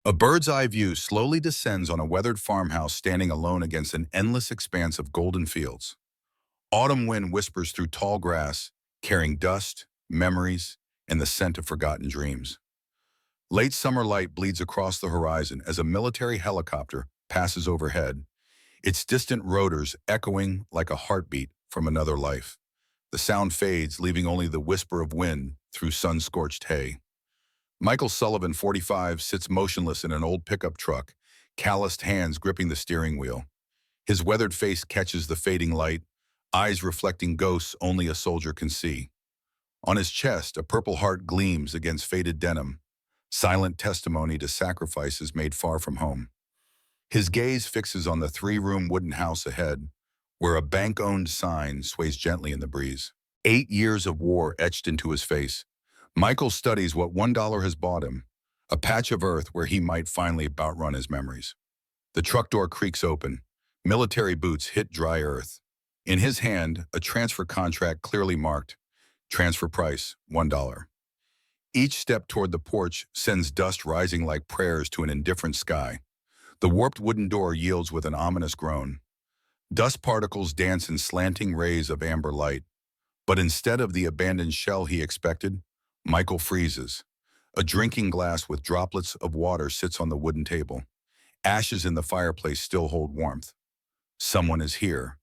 A bird's-eye view slowly descends on a weathered farmhouse standing alone against an endless expanse of golden fields. Autumn wind whispers through tall grass, carrying dust, memories, and the scent of forgotten dreams. Late summer light bleeds across the horizon as a military helicopter passes overhead, its distant rotors echoing like a heartbeat from another life. The sound fades, leaving only the whisper of wind through sun-scorched hay. Michael Sullivan, 45, sits motionless in an old pickup truck, calloused hands gripping the steering wheel. His weathered face catches the fading light, eyes reflecting ghosts only a soldier can see. On his chest, a purple heart gleams against faded denim, silent testimony to sacrifices made far from home. His gaze fixes on the three-room wooden house ahead, where a bank-owned sign sways gently in the breeze. 8 years of war etched into his face. Michael studies what $1 has bought him, a patch of earth where he might finally outrun his memories. The truck door creaks open. Military boots hit dry earth. In his hand, a transfer contract clearly marked. Transfer price, $1. Each step toward the porch sends dust rising like prayers to an indifferent sky. The warped wooden door yields with an ominous groan. Dust particles dance in slanting rays of amber light. But instead of the abandoned shell he expected, Michael freezes. A drinking glass with droplets of water sits on the wooden table. Ashes in the fireplace still hold warmth. Someone is here,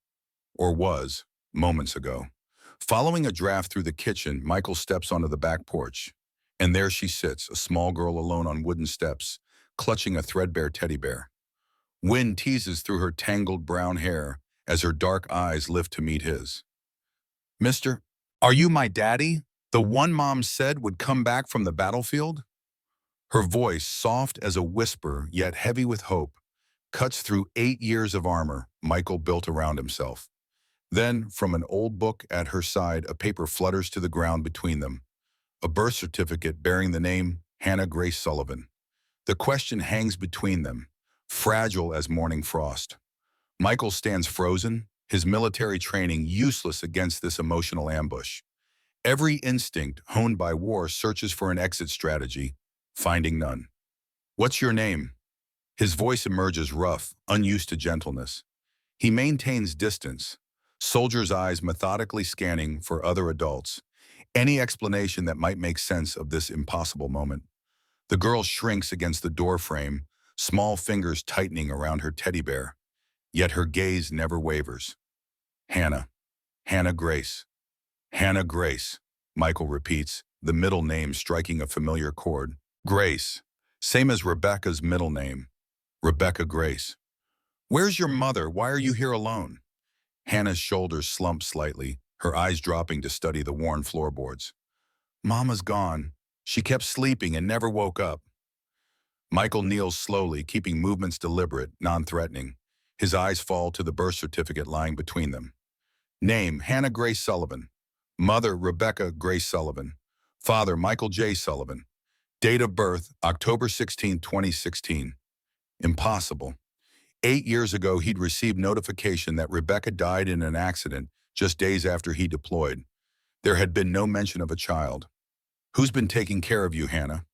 or was, moments ago. Following a draft through the kitchen, Michael steps onto the back porch. And there she sits, a small girl alone on wooden steps, clutching a threadbare teddy bear. Wind teases through her tangled brown hair as her dark eyes lift to meet his. "Mister, are you my daddy? The one Mom said would come back from the battlefield?" Her voice, soft as a whisper yet heavy with hope, cuts through 8 years of armor Michael built around himself. Then, from an old book at her side, a paper flutters to the ground between them. A birth certificate bearing the name Hannah Grace Sullivan. The question hangs between them, fragile as morning frost. Michael stands frozen, his military training useless against this emotional ambush. Every instinct honed by war searches for an exit strategy, finding none. "What's your name?" His voice emerges rough, unused to gentleness. He maintains distance, soldiers' eyes methodically scanning for other adults, any explanation that might make sense of this impossible moment. The girl shrinks against the doorframe, small fingers tightening around her teddy bear. Yet her gaze never wavers. "Hannah. Hannah Grace. Hannah Grace," Michael repeats, the middle name striking a familiar chord. Grace. Same as Rebecca's middle name. Rebecca Grace. "Where's your mother? Why are you here alone?" Hannah's shoulders slump slightly, her eyes dropping to study the worn floorboards. "Mama's gone. She kept sleeping and never woke up." Michael kneels slowly, keeping movements deliberate, non-threatening. His eyes fall to the birth certificate lying between them. Name, Hannah Grace Sullivan. Mother, Rebecca Grace Sullivan. Father, Michael J. Sullivan. Date of birth, October 16, 2016. Impossible. 8 years ago, he'd received notification that Rebecca died in an accident just days after he deployed. There had been no mention of a child. "Who's been taking care of you, Hannah?"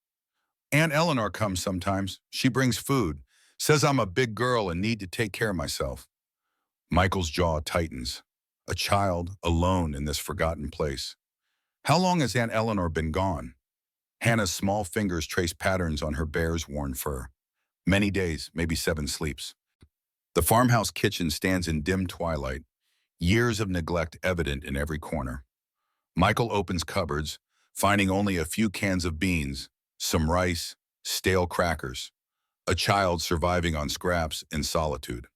"Aunt Eleanor comes sometimes. She brings food. Says I'm a big girl and need to take care of myself." Michael's jaw tightens. A child, alone in this forgotten place. "How long has Aunt Eleanor been gone?" Hannah's small fingers trace patterns on her bear's worn fur. "Many days, maybe 7 sleeps." The farmhouse kitchen stands in dim twilight, years of neglect evident in every corner. Michael opens cupboards, finding only a few cans of beans, some rice, stale crackers. A child surviving on scraps in solitude.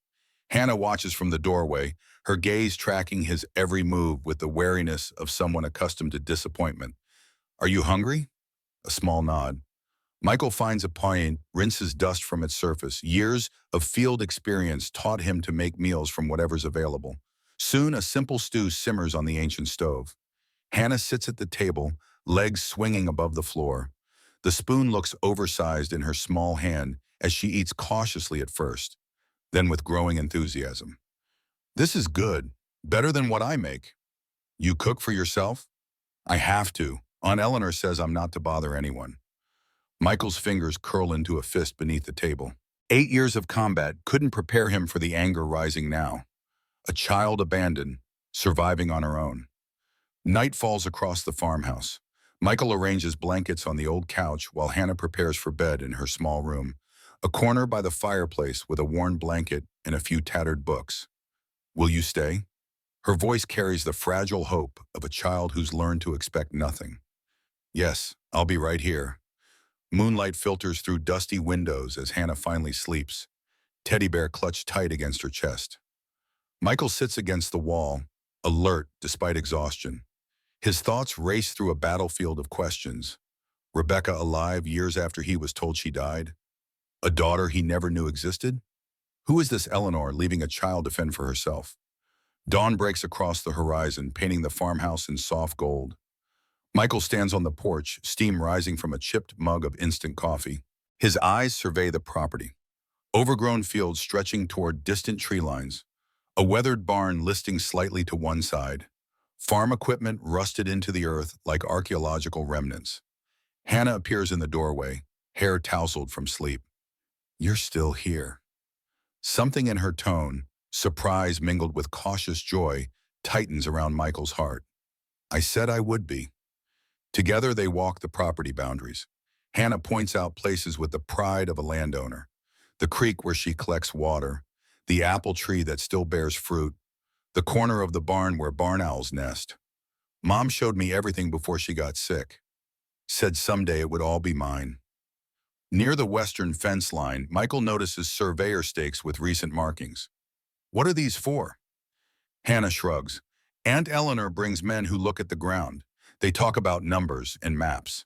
Hannah watches from the doorway, her gaze tracking his every move with the wariness of someone accustomed to disappointment. "Are you hungry?" A small nod. Michael finds a pint, rinses dust from its surface. Years of field experience taught him to make meals from whatever's available. Soon, a simple stew simmers on the ancient stove. Hannah sits at the table, legs swinging above the floor. The spoon looks oversized in her small hand as she eats cautiously at first, then with growing enthusiasm. "This is good, better than what I make." "You cook for yourself?" "I have to. Aunt Eleanor says I'm not to bother anyone." Michael's fingers curl into a fist beneath the table. 8 years of combat couldn't prepare him for the anger rising now. A child abandoned, surviving on her own. Night falls across the farmhouse. Michael arranges blankets on the old couch while Hannah prepares for bed in her small room, a corner by the fireplace with a worn blanket and a few tattered books. "Will you stay?" Her voice carries the fragile hope of a child who's learned to expect nothing. "Yes, I'll be right here." Moonlight filters through dusty windows as Hannah finally sleeps, teddy bear clutched tight against her chest. Michael sits against the wall, alert despite exhaustion. His thoughts race through a battlefield of questions. Rebecca alive years after he was told she died? A daughter he never knew existed? Who is this Eleanor leaving a child to fend for herself? Dawn breaks across the horizon, painting the farmhouse in soft gold. Michael stands on the porch, steam rising from a chipped mug of instant coffee. His eyes survey the property. Overgrown fields stretching toward distant tree lines. A weathered barn listing slightly to one side. Farm equipment rusted into the earth like archaeological remnants. Hannah appears in the doorway, hair tousled from sleep. "You're still here." Something in her tone, surprise mingled with cautious joy, tightens around Michael's heart. "I said I would be." Together they walk the property boundaries. Hannah points out places with the pride of a landowner. The creek where she collects water, the apple tree that still bears fruit, the corner of the barn where barn owls nest. "Mom showed me everything before she got sick. Said someday it would all be mine." Near the western fence line, Michael notices surveyor stakes with recent markings. "What are these for?" Hannah shrugs. Aunt Eleanor brings men who look at the ground. They talk about numbers and maps.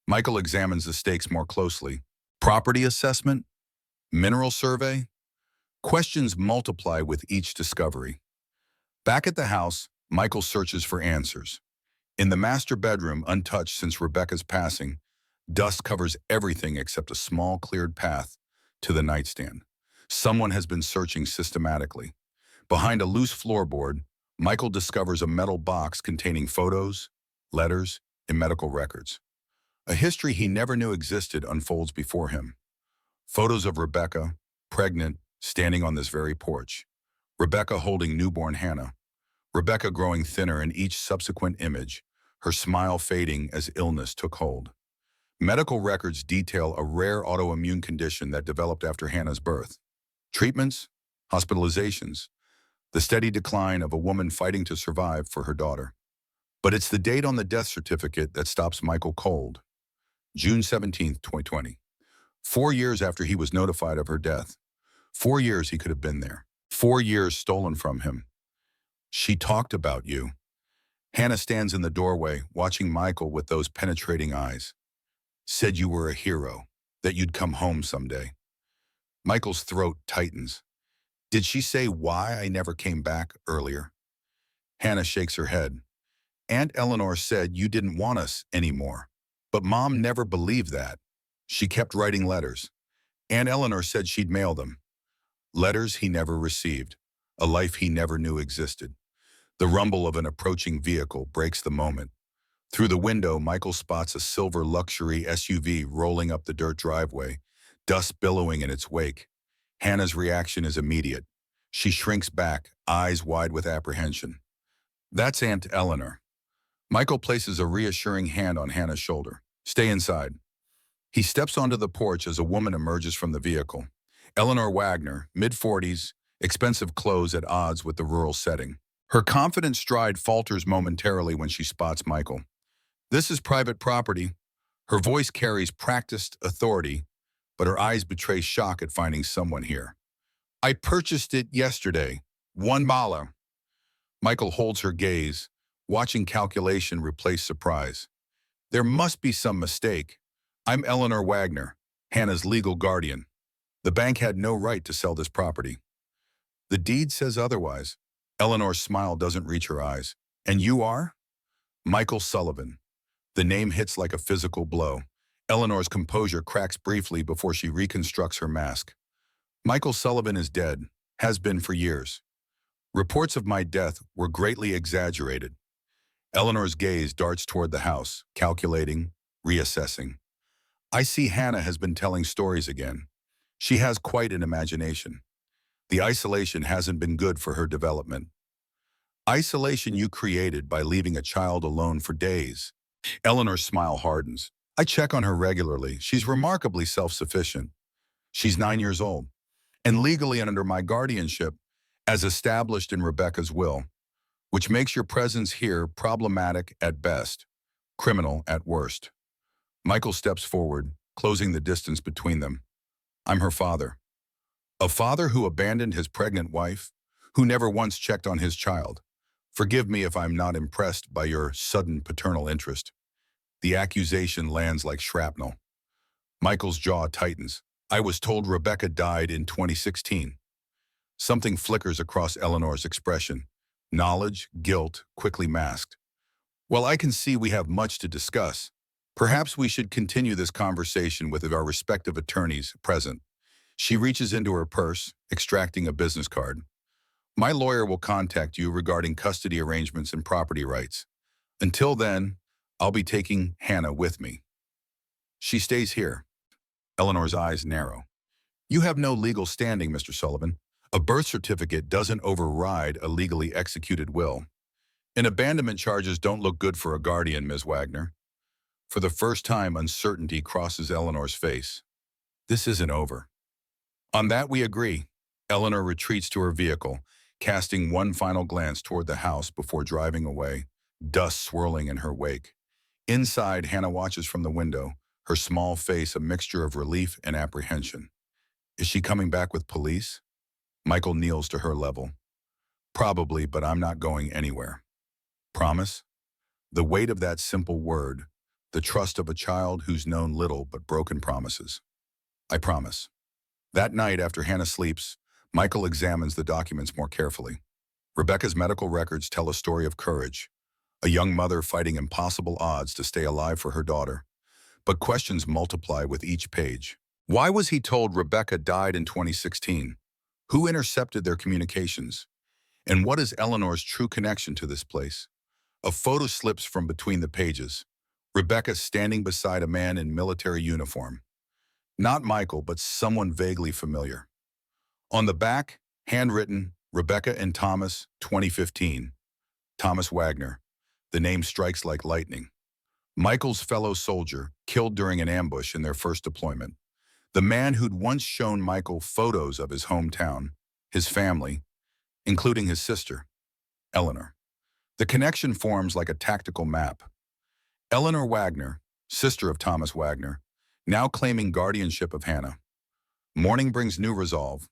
Michael examines the stakes more closely. Property assessment? Mineral survey? Questions multiply with each discovery. Back at the house, Michael searches for answers. In the master bedroom, untouched since Rebecca's passing, dust covers everything except a small cleared path to the nightstand. Someone has been searching systematically. Behind a loose floorboard, Michael discovers a metal box containing photos, letters, and medical records. A history he never knew existed unfolds before him. Photos of Rebecca, pregnant, standing on this very porch. Rebecca holding newborn Hannah. Rebecca growing thinner in each subsequent image, her smile fading as illness took hold. Medical records detail a rare autoimmune condition that developed after Hannah's birth. Treatments, hospitalizations, the steady decline of a woman fighting to survive for her daughter. But it's the date on the death certificate that stops Michael cold. June 17th, 2020. 4 years after he was notified of her death. 4 years he could have been there. 4 years stolen from him. "She talked about you." Hannah stands in the doorway, watching Michael with those penetrating eyes. "Said you were a hero, that you'd come home someday." Michael's throat tightens. "Did she say why I never came back earlier?" Hannah shakes her head. "Aunt Eleanor said you didn't want us anymore. But Mom never believed that. She kept writing letters. Aunt Eleanor said she'd mail them. Letters he never received, a life he never knew existed." The rumble of an approaching vehicle breaks the moment. Through the window, Michael spots a silver luxury SUV rolling up the dirt driveway, dust billowing in its wake. Hannah's reaction is immediate. She shrinks back, eyes wide with apprehension. "That's Aunt Eleanor." Michael places a reassuring hand on Hannah's shoulder. "Stay inside." He steps onto the porch as a woman emerges from the vehicle. Eleanor Wagner, mid-40s, expensive clothes at odds with the rural setting. Her confident stride falters momentarily when she spots Michael. "This is private property." Her voice carries practiced authority, but her eyes betray shock at finding someone here. "I purchased it yesterday. $1." Michael holds her gaze, watching calculation replace surprise. "There must be some mistake. I'm Eleanor Wagner, Hannah's legal guardian. The bank had no right to sell this property." "The deed says otherwise." Eleanor's smile doesn't reach her eyes. "And you are?" "Michael Sullivan." The name hits like a physical blow. Eleanor's composure cracks briefly before she reconstructs her mask. "Michael Sullivan is dead, has been for years. Reports of my death were greatly exaggerated." Eleanor's gaze darts toward the house, calculating, reassessing. I see Hannah has been telling stories again. She has quite an imagination. The isolation hasn't been good for her development. Isolation you created by leaving a child alone for days. Eleanor's smile hardens. I check on her regularly. She's remarkably self-sufficient. She's 9 years old, and legally under my guardianship, as established in Rebecca's will, which makes your presence here problematic at best, criminal at worst. Michael steps forward, closing the distance between them. I'm her father. A father who abandoned his pregnant wife, who never once checked on his child. Forgive me if I'm not impressed by your sudden paternal interest. The accusation lands like shrapnel. Michael's jaw tightens. I was told Rebecca died in 2016. Something flickers across Eleanor's expression. Knowledge, guilt, quickly masked. Well, I can see we have much to discuss. Perhaps we should continue this conversation with our respective attorneys present. She reaches into her purse, extracting a business card. My lawyer will contact you regarding custody arrangements and property rights. Until then, I'll be taking Hannah with me. She stays here. Eleanor's eyes narrow. You have no legal standing, Mr. Sullivan. A birth certificate doesn't override a legally executed will. And abandonment charges don't look good for a guardian, Ms. Wagner. For the first time, uncertainty crosses Eleanor's face. This isn't over. On that we agree. Eleanor retreats to her vehicle, casting one final glance toward the house before driving away, dust swirling in her wake. Inside, Hannah watches from the window, her small face a mixture of relief and apprehension. Is she coming back with police? Michael kneels to her level. Probably, but I'm not going anywhere. Promise? The weight of that simple word, the trust of a child who's known little but broken promises. I promise. That night, after Hannah sleeps, Michael examines the documents more carefully. Rebecca's medical records tell a story of courage, a young mother fighting impossible odds to stay alive for her daughter. But questions multiply with each page. Why was he told Rebecca died in 2016? Who intercepted their communications? And what is Eleanor's true connection to this place? A photo slips from between the pages. Rebecca standing beside a man in military uniform. Not Michael, but someone vaguely familiar. On the back, handwritten, Rebecca and Thomas, 2015. Thomas Wagner. The name strikes like lightning. Michael's fellow soldier, killed during an ambush in their first deployment. The man who'd once shown Michael photos of his hometown, his family, including his sister, Eleanor. The connection forms like a tactical map. Eleanor Wagner, sister of Thomas Wagner, now claiming guardianship of Hannah. Morning brings new resolve.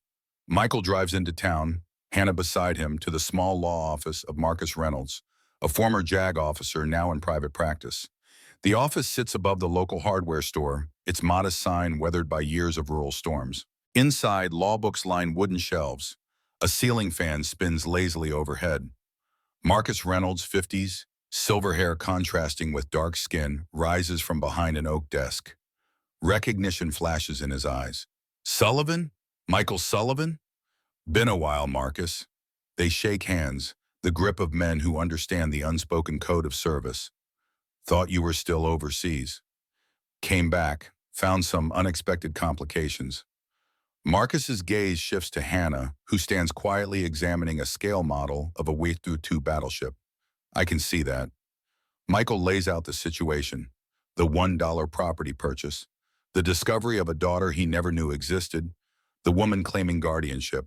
Michael drives into town, Hannah beside him, to the small law office of Marcus Reynolds, a former JAG officer now in private practice. The office sits above the local hardware store, its modest sign weathered by years of rural storms. Inside, law books line wooden shelves. A ceiling fan spins lazily overhead. Marcus Reynolds, 50s, silver hair contrasting with dark skin, rises from behind an oak desk. Recognition flashes in his eyes. Sullivan? Michael Sullivan? Been a while, Marcus. They shake hands, the grip of men who understand the unspoken code of service. Thought you were still overseas. Came back, found some unexpected complications. Marcus's gaze shifts to Hannah, who stands quietly examining a scale model of a W-2 battleship. I can see that. Michael lays out the situation, the $1 property purchase, the discovery of a daughter he never knew existed, the woman claiming guardianship.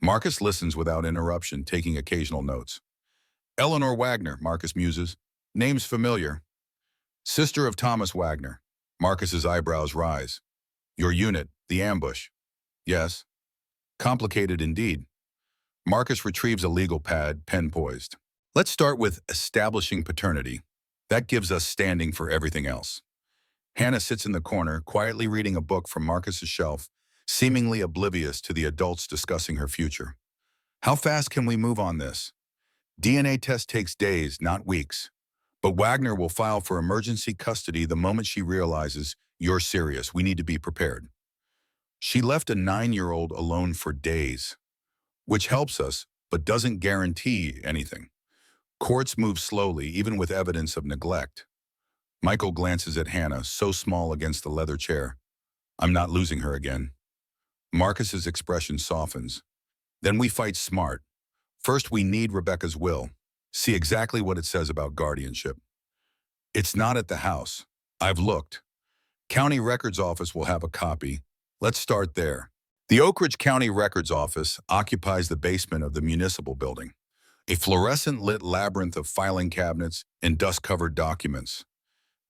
Marcus listens without interruption, taking occasional notes. Eleanor Wagner, Marcus muses. Name's familiar. Sister of Thomas Wagner. Marcus's eyebrows rise. Your unit, the ambush. Yes. Complicated indeed. Marcus retrieves a legal pad, pen poised. Let's start with establishing paternity. That gives us standing for everything else. Hannah sits in the corner, quietly reading a book from Marcus's shelf, seemingly oblivious to the adults discussing her future. How fast can we move on this? DNA test takes days, not weeks. But Wagner will file for emergency custody the moment she realizes, you're serious, we need to be prepared. She left a 9-year-old alone for days, which helps us, but doesn't guarantee anything. Courts move slowly, even with evidence of neglect. Michael glances at Hannah, so small against the leather chair. I'm not losing her again. Marcus's expression softens. Then we fight smart. First, we need Rebecca's will. See exactly what it says about guardianship. It's not at the house. I've looked. County Records Office will have a copy. Let's start there. The Oak Ridge County Records Office occupies the basement of the municipal building, a fluorescent-lit labyrinth of filing cabinets and dust-covered documents.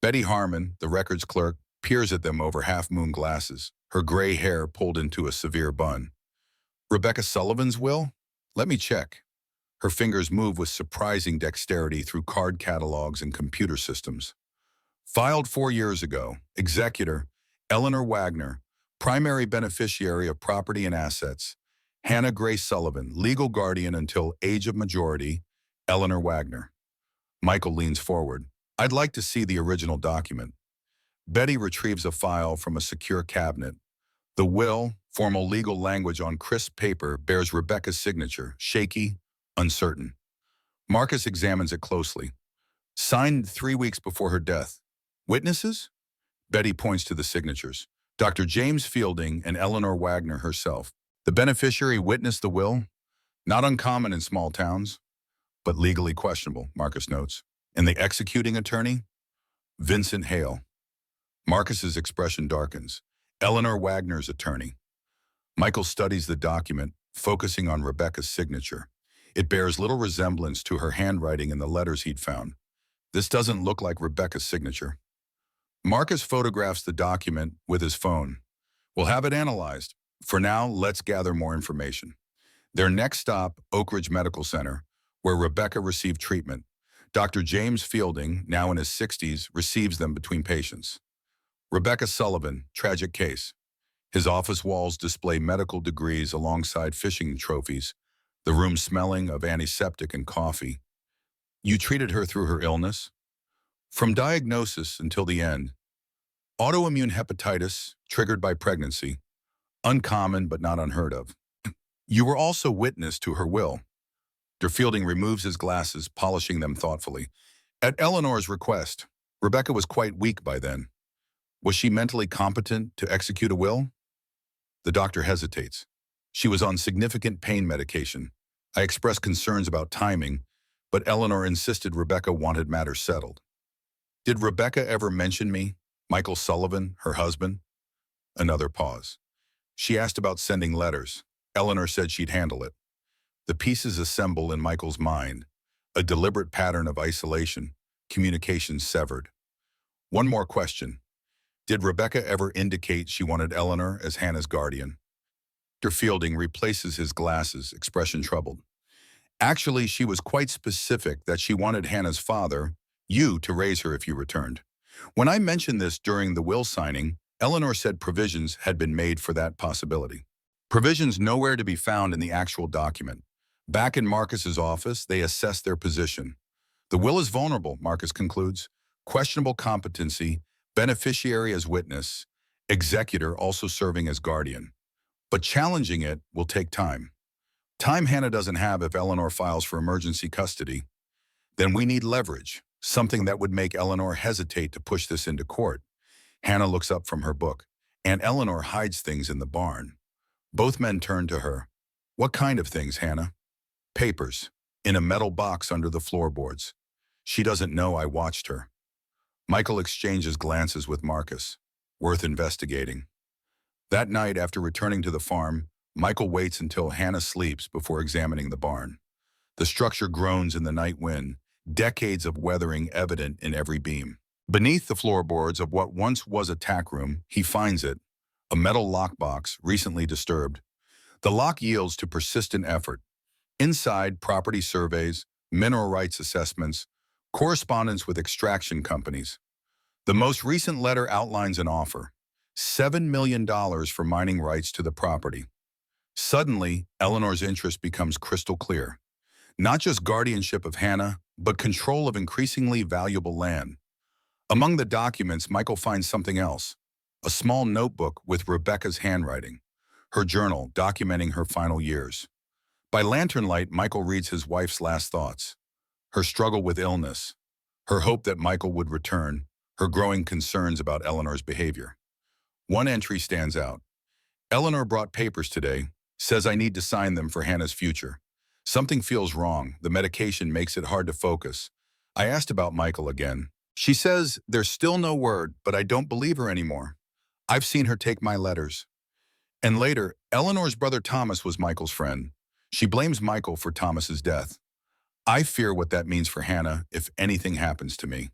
Betty Harmon, the records clerk, peers at them over half-moon glasses, her gray hair pulled into a severe bun. Rebecca Sullivan's will? Let me check. Her fingers move with surprising dexterity through card catalogs and computer systems. Filed 4 years ago, executor, Eleanor Wagner, primary beneficiary of property and assets, Hannah Grace Sullivan, legal guardian until age of majority, Eleanor Wagner. Michael leans forward. I'd like to see the original document. Betty retrieves a file from a secure cabinet. The will, formal legal language on crisp paper, bears Rebecca's signature, shaky, uncertain. Marcus examines it closely. Signed 3 weeks before her death. Witnesses? Betty points to the signatures. Dr. James Fielding and Eleanor Wagner herself. The beneficiary witnessed the will? Not uncommon in small towns, but legally questionable, Marcus notes. And the executing attorney? Vincent Hale. Marcus's expression darkens. Eleanor Wagner's attorney. Michael studies the document, focusing on Rebecca's signature. It bears little resemblance to her handwriting in the letters he'd found. This doesn't look like Rebecca's signature. Marcus photographs the document with his phone. We'll have it analyzed. For now, let's gather more information. Their next stop, Oak Ridge Medical Center, where Rebecca received treatment. Dr. James Fielding, now in his 60s, receives them between patients. Rebecca Sullivan, tragic case. His office walls display medical degrees alongside fishing trophies, the room smelling of antiseptic and coffee. You treated her through her illness? From diagnosis until the end. Autoimmune hepatitis, triggered by pregnancy. Uncommon but not unheard of. You were also witness to her will. Dr. Fielding removes his glasses, polishing them thoughtfully. At Eleanor's request, Rebecca was quite weak by then. Was she mentally competent to execute a will? The doctor hesitates. She was on significant pain medication. I expressed concerns about timing, but Eleanor insisted Rebecca wanted matters settled. Did Rebecca ever mention me? Michael Sullivan, her husband? Another pause. She asked about sending letters. Eleanor said she'd handle it. The pieces assemble in Michael's mind, a deliberate pattern of isolation, communication severed. One more question. Did Rebecca ever indicate she wanted Eleanor as Hannah's guardian? Dr. Fielding replaces his glasses, expression troubled. Actually, she was quite specific that she wanted Hannah's father, you, to raise her if you returned. When I mentioned this during the will signing, Eleanor said provisions had been made for that possibility. Provisions nowhere to be found in the actual document. Back in Marcus's office, they assess their position. The will is vulnerable, Marcus concludes. Questionable competency, beneficiary as witness, executor also serving as guardian. But challenging it will take time. Time Hannah doesn't have if Eleanor files for emergency custody. Then we need leverage, something that would make Eleanor hesitate to push this into court. Hannah looks up from her book, and Eleanor hides things in the barn. Both men turn to her. What kind of things, Hannah? Papers, in a metal box under the floorboards. She doesn't know I watched her. Michael exchanges glances with Marcus. Worth investigating. That night, after returning to the farm, Michael waits until Hannah sleeps before examining the barn. The structure groans in the night wind, decades of weathering evident in every beam. Beneath the floorboards of what once was a tack room, he finds it, a metal lockbox recently disturbed. The lock yields to persistent effort. Inside, property surveys, mineral rights assessments, correspondence with extraction companies. The most recent letter outlines an offer, $7 million for mining rights to the property. Suddenly, Eleanor's interest becomes crystal clear. Not just guardianship of Hannah, but control of increasingly valuable land. Among the documents, Michael finds something else, a small notebook with Rebecca's handwriting, her journal documenting her final years. By lantern light, Michael reads his wife's last thoughts, her struggle with illness, her hope that Michael would return, her growing concerns about Eleanor's behavior. One entry stands out. Eleanor brought papers today, says I need to sign them for Hannah's future. Something feels wrong. The medication makes it hard to focus. I asked about Michael again. She says there's still no word, but I don't believe her anymore. I've seen her take my letters. And later, Eleanor's brother Thomas was Michael's friend. She blames Michael for Thomas's death. I fear what that means for Hannah if anything happens to me.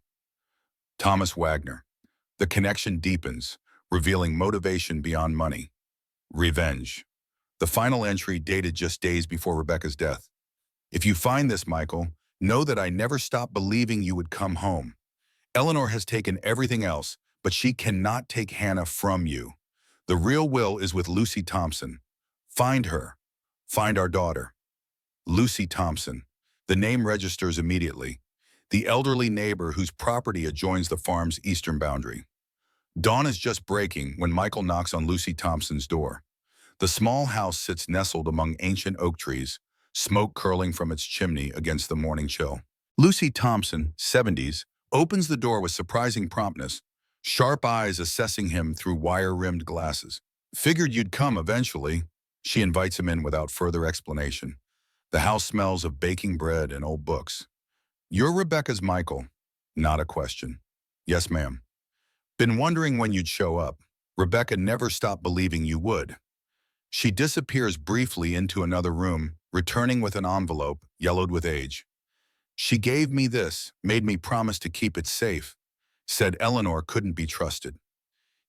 Thomas Wagner. The connection deepens, revealing motivation beyond money. Revenge. The final entry dated just days before Rebecca's death. If you find this, Michael, know that I never stopped believing you would come home. Eleanor has taken everything else, but she cannot take Hannah from you. The real will is with Lucy Thompson. Find her. Find our daughter. Lucy Thompson. The name registers immediately. The elderly neighbor whose property adjoins the farm's eastern boundary. Dawn is just breaking when Michael knocks on Lucy Thompson's door. The small house sits nestled among ancient oak trees, smoke curling from its chimney against the morning chill. Lucy Thompson, 70s, opens the door with surprising promptness, sharp eyes assessing him through wire-rimmed glasses. Figured you'd come eventually. She invites him in without further explanation. The house smells of baking bread and old books. You're Rebecca's Michael. Not a question. Yes, ma'am. Been wondering when you'd show up. Rebecca never stopped believing you would. She disappears briefly into another room, returning with an envelope, yellowed with age. She gave me this, made me promise to keep it safe. Said Eleanor couldn't be trusted.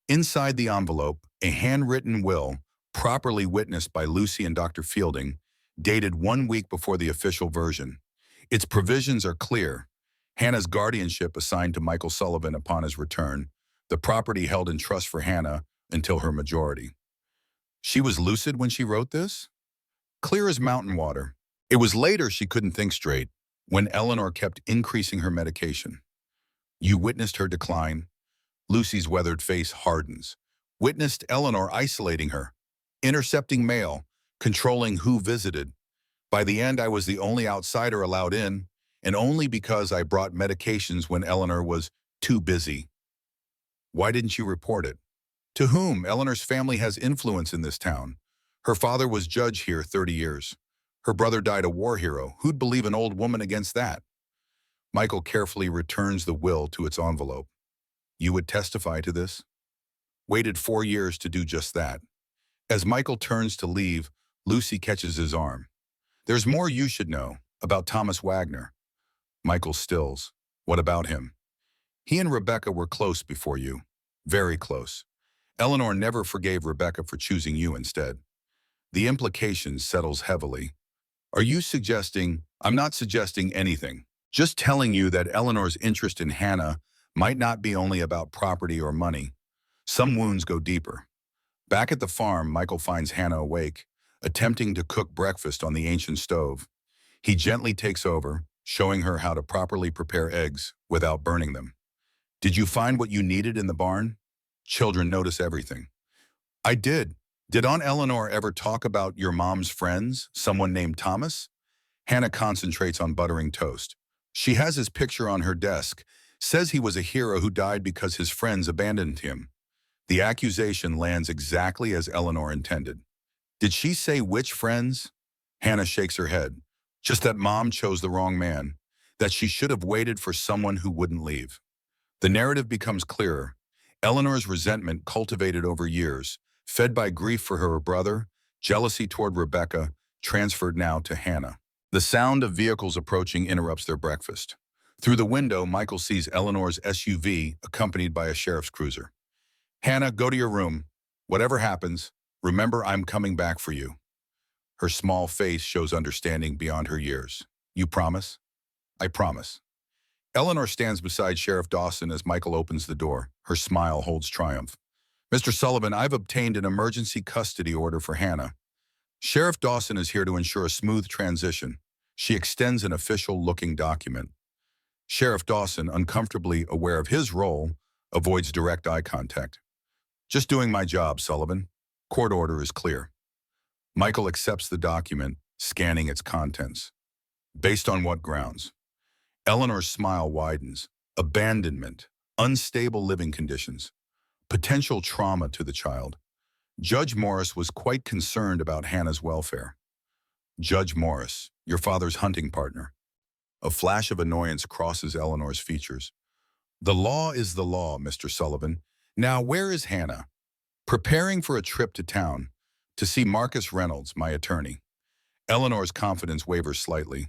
Inside the envelope, a handwritten will, properly witnessed by Lucy and Dr. Fielding, dated 1 week before the official version. Its provisions are clear. Hannah's guardianship assigned to Michael Sullivan upon his return, the property held in trust for Hannah until her majority. She was lucid when she wrote this? Clear as mountain water. It was later she couldn't think straight, when Eleanor kept increasing her medication. You witnessed her decline. Lucy's weathered face hardens. Witnessed Eleanor isolating her, intercepting mail, controlling who visited. By the end, I was the only outsider allowed in, and only because I brought medications when Eleanor was too busy. Why didn't you report it? To whom? Eleanor's family has influence in this town. Her father was judge here 30 years. Her brother died a war hero. Who'd believe an old woman against that? Michael carefully returns the will to its envelope. You would testify to this? Waited 4 years to do just that. As Michael turns to leave, Lucy catches his arm. There's more you should know about Thomas Wagner. Michael stills. What about him? He and Rebecca were close before you. Very close. Eleanor never forgave Rebecca for choosing you instead. The implication settles heavily. Are you suggesting? I'm not suggesting anything. Just telling you that Eleanor's interest in Hannah might not be only about property or money. Some wounds go deeper. Back at the farm, Michael finds Hannah awake, attempting to cook breakfast on the ancient stove. He gently takes over, showing her how to properly prepare eggs without burning them. Did you find what you needed in the barn? Children notice everything. I did. Did Aunt Eleanor ever talk about your mom's friends, someone named Thomas? Hannah concentrates on buttering toast. She has his picture on her desk, says he was a hero who died because his friends abandoned him. The accusation lands exactly as Eleanor intended. Did she say which friends? Hannah shakes her head. Just that Mom chose the wrong man, that she should have waited for someone who wouldn't leave. The narrative becomes clearer. Eleanor's resentment cultivated over years, fed by grief for her brother, jealousy toward Rebecca, transferred now to Hannah. The sound of vehicles approaching interrupts their breakfast. Through the window, Michael sees Eleanor's SUV accompanied by a sheriff's cruiser. Hannah, go to your room. Whatever happens, remember I'm coming back for you. Her small face shows understanding beyond her years. You promise? I promise. Eleanor stands beside Sheriff Dawson as Michael opens the door. Her smile holds triumph. Mr. Sullivan, I've obtained an emergency custody order for Hannah. Sheriff Dawson is here to ensure a smooth transition. She extends an official-looking document. Sheriff Dawson, uncomfortably aware of his role, avoids direct eye contact. Just doing my job, Sullivan. Court order is clear. Michael accepts the document, scanning its contents. Based on what grounds? Eleanor's smile widens. Abandonment. unstable living conditions, potential trauma to the child. Judge Morris was quite concerned about Hannah's welfare. Judge Morris, your father's hunting partner. A flash of annoyance crosses Eleanor's features. The law is the law, Mr. Sullivan. Now, where is Hannah? Preparing for a trip to town to see Marcus Reynolds, my attorney. Eleanor's confidence wavers slightly.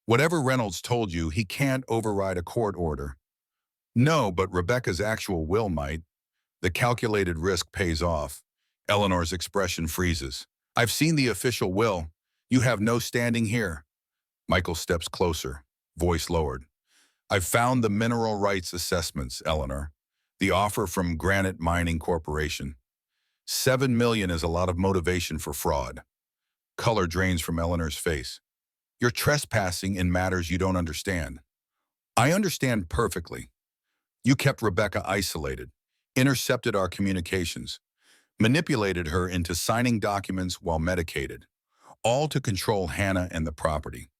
Whatever Reynolds told you, he can't override a court order. No, but Rebecca's actual will might. The calculated risk pays off. Eleanor's expression freezes. I've seen the official will. You have no standing here. Michael steps closer, voice lowered. I've found the mineral rights assessments, Eleanor. The offer from Granite Mining Corporation. $7 million is a lot of motivation for fraud. Color drains from Eleanor's face. You're trespassing in matters you don't understand. I understand perfectly. You kept Rebecca isolated, intercepted our communications, manipulated her into signing documents while medicated, all to control Hannah and the property.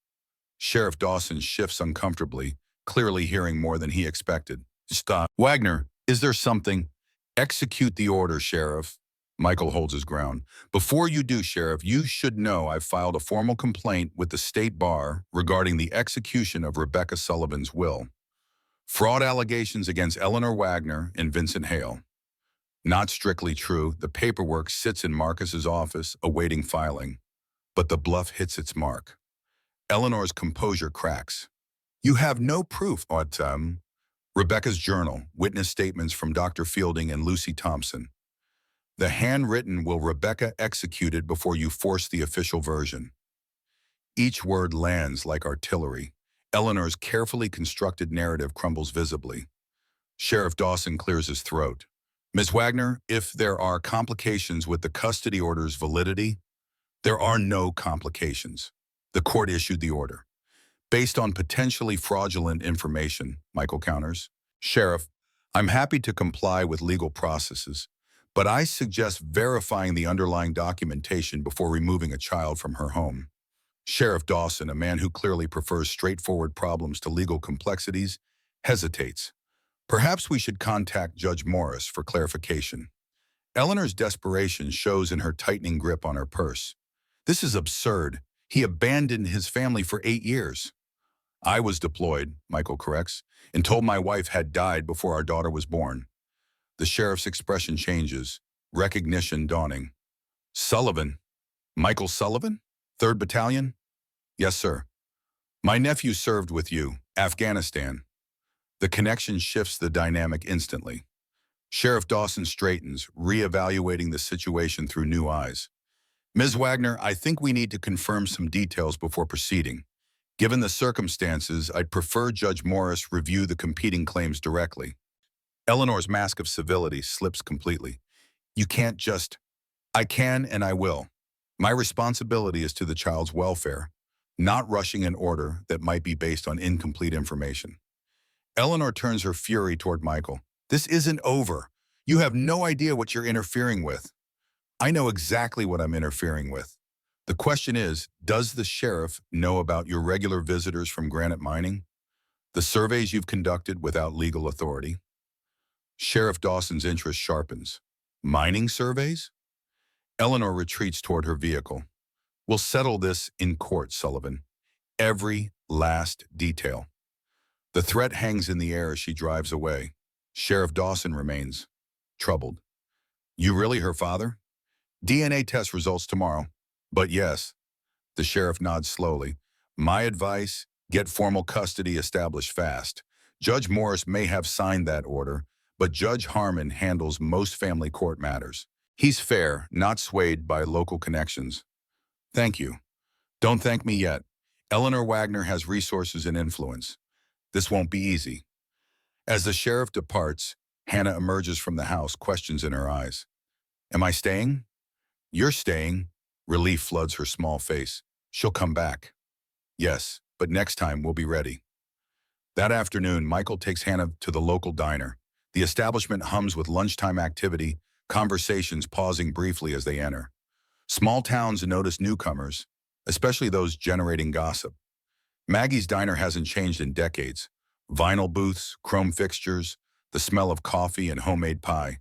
Sheriff Dawson shifts uncomfortably, clearly hearing more than he expected. Stop. Wagner, is there something? Execute the order, Sheriff. Michael holds his ground. Before you do, Sheriff, you should know I've filed a formal complaint with the State Bar regarding the execution of Rebecca Sullivan's will. Fraud allegations against Eleanor Wagner and Vincent Hale. Not strictly true. The paperwork sits in Marcus's office, awaiting filing. But the bluff hits its mark. Eleanor's composure cracks. You have no proof, Rebecca's journal, witness statements from Dr. Fielding and Lucy Thompson. The handwritten will Rebecca executed before you force the official version. Each word lands like artillery. Eleanor's carefully constructed narrative crumbles visibly. Sheriff Dawson clears his throat. Ms. Wagner, if there are complications with the custody order's validity, there are no complications. The court issued the order. Based on potentially fraudulent information, Michael counters. Sheriff, I'm happy to comply with legal processes, but I suggest verifying the underlying documentation before removing a child from her home. Sheriff Dawson, a man who clearly prefers straightforward problems to legal complexities, hesitates. Perhaps we should contact Judge Morris for clarification. Eleanor's desperation shows in her tightening grip on her purse. This is absurd. He abandoned his family for 8 years. I was deployed, Michael corrects, and told my wife had died before our daughter was born. The sheriff's expression changes, recognition dawning. Sullivan. Michael Sullivan? 3rd Battalion? Yes, sir. My nephew served with you, Afghanistan. The connection shifts the dynamic instantly. Sheriff Dawson straightens, reevaluating the situation through new eyes. Ms. Wagner, I think we need to confirm some details before proceeding. Given the circumstances, I'd prefer Judge Morris review the competing claims directly. Eleanor's mask of civility slips completely. You can't just... I can and I will. My responsibility is to the child's welfare, not rushing an order that might be based on incomplete information. Eleanor turns her fury toward Michael. This isn't over. You have no idea what you're interfering with. I know exactly what I'm interfering with. The question is, does the sheriff know about your regular visitors from Granite Mining? The surveys you've conducted without legal authority? Sheriff Dawson's interest sharpens. Mining surveys? Eleanor retreats toward her vehicle. We'll settle this in court, Sullivan. Every last detail. The threat hangs in the air as she drives away. Sheriff Dawson remains troubled. You really her father? DNA test results tomorrow. But yes, the sheriff nods slowly. My advice, get formal custody established fast. Judge Morris may have signed that order, but Judge Harmon handles most family court matters. He's fair, not swayed by local connections. Thank you. Don't thank me yet. Eleanor Wagner has resources and influence. This won't be easy. As the sheriff departs, Hannah emerges from the house, questions in her eyes. Am I staying? You're staying. Relief floods her small face. She'll come back. Yes, but next time we'll be ready. That afternoon, Michael takes Hannah to the local diner. The establishment hums with lunchtime activity, conversations pausing briefly as they enter. Small towns notice newcomers, especially those generating gossip. Maggie's diner hasn't changed in decades. Vinyl booths, chrome fixtures, the smell of coffee and homemade pie.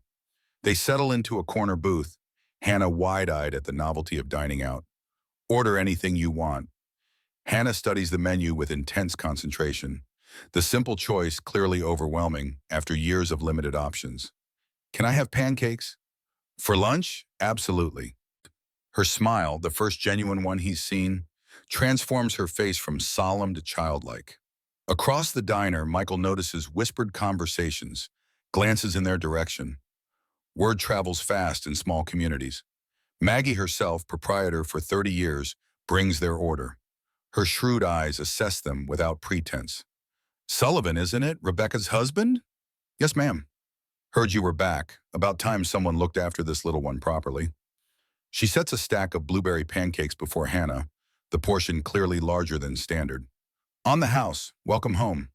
They settle into a corner booth, Hannah wide-eyed at the novelty of dining out. Order anything you want. Hannah studies the menu with intense concentration, the simple choice clearly overwhelming after years of limited options. Can I have pancakes? For lunch? Absolutely. Her smile, the first genuine one he's seen, transforms her face from solemn to childlike. Across the diner, Michael notices whispered conversations, glances in their direction. Word travels fast in small communities. Maggie herself, proprietor for 30 years, brings their order. Her shrewd eyes assess them without pretense. Sullivan, isn't it? Rebecca's husband? Yes, ma'am. Heard you were back. About time someone looked after this little one properly. She sets a stack of blueberry pancakes before Hannah, the portion clearly larger than standard. On the house, welcome home.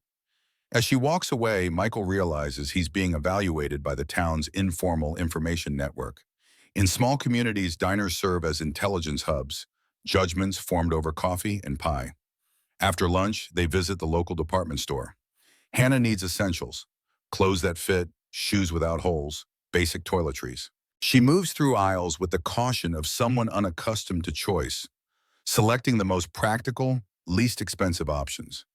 As she walks away, Michael realizes he's being evaluated by the town's informal information network. In small communities, diners serve as intelligence hubs, judgments formed over coffee and pie. After lunch, they visit the local department store. Hannah needs essentials, clothes that fit, shoes without holes, basic toiletries. She moves through aisles with the caution of someone unaccustomed to choice, selecting the most practical, least expensive options.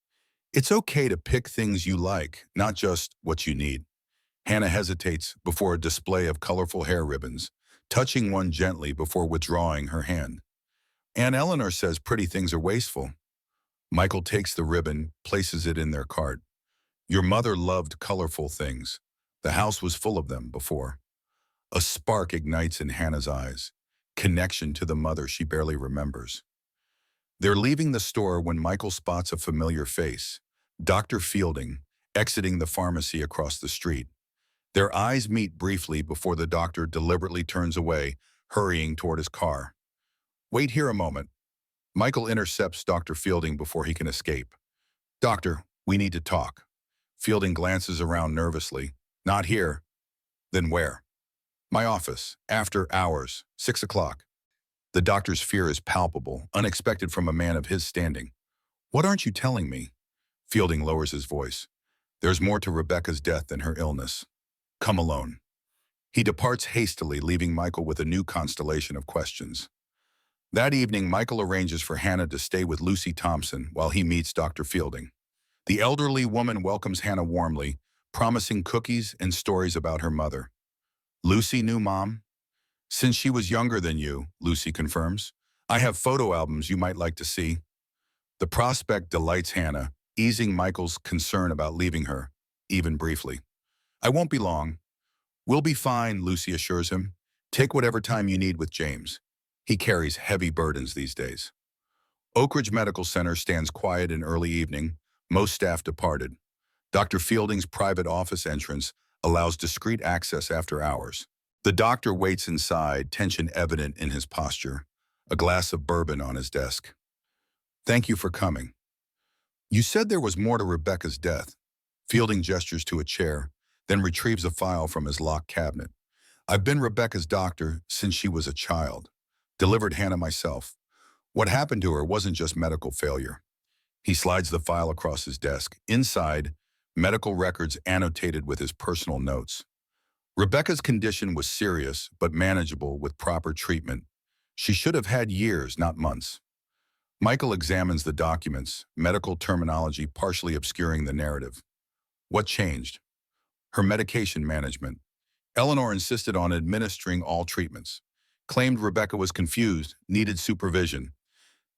It's okay to pick things you like, not just what you need. Hannah hesitates before a display of colorful hair ribbons, touching one gently before withdrawing her hand. Aunt Eleanor says pretty things are wasteful. Michael takes the ribbon, places it in their cart. Your mother loved colorful things. The house was full of them before. A spark ignites in Hannah's eyes, connection to the mother she barely remembers. They're leaving the store when Michael spots a familiar face, Dr. Fielding, exiting the pharmacy across the street. Their eyes meet briefly before the doctor deliberately turns away, hurrying toward his car. Wait here a moment. Michael intercepts Dr. Fielding before he can escape. Doctor, we need to talk. Fielding glances around nervously. Not here. Then where? My office, after hours, 6 o'clock. The doctor's fear is palpable, unexpected from a man of his standing. What aren't you telling me? Fielding lowers his voice. There's more to Rebecca's death than her illness. Come alone. He departs hastily, leaving Michael with a new constellation of questions. That evening, Michael arranges for Hannah to stay with Lucy Thompson while he meets Dr. Fielding. The elderly woman welcomes Hannah warmly, promising cookies and stories about her mother. Lucy knew Mom? Since she was younger than you, Lucy confirms. I have photo albums you might like to see. The prospect delights Hannah, easing Michael's concern about leaving her, even briefly. I won't be long. We'll be fine, Lucy assures him. Take whatever time you need with James. He carries heavy burdens these days. Oak Ridge Medical Center stands quiet in early evening, most staff departed. Dr. Fielding's private office entrance allows discreet access after hours. The doctor waits inside, tension evident in his posture, a glass of bourbon on his desk. Thank you for coming. You said there was more to Rebecca's death. Fielding gestures to a chair, then retrieves a file from his locked cabinet. I've been Rebecca's doctor since she was a child. Delivered Hannah myself. What happened to her wasn't just medical failure. He slides the file across his desk. Inside, medical records annotated with his personal notes. Rebecca's condition was serious, but manageable with proper treatment. She should have had years, not months. Michael examines the documents, medical terminology partially obscuring the narrative. What changed? Her medication management. Eleanor insisted on administering all treatments. Claimed Rebecca was confused, needed supervision.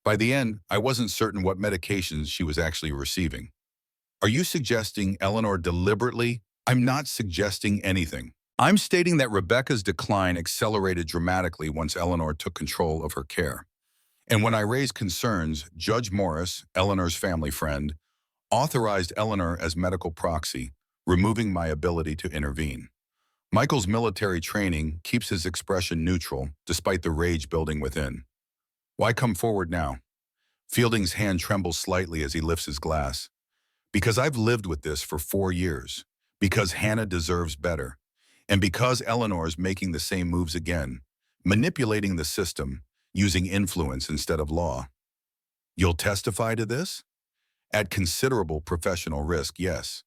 By the end, I wasn't certain what medications she was actually receiving. Are you suggesting Eleanor deliberately? I'm not suggesting anything. I'm stating that Rebecca's decline accelerated dramatically once Eleanor took control of her care. And when I raised concerns, Judge Morris, Eleanor's family friend, authorized Eleanor as medical proxy, removing my ability to intervene. Michael's military training keeps his expression neutral, despite the rage building within. Why come forward now? Fielding's hand trembles slightly as he lifts his glass. Because I've lived with this for 4 years. Because Hannah deserves better. And because Eleanor's making the same moves again, manipulating the system, using influence instead of law. You'll testify to this? At considerable professional risk, yes.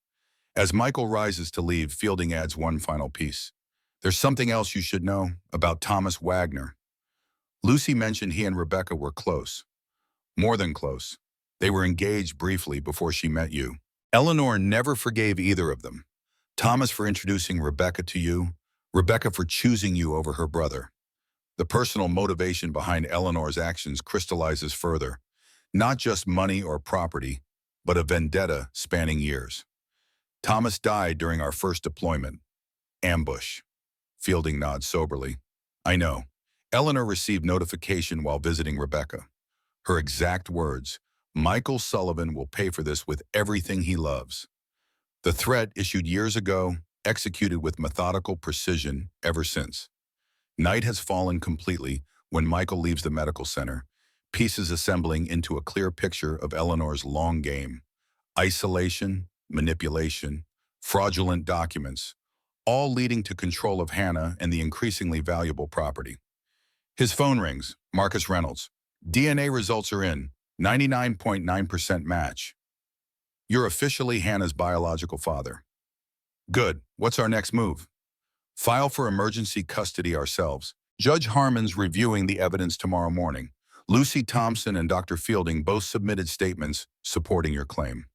As Michael rises to leave, Fielding adds one final piece. There's something else you should know about Thomas Wagner. Lucy mentioned he and Rebecca were close. More than close. They were engaged briefly before she met you. Eleanor never forgave either of them. Thomas for introducing Rebecca to you, Rebecca for choosing you over her brother. The personal motivation behind Eleanor's actions crystallizes further. Not just money or property, but a vendetta spanning years. Thomas died during our first deployment. Ambush. Fielding nods soberly. I know. Eleanor received notification while visiting Rebecca. Her exact words, Michael Sullivan will pay for this with everything he loves. The threat issued years ago, executed with methodical precision ever since. Night has fallen completely when Michael leaves the medical center, pieces assembling into a clear picture of Eleanor's long game. Isolation, manipulation, fraudulent documents, all leading to control of Hannah and the increasingly valuable property. His phone rings. Marcus Reynolds. DNA results are in. 99.9% match. You're officially Hannah's biological father. Good. What's our next move? File for emergency custody ourselves. Judge Harmon's reviewing the evidence tomorrow morning. Lucy Thompson and Dr. Fielding both submitted statements supporting your claim.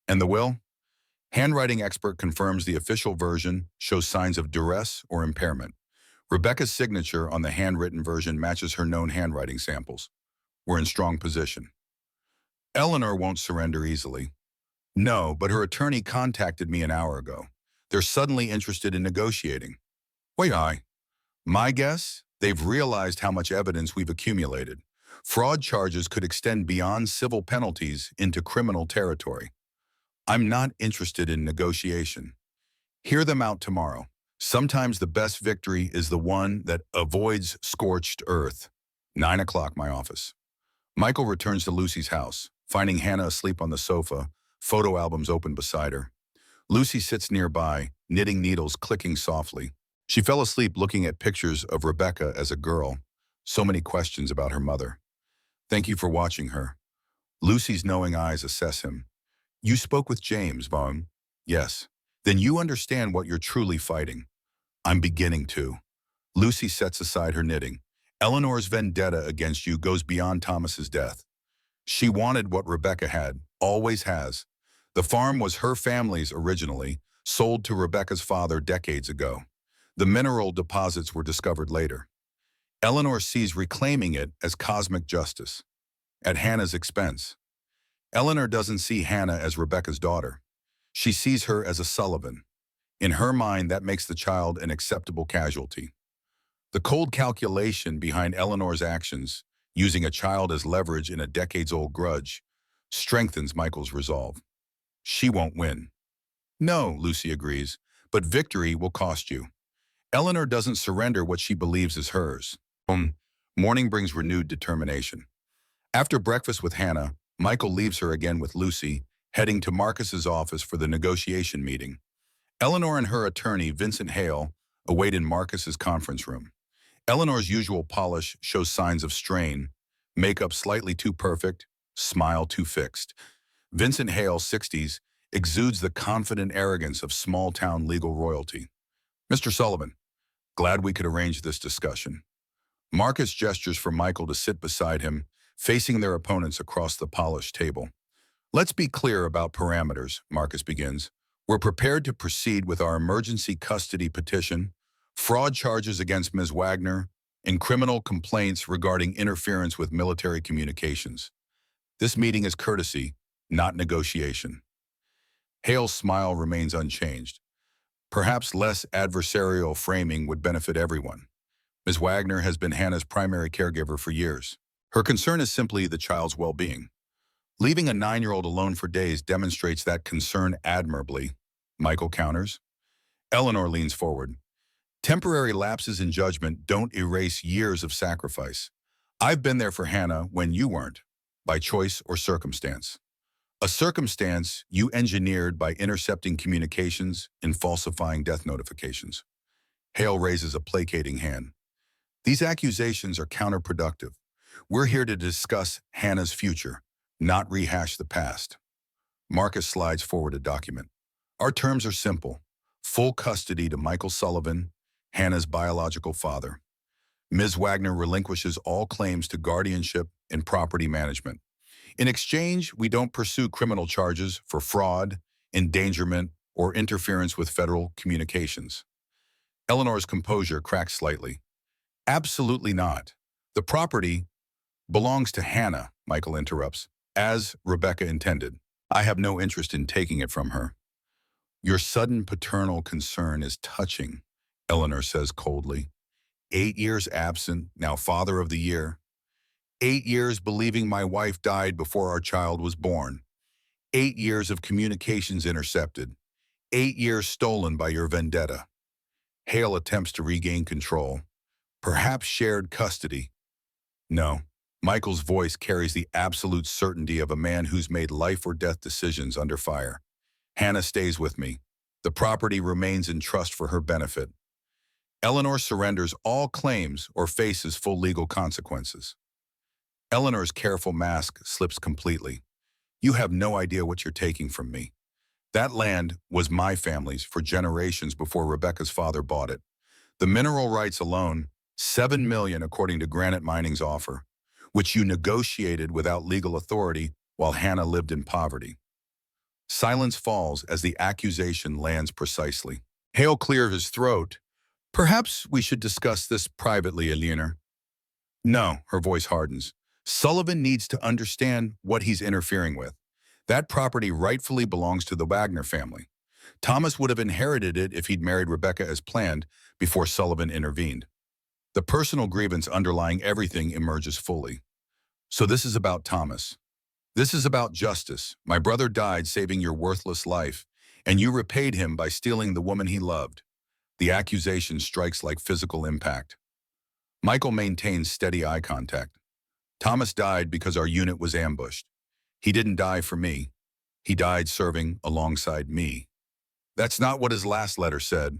And the will? Handwriting expert confirms the official version shows signs of duress or impairment. Rebecca's signature on the handwritten version matches her known handwriting samples. We're in strong position. Eleanor won't surrender easily. No, but her attorney contacted me an hour ago. They're suddenly interested in negotiating. Why? My guess? They've realized how much evidence we've accumulated. Fraud charges could extend beyond civil penalties into criminal territory. I'm not interested in negotiation. Hear them out tomorrow. Sometimes the best victory is the one that avoids scorched earth. 9 o'clock, my office. Michael returns to Lucy's house, finding Hannah asleep on the sofa, photo albums open beside her. Lucy sits nearby, knitting needles clicking softly. She fell asleep looking at pictures of Rebecca as a girl. So many questions about her mother. Thank you for watching her. Lucy's knowing eyes assess him. You spoke with James, Vaughn. Yes. Then you understand what you're truly fighting. I'm beginning to. Lucy sets aside her knitting. Eleanor's vendetta against you goes beyond Thomas's death. She wanted what Rebecca had, always has. The farm was her family's originally, sold to Rebecca's father decades ago. The mineral deposits were discovered later. Eleanor sees reclaiming it as cosmic justice, at Hannah's expense. Eleanor doesn't see Hannah as Rebecca's daughter. She sees her as a Sullivan. In her mind, that makes the child an acceptable casualty. The cold calculation behind Eleanor's actions, using a child as leverage in a decades-old grudge, strengthens Michael's resolve. She won't win. No, Lucy agrees, but victory will cost you. Eleanor doesn't surrender what she believes is hers. Morning brings renewed determination. After breakfast with Hannah, Michael leaves her again with Lucy, heading to Marcus's office for the negotiation meeting. Eleanor and her attorney, Vincent Hale, await in Marcus's conference room. Eleanor's usual polish shows signs of strain, makeup slightly too perfect, smile too fixed. Vincent Hale, 60s, exudes the confident arrogance of small-town legal royalty. Mr. Sullivan, glad we could arrange this discussion. Marcus gestures for Michael to sit beside him, facing their opponents across the polished table. Let's be clear about parameters, Marcus begins. We're prepared to proceed with our emergency custody petition, fraud charges against Ms. Wagner, and criminal complaints regarding interference with military communications. This meeting is courtesy, not negotiation. Hale's smile remains unchanged. Perhaps less adversarial framing would benefit everyone. Ms. Wagner has been Hannah's primary caregiver for years. Her concern is simply the child's well-being. Leaving a 9-year-old alone for days demonstrates that concern admirably, Michael counters. Eleanor leans forward. Temporary lapses in judgment don't erase years of sacrifice. I've been there for Hannah when you weren't, by choice or circumstance. A circumstance you engineered by intercepting communications and falsifying death notifications. Hale raises a placating hand. These accusations are counterproductive. We're here to discuss Hannah's future, not rehash the past. Marcus slides forward a document. Our terms are simple. Full custody to Michael Sullivan, Hannah's biological father. Ms. Wagner relinquishes all claims to guardianship and property management. In exchange, we don't pursue criminal charges for fraud, endangerment, or interference with federal communications. Eleanor's composure cracks slightly. Absolutely not. The property belongs to Hannah, Michael interrupts, as Rebecca intended. I have no interest in taking it from her. Your sudden paternal concern is touching, Eleanor says coldly. 8 years absent, now father of the year. 8 years believing my wife died before our child was born. 8 years of communications intercepted. 8 years stolen by your vendetta. Hale attempts to regain control. Perhaps shared custody. No. Michael's voice carries the absolute certainty of a man who's made life or death decisions under fire. Hannah stays with me. The property remains in trust for her benefit. Eleanor surrenders all claims or faces full legal consequences. Eleanor's careful mask slips completely. You have no idea what you're taking from me. That land was my family's for generations before Rebecca's father bought it. The mineral rights alone, $7 million according to Granite Mining's offer, which you negotiated without legal authority while Hannah lived in poverty. Silence falls as the accusation lands precisely. Hale clears his throat. Perhaps we should discuss this privately, Eleanor. No, her voice hardens. Sullivan needs to understand what he's interfering with. That property rightfully belongs to the Wagner family. Thomas would have inherited it if he'd married Rebecca as planned before Sullivan intervened. The personal grievance underlying everything emerges fully. So this is about Thomas. This is about justice. My brother died saving your worthless life, and you repaid him by stealing the woman he loved. The accusation strikes like physical impact. Michael maintains steady eye contact. Thomas died because our unit was ambushed. He didn't die for me. He died serving alongside me. That's not what his last letter said.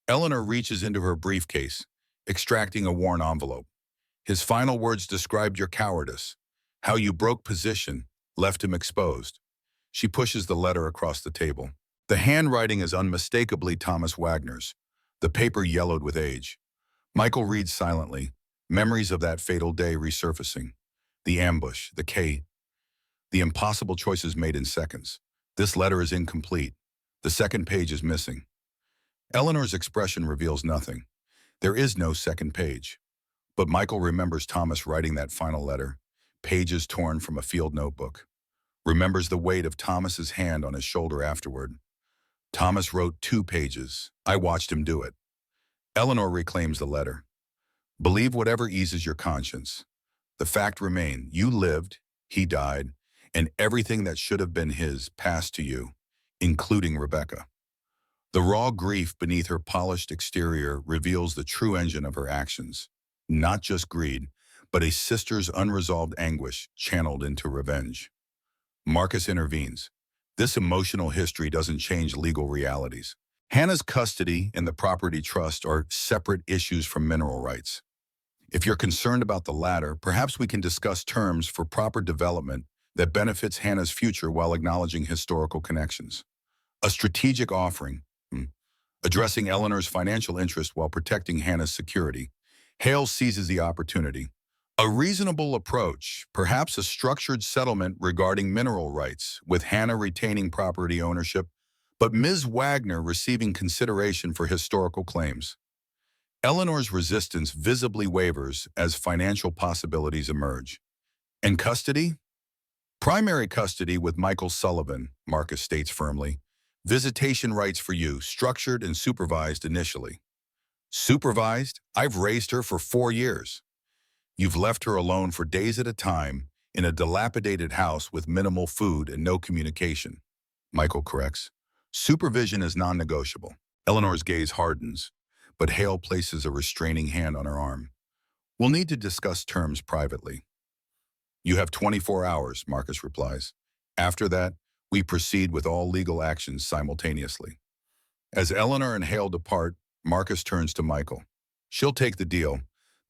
Eleanor reaches into her briefcase, extracting a worn envelope. His final words described your cowardice, how you broke position, left him exposed. She pushes the letter across the table. The handwriting is unmistakably Thomas Wagner's, the paper yellowed with age. Michael reads silently, memories of that fatal day resurfacing. The ambush, the impossible choices made in seconds. This letter is incomplete. The second page is missing. Eleanor's expression reveals nothing. There is no second page. But Michael remembers Thomas writing that final letter, pages torn from a field notebook. Remembers the weight of Thomas's hand on his shoulder afterward. Thomas wrote 2 pages. I watched him do it. Eleanor reclaims the letter. Believe whatever eases your conscience. The fact remains, you lived, he died, and everything that should have been his passed to you, including Rebecca. The raw grief beneath her polished exterior reveals the true engine of her actions. Not just greed, but a sister's unresolved anguish channeled into revenge. Marcus intervenes. This emotional history doesn't change legal realities. Hannah's custody and the property trust are separate issues from mineral rights. If you're concerned about the latter, perhaps we can discuss terms for proper development that benefits Hannah's future while acknowledging historical connections. A strategic offering, addressing Eleanor's financial interest while protecting Hannah's security. Hale seizes the opportunity. A reasonable approach, perhaps a structured settlement regarding mineral rights, with Hannah retaining property ownership, but Ms. Wagner receiving consideration for historical claims. Eleanor's resistance visibly wavers as financial possibilities emerge. And custody? Primary custody with Michael Sullivan, Marcus states firmly. Visitation rights for you, structured and supervised initially. Supervised? I've raised her for 4 years. You've left her alone for days at a time in a dilapidated house with minimal food and no communication. Michael corrects. Supervision is non-negotiable. Eleanor's gaze hardens, but Hale places a restraining hand on her arm. We'll need to discuss terms privately. You have 24 hours, Marcus replies. After that, we proceed with all legal actions simultaneously. As Eleanor and Hale depart, Marcus turns to Michael. She'll take the deal.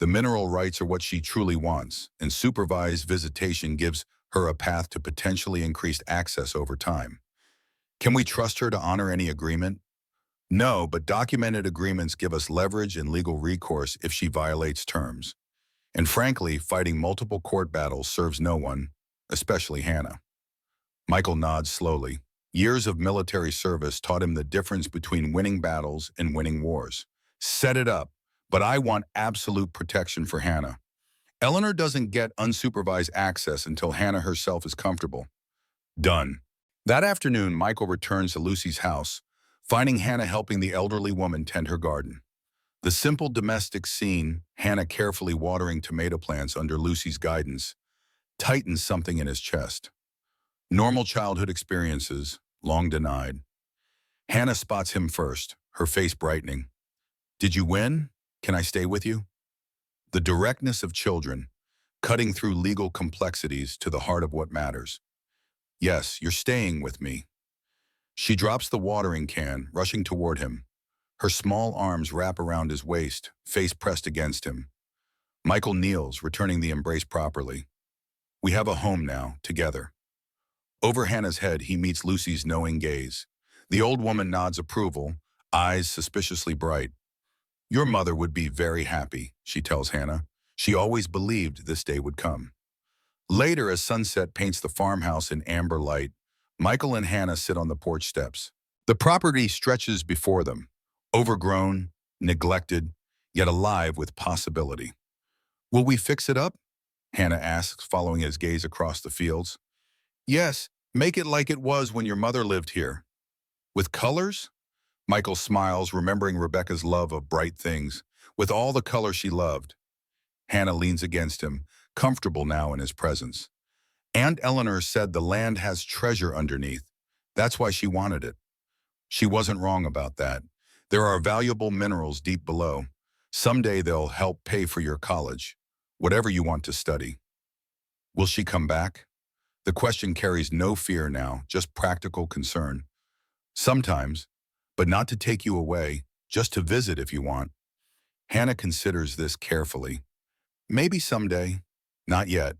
The mineral rights are what she truly wants, and supervised visitation gives her a path to potentially increased access over time. Can we trust her to honor any agreement? No, but documented agreements give us leverage and legal recourse if she violates terms. And frankly, fighting multiple court battles serves no one, especially Hannah. Michael nods slowly. Years of military service taught him the difference between winning battles and winning wars. Set it up, but I want absolute protection for Hannah. Eleanor doesn't get unsupervised access until Hannah herself is comfortable. Done. That afternoon, Michael returns to Lucy's house, finding Hannah helping the elderly woman tend her garden. The simple domestic scene, Hannah carefully watering tomato plants under Lucy's guidance, tightens something in his chest. Normal childhood experiences, long denied. Hannah spots him first, her face brightening. Did you win? Can I stay with you? The directness of children, cutting through legal complexities to the heart of what matters. Yes, you're staying with me. She drops the watering can, rushing toward him. Her small arms wrap around his waist, face pressed against him. Michael kneels, returning the embrace properly. We have a home now, together. Over Hannah's head, he meets Lucy's knowing gaze. The old woman nods approval, eyes suspiciously bright. Your mother would be very happy, she tells Hannah. She always believed this day would come. Later, as sunset paints the farmhouse in amber light, Michael and Hannah sit on the porch steps. The property stretches before them, overgrown, neglected, yet alive with possibility. Will we fix it up? Hannah asks, following his gaze across the fields. Yes, make it like it was when your mother lived here. With colors? Michael smiles, remembering Rebecca's love of bright things, with all the color she loved. Hannah leans against him, comfortable now in his presence. Aunt Eleanor said the land has treasure underneath. That's why she wanted it. She wasn't wrong about that. There are valuable minerals deep below. Someday they'll help pay for your college, whatever you want to study. Will she come back? The question carries no fear now, just practical concern. Sometimes, but not to take you away, just to visit if you want. Hannah considers this carefully. Maybe someday, not yet.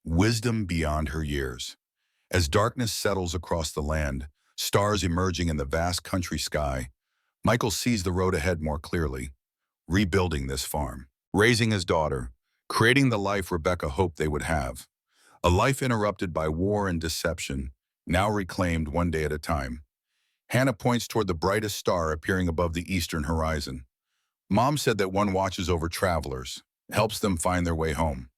Wisdom beyond her years. As darkness settles across the land, stars emerging in the vast country sky, Michael sees the road ahead more clearly. Rebuilding this farm, raising his daughter, creating the life Rebecca hoped they would have. A life interrupted by war and deception, now reclaimed one day at a time. Hannah points toward the brightest star appearing above the eastern horizon. Mom said that one watches over travelers, helps them find their way home.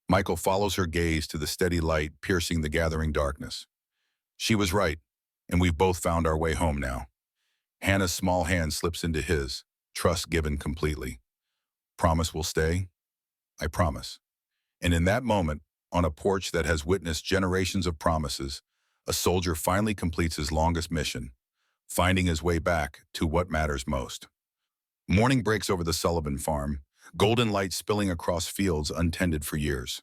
Michael follows her gaze to the steady light piercing the gathering darkness. She was right, and we've both found our way home now. Hannah's small hand slips into his, trust given completely. Promise we'll stay? I promise. And in that moment, on a porch that has witnessed generations of promises, a soldier finally completes his longest mission, finding his way back to what matters most. Morning breaks over the Sullivan farm, golden light spilling across fields untended for years.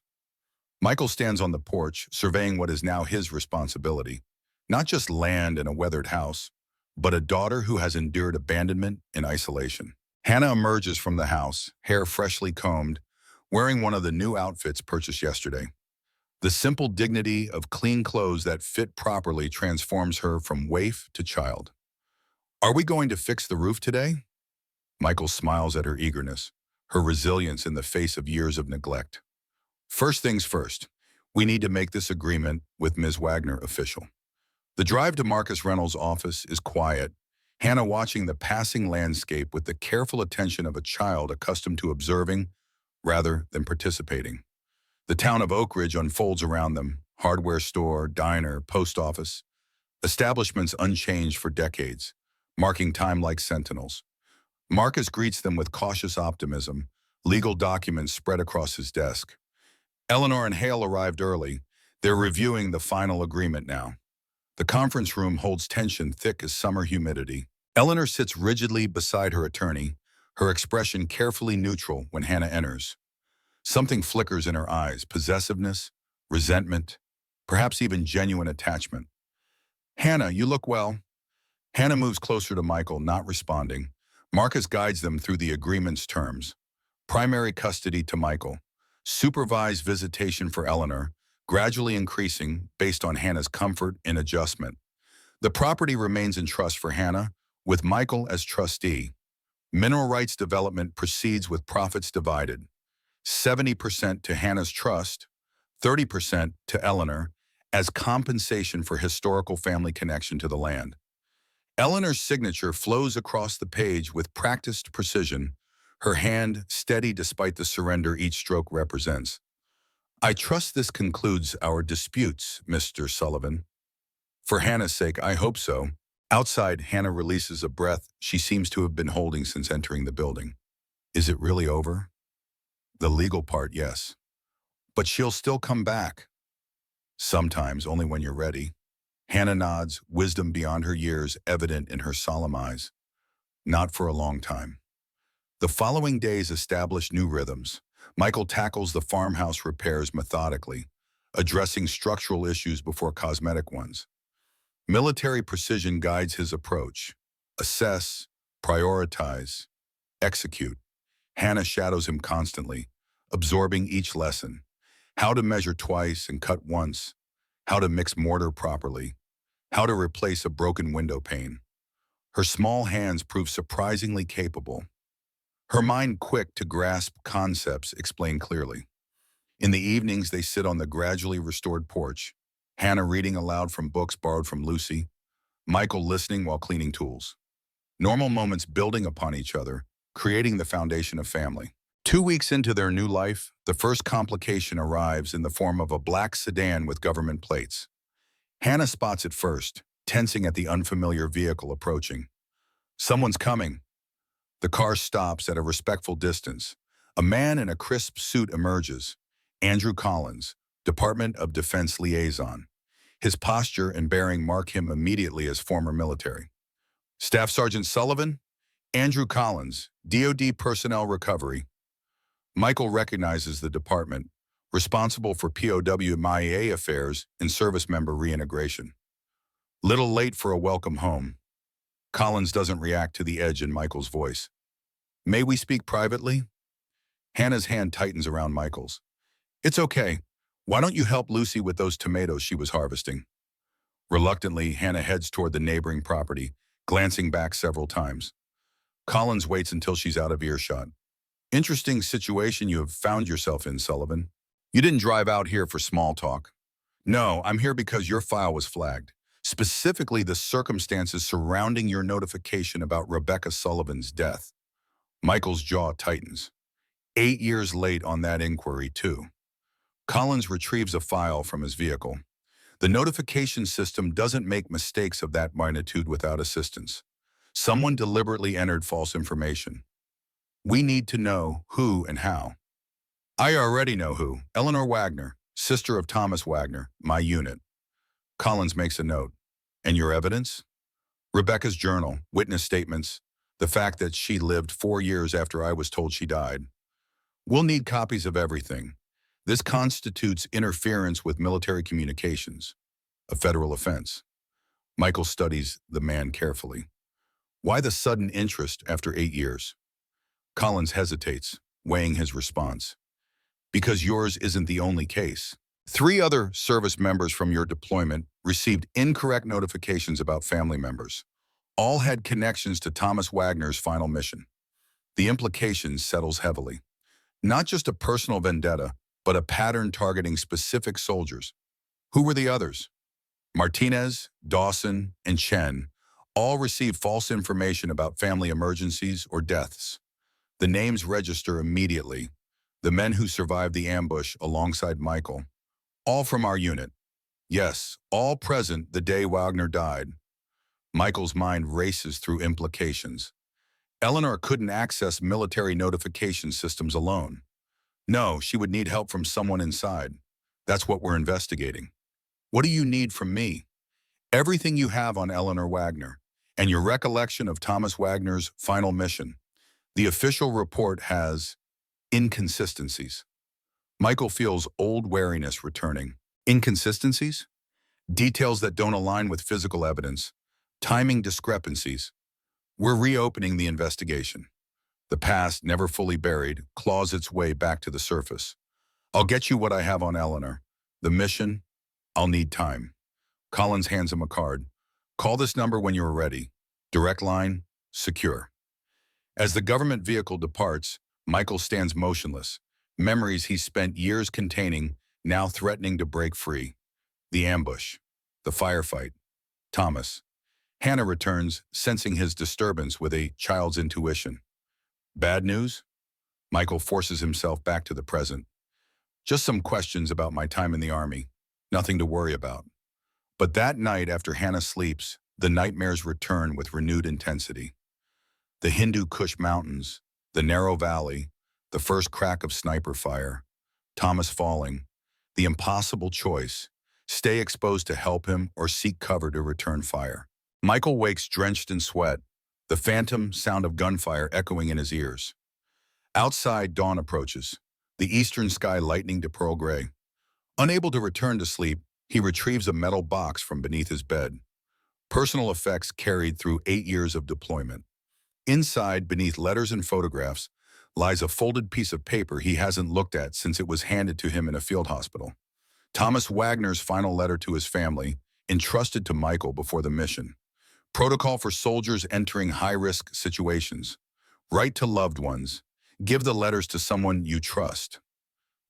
Michael stands on the porch, surveying what is now his responsibility. Not just land and a weathered house, but a daughter who has endured abandonment and isolation. Hannah emerges from the house, hair freshly combed, wearing one of the new outfits purchased yesterday. The simple dignity of clean clothes that fit properly transforms her from waif to child. Are we going to fix the roof today? Michael smiles at her eagerness, her resilience in the face of years of neglect. First things first, we need to make this agreement with Ms. Wagner official. The drive to Marcus Reynolds' office is quiet, Hannah watching the passing landscape with the careful attention of a child accustomed to observing rather than participating. The town of Oak Ridge unfolds around them, hardware store, diner, post office, establishments unchanged for decades, marking time like sentinels. Marcus greets them with cautious optimism, legal documents spread across his desk. Eleanor and Hale arrived early. They're reviewing the final agreement now. The conference room holds tension thick as summer humidity. Eleanor sits rigidly beside her attorney, her expression carefully neutral when Hannah enters. Something flickers in her eyes, possessiveness, resentment, perhaps even genuine attachment. Hannah, you look well. Hannah moves closer to Michael, not responding. Marcus guides them through the agreement's terms. Primary custody to Michael. Supervised visitation for Eleanor, gradually increasing based on Hannah's comfort and adjustment. The property remains in trust for Hannah, with Michael as trustee. Mineral rights development proceeds with profits divided. 70% to Hannah's trust, 30% to Eleanor, as compensation for historical family connection to the land. Eleanor's signature flows across the page with practiced precision, her hand steady despite the surrender each stroke represents. I trust this concludes our disputes, Mr. Sullivan. For Hannah's sake, I hope so. Outside, Hannah releases a breath she seems to have been holding since entering the building. Is it really over? The legal part, yes. But she'll still come back. Sometimes, only when you're ready. Hannah nods, wisdom beyond her years evident in her solemn eyes. Not for a long time. The following days establish new rhythms. Michael tackles the farmhouse repairs methodically, addressing structural issues before cosmetic ones. Military precision guides his approach. Assess, prioritize, execute. Hannah shadows him constantly, absorbing each lesson. How to measure twice and cut once. How to mix mortar properly. How to replace a broken window pane. Her small hands prove surprisingly capable. Her mind quick to grasp concepts explained clearly. In the evenings, they sit on the gradually restored porch, Hannah reading aloud from books borrowed from Lucy, Michael listening while cleaning tools. Normal moments building upon each other, creating the foundation of family. 2 weeks into their new life, the first complication arrives in the form of a black sedan with government plates. Hannah spots it first, tensing at the unfamiliar vehicle approaching. Someone's coming. The car stops at a respectful distance. A man in a crisp suit emerges. Andrew Collins, Department of Defense Liaison. His posture and bearing mark him immediately as former military. Staff Sergeant Sullivan, Andrew Collins, DoD Personnel Recovery. Michael recognizes the department, responsible for POW MIA affairs and service member reintegration. Little late for a welcome home. Collins doesn't react to the edge in Michael's voice. May we speak privately? Hannah's hand tightens around Michael's. It's okay. Why don't you help Lucy with those tomatoes she was harvesting? Reluctantly, Hannah heads toward the neighboring property, glancing back several times. Collins waits until she's out of earshot. Interesting situation you have found yourself in, Sullivan. You didn't drive out here for small talk. No, I'm here because your file was flagged. Specifically, the circumstances surrounding your notification about Rebecca Sullivan's death. Michael's jaw tightens. 8 years late on that inquiry, too. Collins retrieves a file from his vehicle. The notification system doesn't make mistakes of that magnitude without assistance. Someone deliberately entered false information. We need to know who and how. I already know who. Eleanor Wagner, sister of Thomas Wagner, my unit. Collins makes a note. And your evidence? Rebecca's journal, witness statements, the fact that she lived 4 years after I was told she died. We'll need copies of everything. This constitutes interference with military communications, a federal offense. Michael studies the man carefully. Why the sudden interest after 8 years? Collins hesitates, weighing his response. Because yours isn't the only case. 3 other service members from your deployment received incorrect notifications about family members. All had connections to Thomas Wagner's final mission. The implication settles heavily. Not just a personal vendetta, but a pattern targeting specific soldiers. Who were the others? Martinez, Dawson, and Chen all received false information about family emergencies or deaths. The names register immediately. The men who survived the ambush alongside Michael. All from our unit. Yes, all present the day Wagner died. Michael's mind races through implications. Eleanor couldn't access military notification systems alone. No, she would need help from someone inside. That's what we're investigating. What do you need from me? Everything you have on Eleanor Wagner, and your recollection of Thomas Wagner's final mission. The official report has inconsistencies. Michael feels old wariness returning. Inconsistencies? Details that don't align with physical evidence. Timing discrepancies. We're reopening the investigation. The past, never fully buried, claws its way back to the surface. I'll get you what I have on Eleanor. The mission, I'll need time. Collins hands him a card. Call this number when you are ready. Direct line, secure. As the government vehicle departs, Michael stands motionless. Memories he spent years containing, now threatening to break free. The ambush. The firefight. Thomas. Hannah returns, sensing his disturbance with a child's intuition. Bad news? Michael forces himself back to the present. Just some questions about my time in the army. Nothing to worry about. But that night after Hannah sleeps, the nightmares return with renewed intensity. The Hindu Kush Mountains, the narrow valley, the first crack of sniper fire, Thomas falling, the impossible choice, stay exposed to help him or seek cover to return fire. Michael wakes drenched in sweat, the phantom sound of gunfire echoing in his ears. Outside, dawn approaches, the eastern sky lightening to pearl gray. Unable to return to sleep, he retrieves a metal box from beneath his bed. Personal effects carried through 8 years of deployment. Inside, beneath letters and photographs, lies a folded piece of paper he hasn't looked at since it was handed to him in a field hospital. Thomas Wagner's final letter to his family, entrusted to Michael before the mission. Protocol for soldiers entering high-risk situations. Write to loved ones. Give the letters to someone you trust.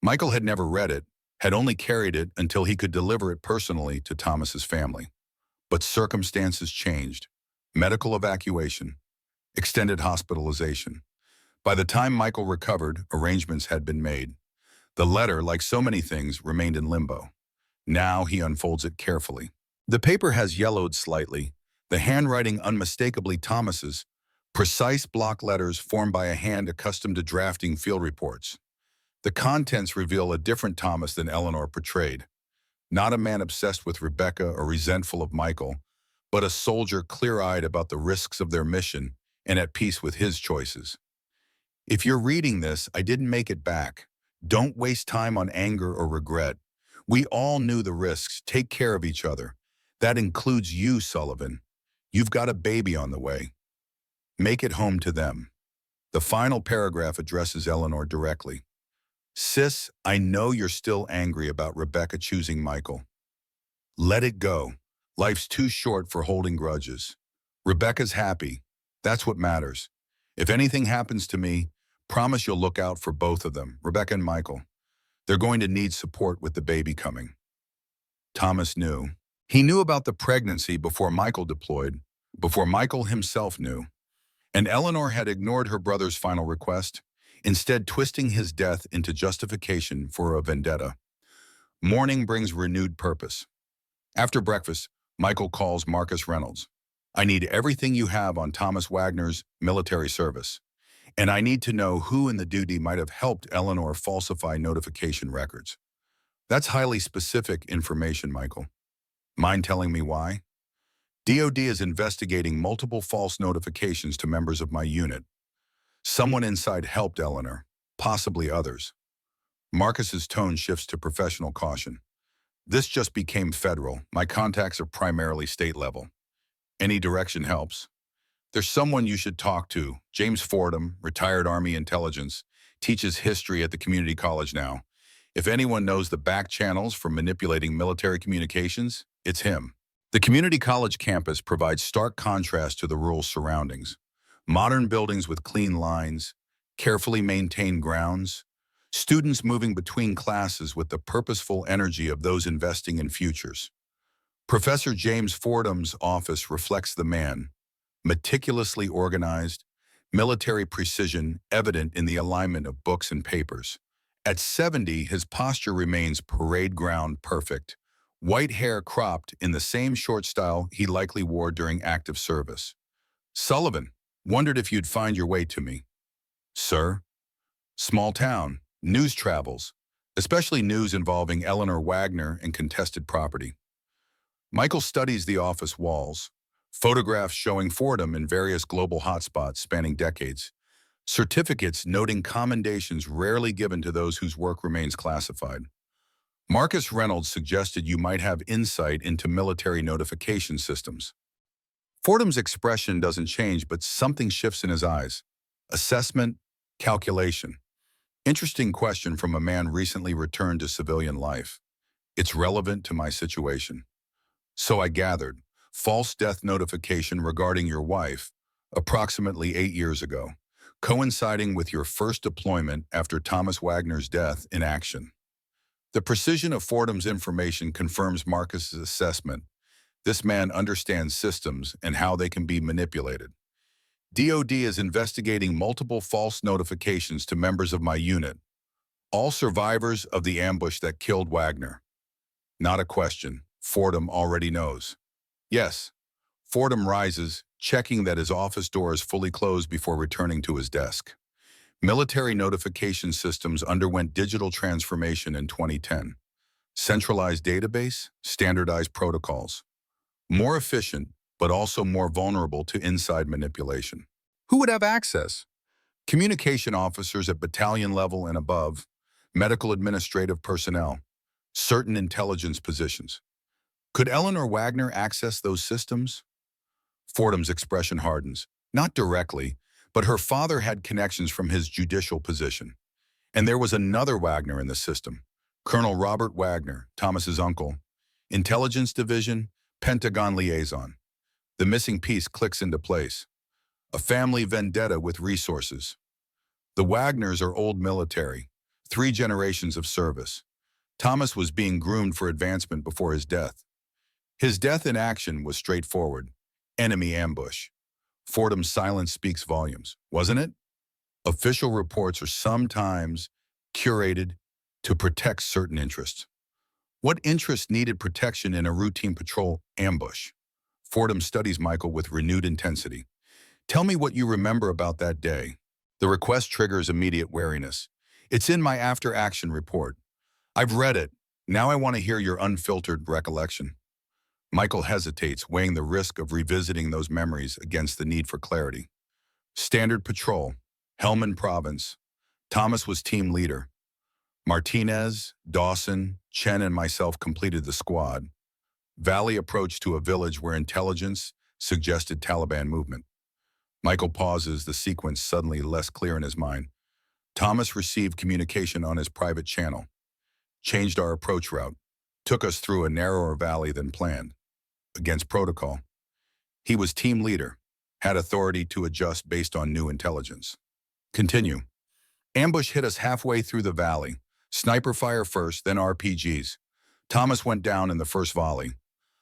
Michael had never read it, had only carried it until he could deliver it personally to Thomas's family. But circumstances changed. Medical evacuation. Extended hospitalization. By the time Michael recovered, arrangements had been made. The letter, like so many things, remained in limbo. Now he unfolds it carefully. The paper has yellowed slightly, the handwriting unmistakably Thomas's, precise block letters formed by a hand accustomed to drafting field reports. The contents reveal a different Thomas than Eleanor portrayed. Not a man obsessed with Rebecca or resentful of Michael, but a soldier clear-eyed about the risks of their mission and at peace with his choices. If you're reading this, I didn't make it back. Don't waste time on anger or regret. We all knew the risks. Take care of each other. That includes you, Sullivan. You've got a baby on the way. Make it home to them. The final paragraph addresses Eleanor directly. Sis, I know you're still angry about Rebecca choosing Michael. Let it go. Life's too short for holding grudges. Rebecca's happy. That's what matters. If anything happens to me, promise you'll look out for both of them, Rebecca and Michael. They're going to need support with the baby coming. Thomas knew. He knew about the pregnancy before Michael deployed, before Michael himself knew. And Eleanor had ignored her brother's final request, instead twisting his death into justification for a vendetta. Morning brings renewed purpose. After breakfast, Michael calls Marcus Reynolds. I need everything you have on Thomas Wagner's military service, and I need to know who in the duty might have helped Eleanor falsify notification records. That's highly specific information, Michael. Mind telling me why? DoD is investigating multiple false notifications to members of my unit. Someone inside helped Eleanor, possibly others. Marcus's tone shifts to professional caution. This just became federal. My contacts are primarily state level. Any direction helps. There's someone you should talk to. James Fordham, retired Army intelligence, teaches history at the community college now. If anyone knows the back channels for manipulating military communications, it's him. The community college campus provides stark contrast to the rural surroundings. Modern buildings with clean lines, carefully maintained grounds, students moving between classes with the purposeful energy of those investing in futures. Professor James Fordham's office reflects the man, meticulously organized, military precision evident in the alignment of books and papers. At 70, his posture remains parade ground perfect, white hair cropped in the same short style he likely wore during active service. Sullivan, wondered if you'd find your way to me. Sir? Small town, news travels, especially news involving Eleanor Wagner and contested property. Michael studies the office walls, photographs showing Fordham in various global hotspots spanning decades, certificates noting commendations rarely given to those whose work remains classified. Marcus Reynolds suggested you might have insight into military notification systems. Fordham's expression doesn't change, but something shifts in his eyes. Assessment, calculation. Interesting question from a man recently returned to civilian life. It's relevant to my situation. So I gathered. false death notification regarding your wife, approximately 8 years ago, coinciding with your first deployment after Thomas Wagner's death in action. The precision of Fordham's information confirms Marcus's assessment. This man understands systems and how they can be manipulated. DoD is investigating multiple false notifications to members of my unit, all survivors of the ambush that killed Wagner. Not a question. Fordham already knows. Yes. Fordham rises, checking that his office door is fully closed before returning to his desk. Military notification systems underwent digital transformation in 2010. Centralized database, standardized protocols. More efficient, but also more vulnerable to inside manipulation. Who would have access? Communication officers at battalion level and above, medical administrative personnel, certain intelligence positions. Could Eleanor Wagner access those systems? Fordham's expression hardens. Not directly, but her father had connections from his judicial position. And there was another Wagner in the system, Colonel Robert Wagner, Thomas's uncle, Intelligence Division, Pentagon liaison. The missing piece clicks into place. A family vendetta with resources. The Wagners are old military, 3 generations of service. Thomas was being groomed for advancement before his death. His death in action was straightforward. Enemy ambush. Fordham's silence speaks volumes, wasn't it? Official reports are sometimes curated to protect certain interests. What interest needed protection in a routine patrol ambush? Fordham studies Michael with renewed intensity. Tell me what you remember about that day. The request triggers immediate wariness. It's in my after-action report. I've read it. Now I want to hear your unfiltered recollection. Michael hesitates, weighing the risk of revisiting those memories against the need for clarity. Standard patrol, Helmand Province. Thomas was team leader. Martinez, Dawson, Chen, and myself completed the squad. Valley approach to a village where intelligence suggested Taliban movement. Michael pauses, the sequence suddenly less clear in his mind. Thomas received communication on his private channel, changed our approach route, took us through a narrower valley than planned. Against protocol. He was team leader, had authority to adjust based on new intelligence. Continue. Ambush hit us halfway through the valley. Sniper fire first, then RPGs. Thomas went down in the first volley.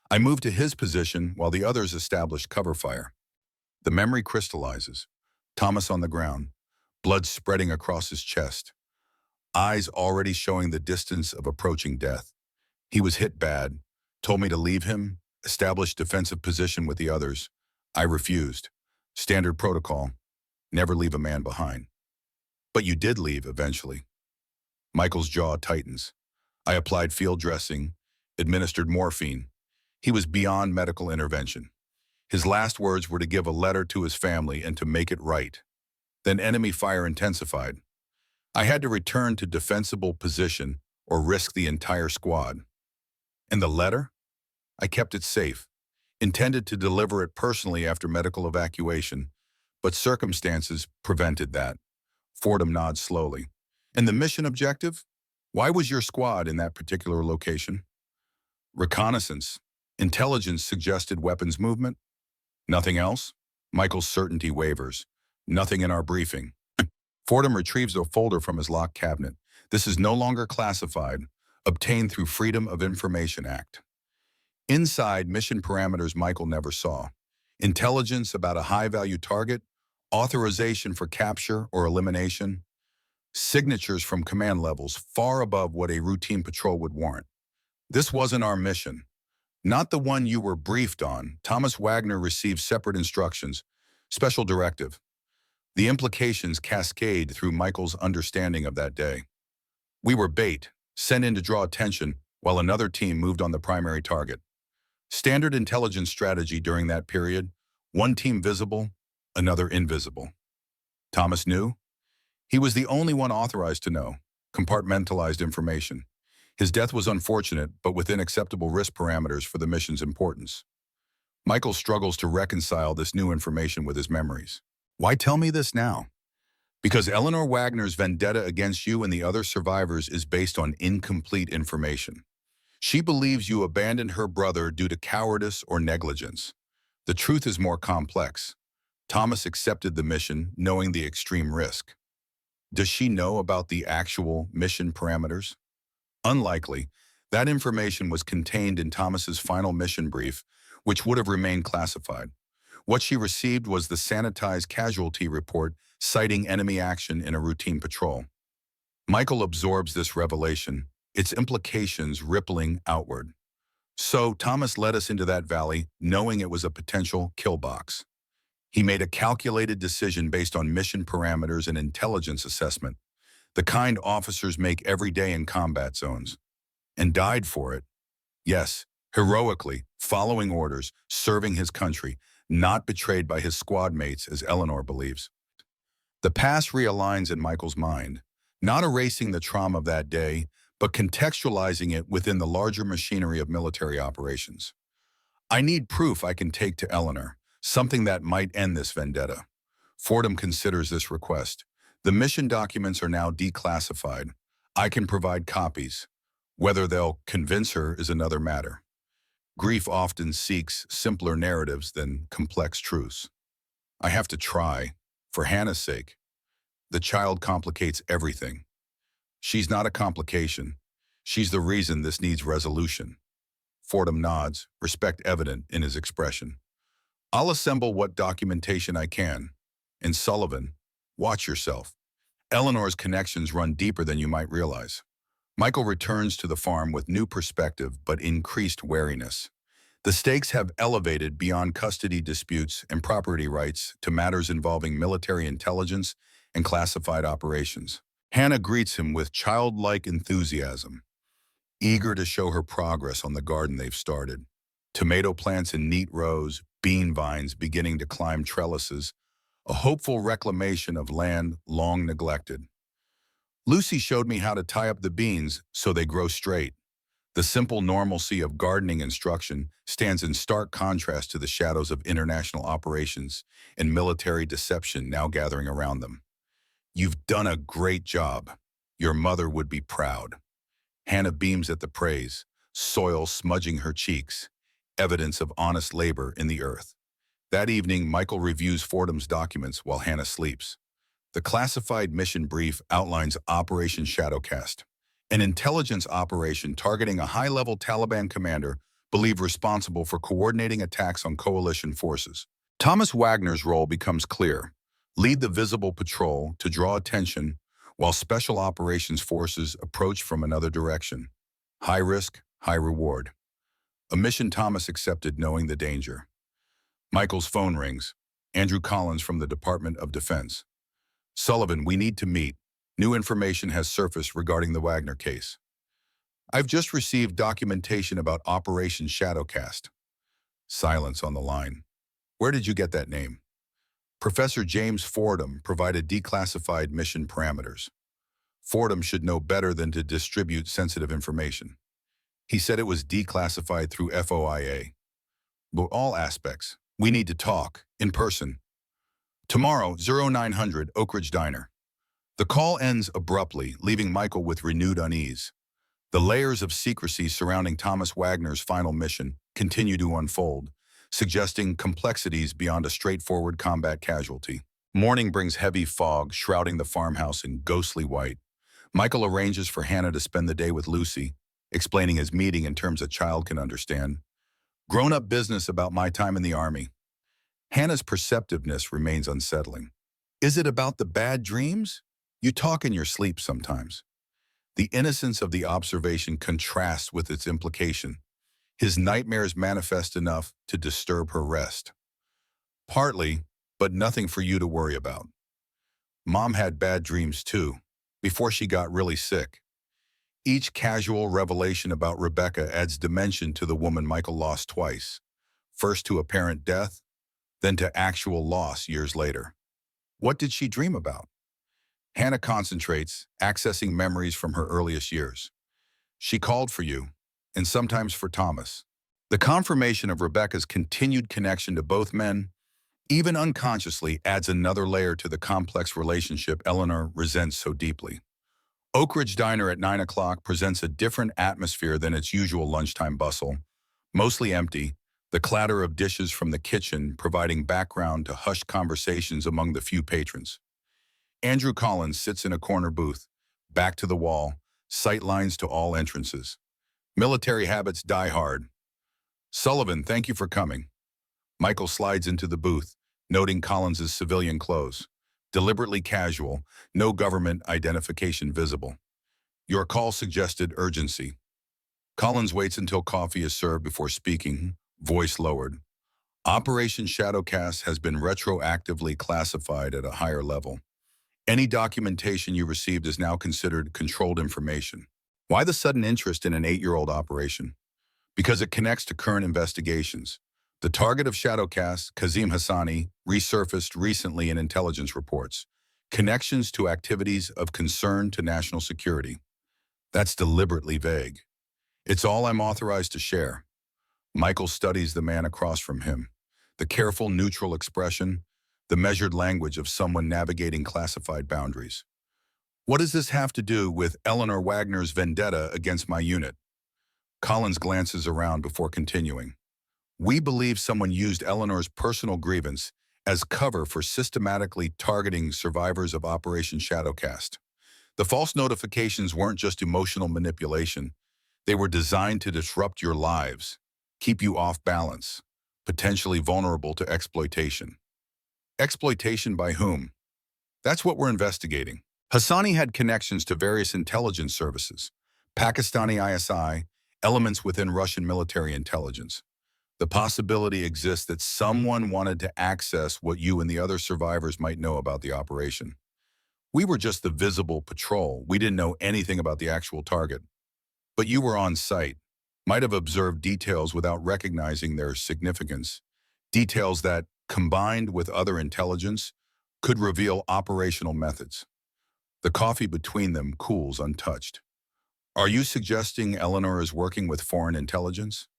I moved to his position while the others established cover fire. The memory crystallizes. Thomas on the ground, blood spreading across his chest. Eyes already showing the distance of approaching death. He was hit bad, told me to leave him, establish defensive position with the others. I refused. Standard protocol, never leave a man behind. But you did leave eventually. Michael's jaw tightens. I applied field dressing, administered morphine. He was beyond medical intervention. His last words were to give a letter to his family and to make it right. Then enemy fire intensified. I had to return to defensible position or risk the entire squad. And the letter? I kept it safe, intended to deliver it personally after medical evacuation, but circumstances prevented that. Fordham nods slowly. And the mission objective? Why was your squad in that particular location? Reconnaissance. Intelligence suggested weapons movement. Nothing else? Michael's certainty wavers. Nothing in our briefing. Fordham retrieves a folder from his locked cabinet. This is no longer classified, obtained through Freedom of Information Act. Inside, mission parameters Michael never saw. Intelligence about a high-value target, authorization for capture or elimination, signatures from command levels far above what a routine patrol would warrant. This wasn't our mission. Not the one you were briefed on. Thomas Wagner received separate instructions, special directive. The implications cascade through Michael's understanding of that day. We were bait, sent in to draw attention while another team moved on the primary target. Standard intelligence strategy during that period, one team visible, another invisible. Thomas knew. He was the only one authorized to know, compartmentalized information. His death was unfortunate, but within acceptable risk parameters for the mission's importance. Michael struggles to reconcile this new information with his memories. Why tell me this now? Because Eleanor Wagner's vendetta against you and the other survivors is based on incomplete information. She believes you abandoned her brother due to cowardice or negligence. The truth is more complex. Thomas accepted the mission, knowing the extreme risk. Does she know about the actual mission parameters? Unlikely. That information was contained in Thomas's final mission brief, which would have remained classified. What she received was the sanitized casualty report citing enemy action in a routine patrol. Michael absorbs this revelation, its implications rippling outward. So Thomas led us into that valley, knowing it was a potential kill box. He made a calculated decision based on mission parameters and intelligence assessment, the kind officers make every day in combat zones, and died for it. Yes, heroically, following orders, serving his country, not betrayed by his squad mates as Eleanor believes. The past realigns in Michael's mind, not erasing the trauma of that day, but contextualizing it within the larger machinery of military operations. I need proof I can take to Eleanor, something that might end this vendetta. Fordham considers this request. The mission documents are now declassified. I can provide copies. Whether they'll convince her is another matter. Grief often seeks simpler narratives than complex truths. I have to try, for Hannah's sake. The child complicates everything. She's not a complication. She's the reason this needs resolution. Fordham nods, respect evident in his expression. I'll assemble what documentation I can. And Sullivan, watch yourself. Eleanor's connections run deeper than you might realize. Michael returns to the farm with new perspective but increased wariness. The stakes have elevated beyond custody disputes and property rights to matters involving military intelligence and classified operations. Hannah greets him with childlike enthusiasm, eager to show her progress on the garden they've started. Tomato plants in neat rows, bean vines beginning to climb trellises, a hopeful reclamation of land long neglected. Lucy showed me how to tie up the beans so they grow straight. The simple normalcy of gardening instruction stands in stark contrast to the shadows of international operations and military deception now gathering around them. You've done a great job. Your mother would be proud. Hannah beams at the praise, soil smudging her cheeks, evidence of honest labor in the earth. That evening, Michael reviews Fordham's documents while Hannah sleeps. The classified mission brief outlines Operation Shadowcast, an intelligence operation targeting a high-level Taliban commander believed responsible for coordinating attacks on coalition forces. Thomas Wagner's role becomes clear. Lead the visible patrol to draw attention while special operations forces approach from another direction. High risk, high reward. A mission Thomas accepted knowing the danger. Michael's phone rings. Andrew Collins from the Department of Defense. Sullivan, we need to meet. New information has surfaced regarding the Wagner case. I've just received documentation about Operation Shadowcast. Silence on the line. Where did you get that name? Professor James Fordham provided declassified mission parameters. Fordham should know better than to distribute sensitive information. He said it was declassified through FOIA. But all aspects. We need to talk, in person. Tomorrow, 0900 Oak Ridge Diner. The call ends abruptly, leaving Michael with renewed unease. The layers of secrecy surrounding Thomas Wagner's final mission continue to unfold, suggesting complexities beyond a straightforward combat casualty. Morning brings heavy fog, shrouding the farmhouse in ghostly white. Michael arranges for Hannah to spend the day with Lucy, explaining his meeting in terms a child can understand. Grown-up business about my time in the Army. Hannah's perceptiveness remains unsettling. Is it about the bad dreams? You talk in your sleep sometimes. The innocence of the observation contrasts with its implication. His nightmares manifest enough to disturb her rest. Partly, but nothing for you to worry about. Mom had bad dreams too, before she got really sick. Each casual revelation about Rebecca adds dimension to the woman Michael lost twice, first to apparent death, then to actual loss years later. What did she dream about? Hannah concentrates, accessing memories from her earliest years. She called for you, and sometimes for Thomas. The confirmation of Rebecca's continued connection to both men, even unconsciously, adds another layer to the complex relationship Eleanor resents so deeply. Oak Ridge Diner at 9 o'clock presents a different atmosphere than its usual lunchtime bustle. Mostly empty, the clatter of dishes from the kitchen providing background to hushed conversations among the few patrons. Andrew Collins sits in a corner booth, back to the wall, sight lines to all entrances. Military habits die hard. Sullivan, thank you for coming. Michael slides into the booth, noting Collins's civilian clothes. Deliberately casual, no government identification visible. Your call suggested urgency. Collins waits until coffee is served before speaking, voice lowered. Operation Shadowcast has been retroactively classified at a higher level. Any documentation you received is now considered controlled information. Why the sudden interest in an 8-year-old operation? Because it connects to current investigations. The target of Shadowcast, Kazim Hassani, resurfaced recently in intelligence reports. Connections to activities of concern to national security. That's deliberately vague. It's all I'm authorized to share. Michael studies the man across from him. The careful, neutral expression, the measured language of someone navigating classified boundaries. What does this have to do with Eleanor Wagner's vendetta against my unit? Collins glances around before continuing. We believe someone used Eleanor's personal grievance as cover for systematically targeting survivors of Operation Shadowcast. The false notifications weren't just emotional manipulation. They were designed to disrupt your lives, keep you off balance, potentially vulnerable to exploitation. Exploitation by whom? That's what we're investigating. Hassani had connections to various intelligence services, Pakistani ISI, elements within Russian military intelligence. The possibility exists that someone wanted to access what you and the other survivors might know about the operation. We were just the visible patrol. We didn't know anything about the actual target. But you were on site, might have observed details without recognizing their significance. Details that, combined with other intelligence, could reveal operational methods. The coffee between them cools untouched. Are you suggesting Eleanor is working with foreign intelligence?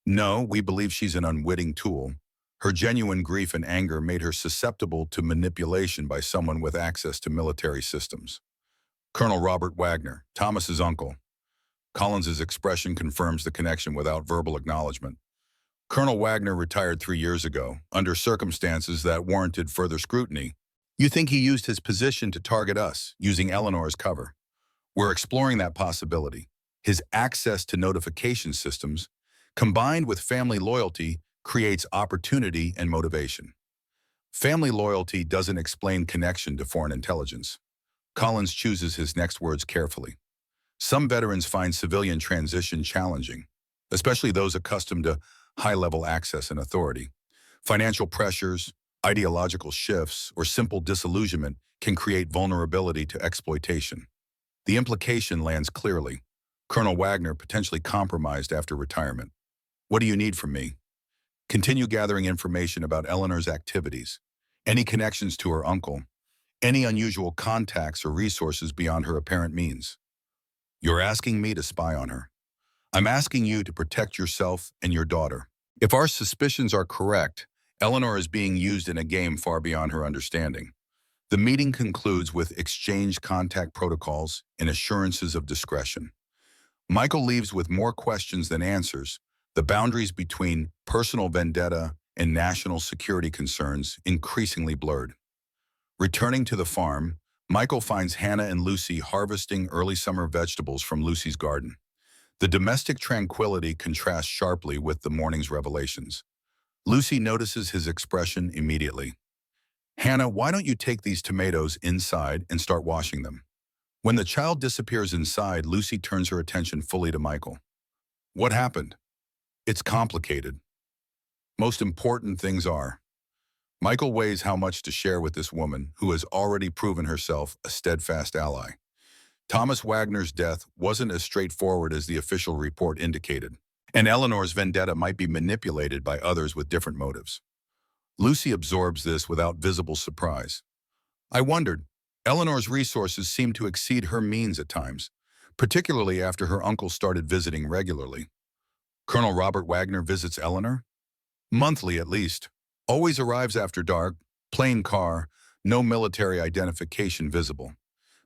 No, we believe she's an unwitting tool. Her genuine grief and anger made her susceptible to manipulation by someone with access to military systems. Colonel Robert Wagner, Thomas's uncle. Collins's expression confirms the connection without verbal acknowledgement. Colonel Wagner retired 3 years ago, under circumstances that warranted further scrutiny. You think he used his position to target us, using Eleanor as cover? We're exploring that possibility. His access to notification systems, combined with family loyalty, creates opportunity and motivation. Family loyalty doesn't explain connection to foreign intelligence. Collins chooses his next words carefully. Some veterans find civilian transition challenging, especially those accustomed to high-level access and authority. Financial pressures, ideological shifts, or simple disillusionment can create vulnerability to exploitation. The implication lands clearly. Colonel Wagner potentially compromised after retirement. What do you need from me? Continue gathering information about Eleanor's activities, any connections to her uncle, any unusual contacts or resources beyond her apparent means. You're asking me to spy on her. I'm asking you to protect yourself and your daughter. If our suspicions are correct, Eleanor is being used in a game far beyond her understanding. The meeting concludes with exchange contact protocols and assurances of discretion. Michael leaves with more questions than answers, the boundaries between personal vendetta and national security concerns increasingly blurred. Returning to the farm, Michael finds Hannah and Lucy harvesting early summer vegetables from Lucy's garden. The domestic tranquility contrasts sharply with the morning's revelations. Lucy notices his expression immediately. Hannah, why don't you take these tomatoes inside and start washing them? When the child disappears inside, Lucy turns her attention fully to Michael. What happened? It's complicated. Most important things are. Michael weighs how much to share with this woman who has already proven herself a steadfast ally. Thomas Wagner's death wasn't as straightforward as the official report indicated, and Eleanor's vendetta might be manipulated by others with different motives. Lucy absorbs this without visible surprise. I wondered, Eleanor's resources seemed to exceed her means at times, particularly after her uncle started visiting regularly. Colonel Robert Wagner visits Eleanor? Monthly at least. Always arrives after dark, plain car, no military identification visible.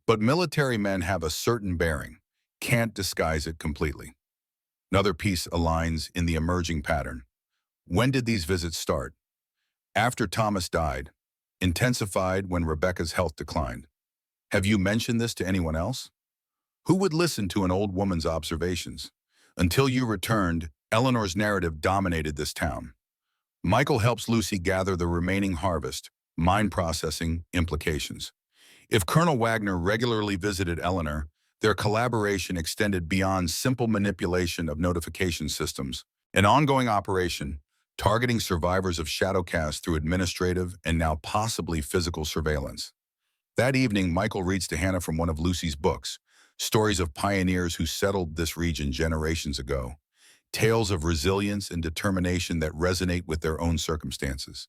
But military men have a certain bearing, can't disguise it completely. Another piece aligns in the emerging pattern. When did these visits start? After Thomas died, intensified when Rebecca's health declined. Have you mentioned this to anyone else? Who would listen to an old woman's observations? Until you returned, Eleanor's narrative dominated this town. Michael helps Lucy gather the remaining harvest, mind processing implications. If Colonel Wagner regularly visited Eleanor, their collaboration extended beyond simple manipulation of notification systems, an ongoing operation targeting survivors of Shadowcast through administrative and now possibly physical surveillance. That evening, Michael reads to Hannah from one of Lucy's books, stories of pioneers who settled this region generations ago, tales of resilience and determination that resonate with their own circumstances.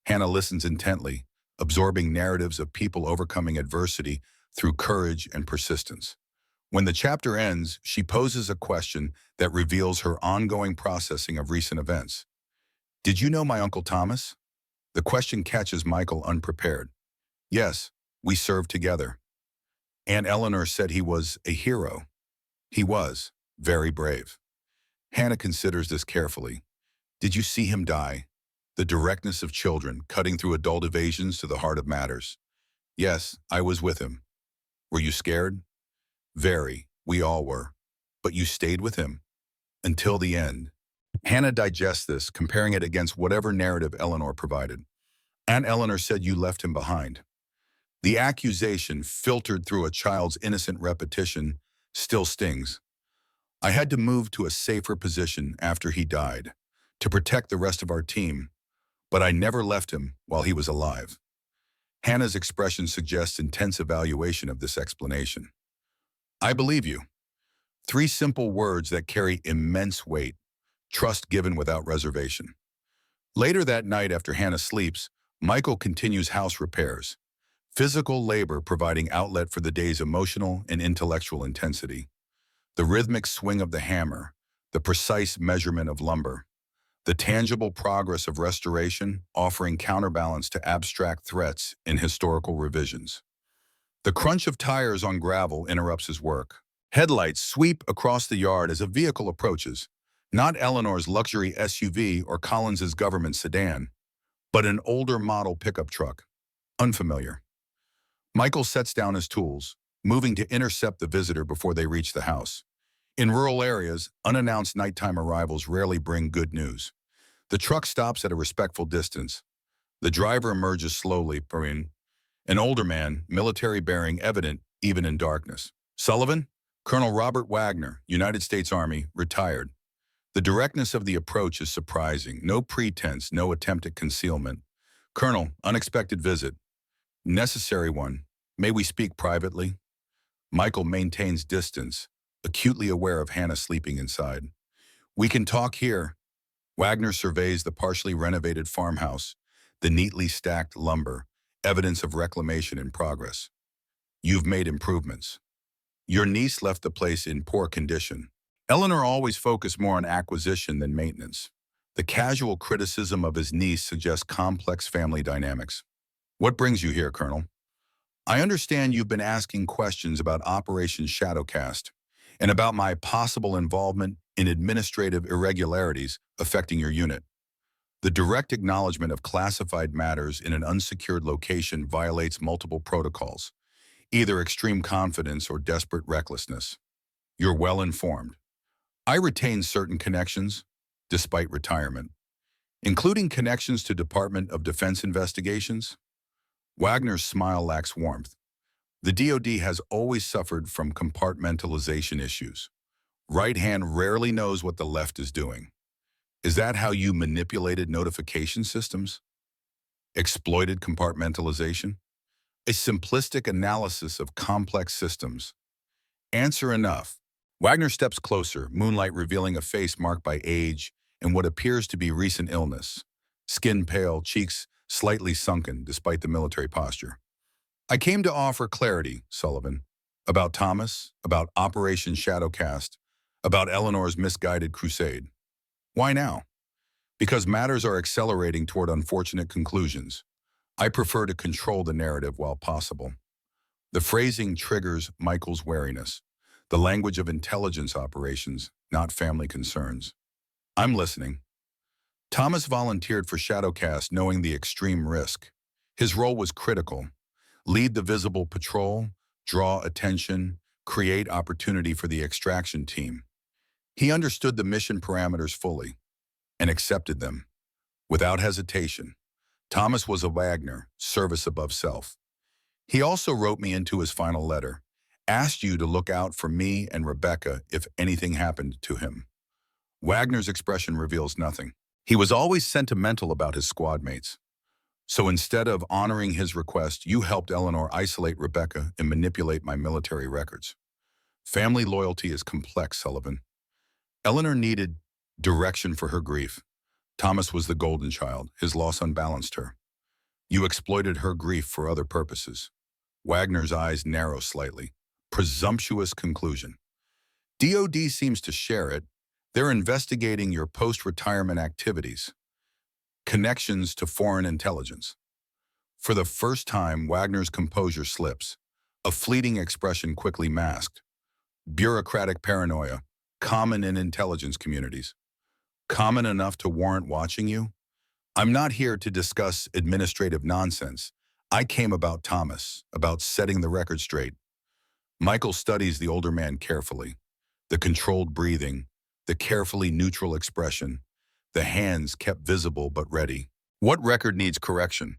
Hannah listens intently, absorbing narratives of people overcoming adversity through courage and persistence. When the chapter ends, she poses a question that reveals her ongoing processing of recent events. Did you know my Uncle Thomas? The question catches Michael unprepared. Yes, we served together. Aunt Eleanor said he was a hero. He was very brave. Hannah considers this carefully. Did you see him die? The directness of children, cutting through adult evasions to the heart of matters. Yes, I was with him. Were you scared? Very. We all were. But you stayed with him. Until the end. Hannah digests this, comparing it against whatever narrative Eleanor provided. Aunt Eleanor said you left him behind. The accusation, filtered through a child's innocent repetition, still stings. I had to move to a safer position after he died, to protect the rest of our team, but I never left him while he was alive. Hannah's expression suggests intense evaluation of this explanation. I believe you. 3 simple words that carry immense weight, trust given without reservation. Later that night after Hannah sleeps, Michael continues house repairs, physical labor providing outlet for the day's emotional and intellectual intensity. The rhythmic swing of the hammer, the precise measurement of lumber, the tangible progress of restoration offering counterbalance to abstract threats in historical revisions. The crunch of tires on gravel interrupts his work. Headlights sweep across the yard as a vehicle approaches, not Eleanor's luxury SUV or Collins's government sedan, but an older model pickup truck, unfamiliar. Michael sets down his tools, moving to intercept the visitor before they reach the house. In rural areas, unannounced nighttime arrivals rarely bring good news. The truck stops at a respectful distance. The driver emerges slowly, an older man, military bearing evident even in darkness. Sullivan? Colonel Robert Wagner, United States Army, retired. The directness of the approach is surprising. No pretense, no attempt at concealment. Colonel, unexpected visit. Necessary one. May we speak privately? Michael maintains distance, acutely aware of Hannah sleeping inside. We can talk here. Wagner surveys the partially renovated farmhouse, the neatly stacked lumber, evidence of reclamation in progress. You've made improvements. Your niece left the place in poor condition. Eleanor always focused more on acquisition than maintenance. The casual criticism of his niece suggests complex family dynamics. What brings you here, Colonel? I understand you've been asking questions about Operation Shadowcast and about my possible involvement in administrative irregularities affecting your unit. The direct acknowledgement of classified matters in an unsecured location violates multiple protocols, either extreme confidence or desperate recklessness. You're well informed. I retain certain connections, despite retirement, including connections to Department of Defense investigations. Wagner's smile lacks warmth. The DoD has always suffered from compartmentalization issues. Right hand rarely knows what the left is doing. Is that how you manipulated notification systems? Exploited compartmentalization? A simplistic analysis of complex systems. Answer enough. Wagner steps closer, moonlight revealing a face marked by age and what appears to be recent illness. Skin pale, cheeks slightly sunken despite the military posture. I came to offer clarity, Sullivan, about Thomas, about Operation Shadowcast, about Eleanor's misguided crusade. Why now? Because matters are accelerating toward unfortunate conclusions. I prefer to control the narrative while possible. The phrasing triggers Michael's wariness, the language of intelligence operations, not family concerns. I'm listening. Thomas volunteered for Shadowcast knowing the extreme risk. His role was critical. Lead the visible patrol, draw attention, create opportunity for the extraction team. He understood the mission parameters fully and accepted them. Without hesitation, Thomas was a Wagner, service above self. He also wrote me into his final letter, asked you to look out for me and Rebecca if anything happened to him. Wagner's expression reveals nothing. He was always sentimental about his squad mates. So instead of honoring his request, you helped Eleanor isolate Rebecca and manipulate my military records. Family loyalty is complex, Sullivan. Eleanor needed direction for her grief. Thomas was the golden child. His loss unbalanced her. You exploited her grief for other purposes. Wagner's eyes narrow slightly. Presumptuous conclusion. DOD seems to share it. They're investigating your post-retirement activities, connections to foreign intelligence. For the first time, Wagner's composure slips. A fleeting expression quickly masked. Bureaucratic paranoia, common in intelligence communities. Common enough to warrant watching you? I'm not here to discuss administrative nonsense. I came about Thomas, about setting the record straight. Michael studies the older man carefully. The controlled breathing, the carefully neutral expression, the hands kept visible but ready. What record needs correction?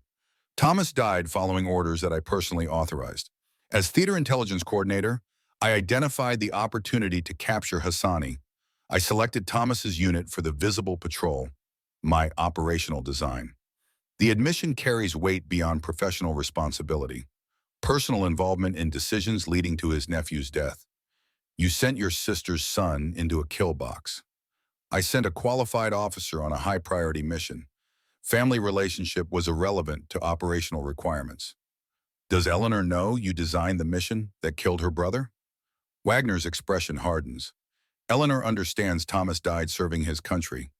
Thomas died following orders that I personally authorized. As theater intelligence coordinator, I identified the opportunity to capture Hassani. I selected Thomas's unit for the visible patrol, my operational design. The admission carries weight beyond professional responsibility. Personal involvement in decisions leading to his nephew's death. You sent your sister's son into a kill box. I sent a qualified officer on a high-priority mission. Family relationship was irrelevant to operational requirements. Does Eleanor know you designed the mission that killed her brother? Wagner's expression hardens. Eleanor understands Thomas died serving his country.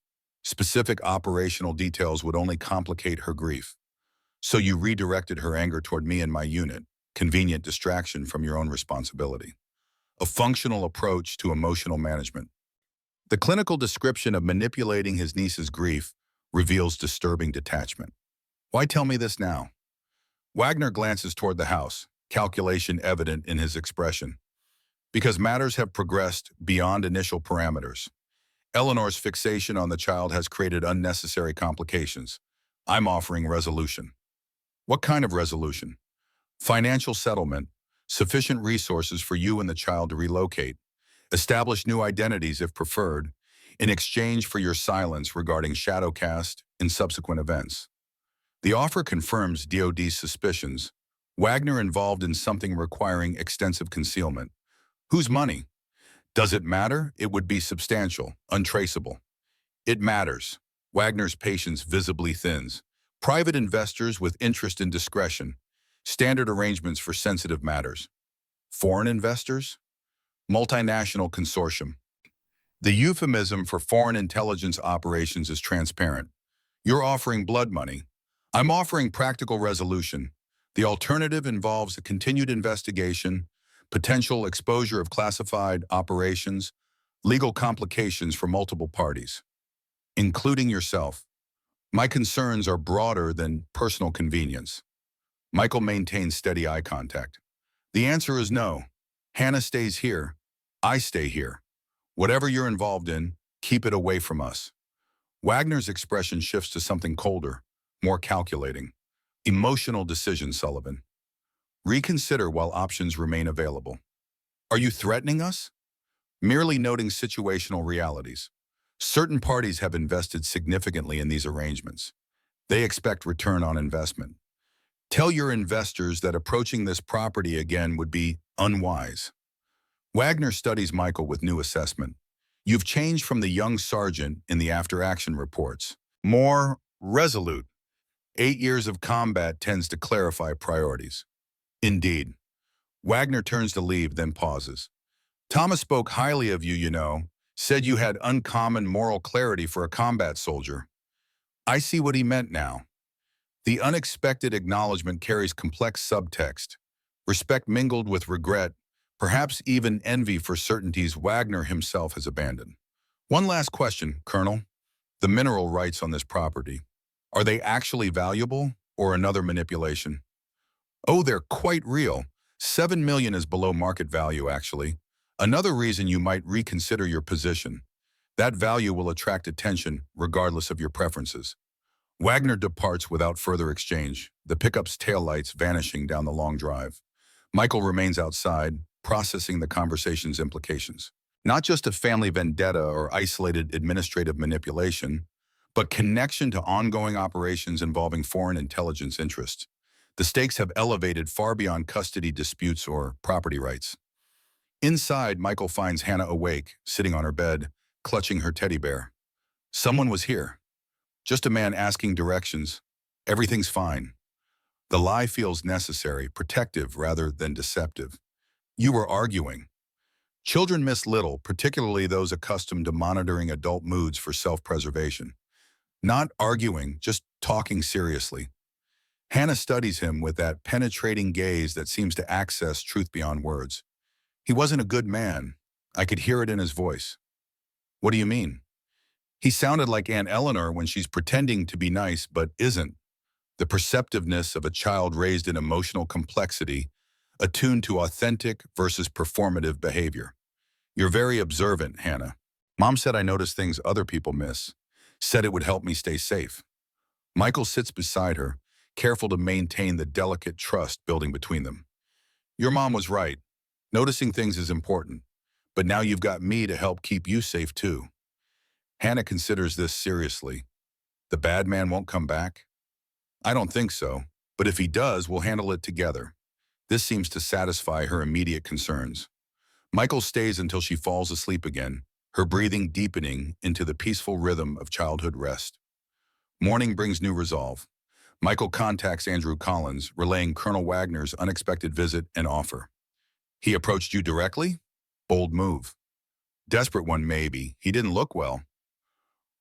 Specific operational details would only complicate her grief. So you redirected her anger toward me and my unit, convenient distraction from your own responsibility. A functional approach to emotional management. The clinical description of manipulating his niece's grief reveals disturbing detachment. Why tell me this now? Wagner glances toward the house, calculation evident in his expression. Because matters have progressed beyond initial parameters. Eleanor's fixation on the child has created unnecessary complications. I'm offering resolution. What kind of resolution? Financial settlement, sufficient resources for you and the child to relocate, establish new identities if preferred, in exchange for your silence regarding Shadowcast and subsequent events. The offer confirms DOD's suspicions. Wagner involved in something requiring extensive concealment. Whose money? Does it matter? It would be substantial, untraceable. It matters. Wagner's patience visibly thins. Private investors with interest in discretion. Standard arrangements for sensitive matters. Foreign investors? Multinational consortium. The euphemism for foreign intelligence operations is transparent. You're offering blood money. I'm offering practical resolution. The alternative involves a continued investigation, potential exposure of classified operations, legal complications for multiple parties, including yourself. My concerns are broader than personal convenience. Michael maintains steady eye contact. The answer is no. Hannah stays here. I stay here. Whatever you're involved in, keep it away from us. Wagner's expression shifts to something colder, more calculating. Emotional decision, Sullivan. Reconsider while options remain available. Are you threatening us? Merely noting situational realities. Certain parties have invested significantly in these arrangements. They expect return on investment. Tell your investors that approaching this property again would be unwise. Wagner studies Michael with new assessment. You've changed from the young sergeant in the after-action reports. More resolute. 8 years of combat tends to clarify priorities. Indeed. Wagner turns to leave, then pauses. Thomas spoke highly of you, said you had uncommon moral clarity for a combat soldier. I see what he meant now. The unexpected acknowledgement carries complex subtext. Respect mingled with regret, perhaps even envy for certainties Wagner himself has abandoned. One last question, Colonel. The mineral rights on this property, are they actually valuable or another manipulation? Oh, they're quite real. 7 million is below market value, actually. Another reason you might reconsider your position. That value will attract attention regardless of your preferences. Wagner departs without further exchange, the pickup's taillights vanishing down the long drive. Michael remains outside, processing the conversation's implications. Not just a family vendetta or isolated administrative manipulation, but connection to ongoing operations involving foreign intelligence interests. The stakes have elevated far beyond custody disputes or property rights. Inside, Michael finds Hannah awake, sitting on her bed, clutching her teddy bear. Someone was here. Just a man asking directions. Everything's fine. The lie feels necessary, protective rather than deceptive. You were arguing. Children miss little, particularly those accustomed to monitoring adult moods for self-preservation. Not arguing, just talking seriously. Hannah studies him with that penetrating gaze that seems to access truth beyond words. He wasn't a good man. I could hear it in his voice. What do you mean? He sounded like Aunt Eleanor when she's pretending to be nice but isn't. The perceptiveness of a child raised in emotional complexity, attuned to authentic versus performative behavior. You're very observant, Hannah. Mom said I notice things other people miss. Said it would help me stay safe. Michael sits beside her, careful to maintain the delicate trust building between them. Your mom was right. Noticing things is important, but now you've got me to help keep you safe too. Hannah considers this seriously. The bad man won't come back? I don't think so, but if he does, we'll handle it together. This seems to satisfy her immediate concerns. Michael stays until she falls asleep again, her breathing deepening into the peaceful rhythm of childhood rest. Morning brings new resolve. Michael contacts Andrew Collins, relaying Colonel Wagner's unexpected visit and offer. He approached you directly? Bold move. Desperate one, maybe. He didn't look well.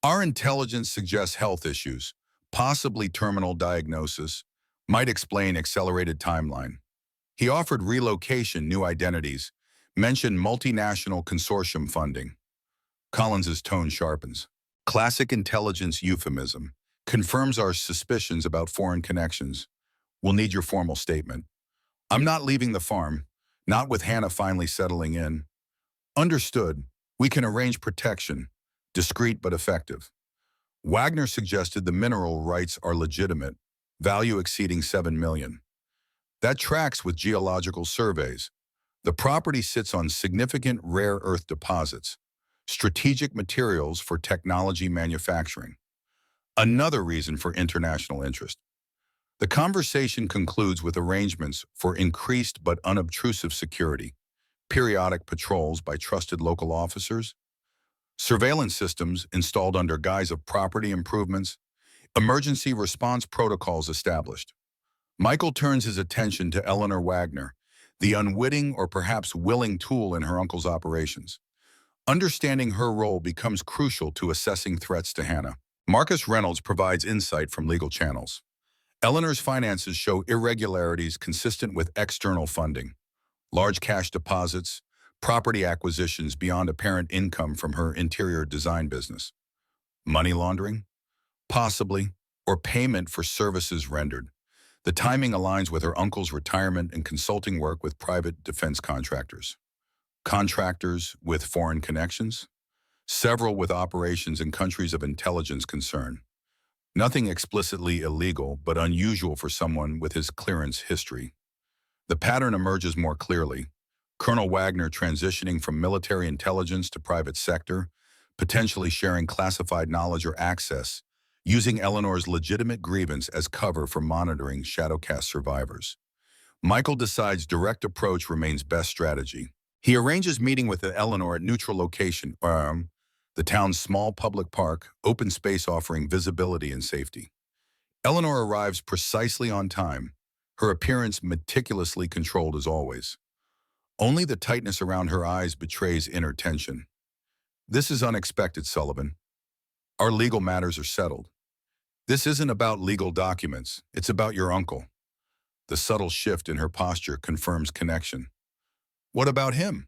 Our intelligence suggests health issues, possibly terminal diagnosis, might explain accelerated timeline. He offered relocation, new identities, mentioned multinational consortium funding. Collins's tone sharpens. Classic intelligence euphemism. Confirms our suspicions about foreign connections. We'll need your formal statement. I'm not leaving the farm, not with Hannah finally settling in. Understood. We can arrange protection, discreet but effective. Wagner suggested the mineral rights are legitimate, value exceeding 7 million. That tracks with geological surveys. The property sits on significant rare earth deposits, strategic materials for technology manufacturing. Another reason for international interest. The conversation concludes with arrangements for increased but unobtrusive security, periodic patrols by trusted local officers, surveillance systems installed under guise of property improvements, emergency response protocols established. Michael turns his attention to Eleanor Wagner, the unwitting or perhaps willing tool in her uncle's operations. Understanding her role becomes crucial to assessing threats to Hannah. Marcus Reynolds provides insight from legal channels. Eleanor's finances show irregularities consistent with external funding, large cash deposits, property acquisitions beyond apparent income from her interior design business. Money laundering? Possibly, or payment for services rendered. The timing aligns with her uncle's retirement and consulting work with private defense contractors. Contractors with foreign connections? Several with operations in countries of intelligence concern. Nothing explicitly illegal, but unusual for someone with his clearance history. The pattern emerges more clearly. Colonel Wagner transitioning from military intelligence to private sector, potentially sharing classified knowledge or access, using Eleanor's legitimate grievance as cover for monitoring Shadowcast survivors. Michael decides direct approach remains best strategy. He arranges meeting with Eleanor at neutral location, the town's small public park, open space offering visibility and safety. Eleanor arrives precisely on time, her appearance meticulously controlled as always. Only the tightness around her eyes betrays inner tension. This is unexpected, Sullivan. Our legal matters are settled. This isn't about legal documents, it's about your uncle. The subtle shift in her posture confirms connection. What about him?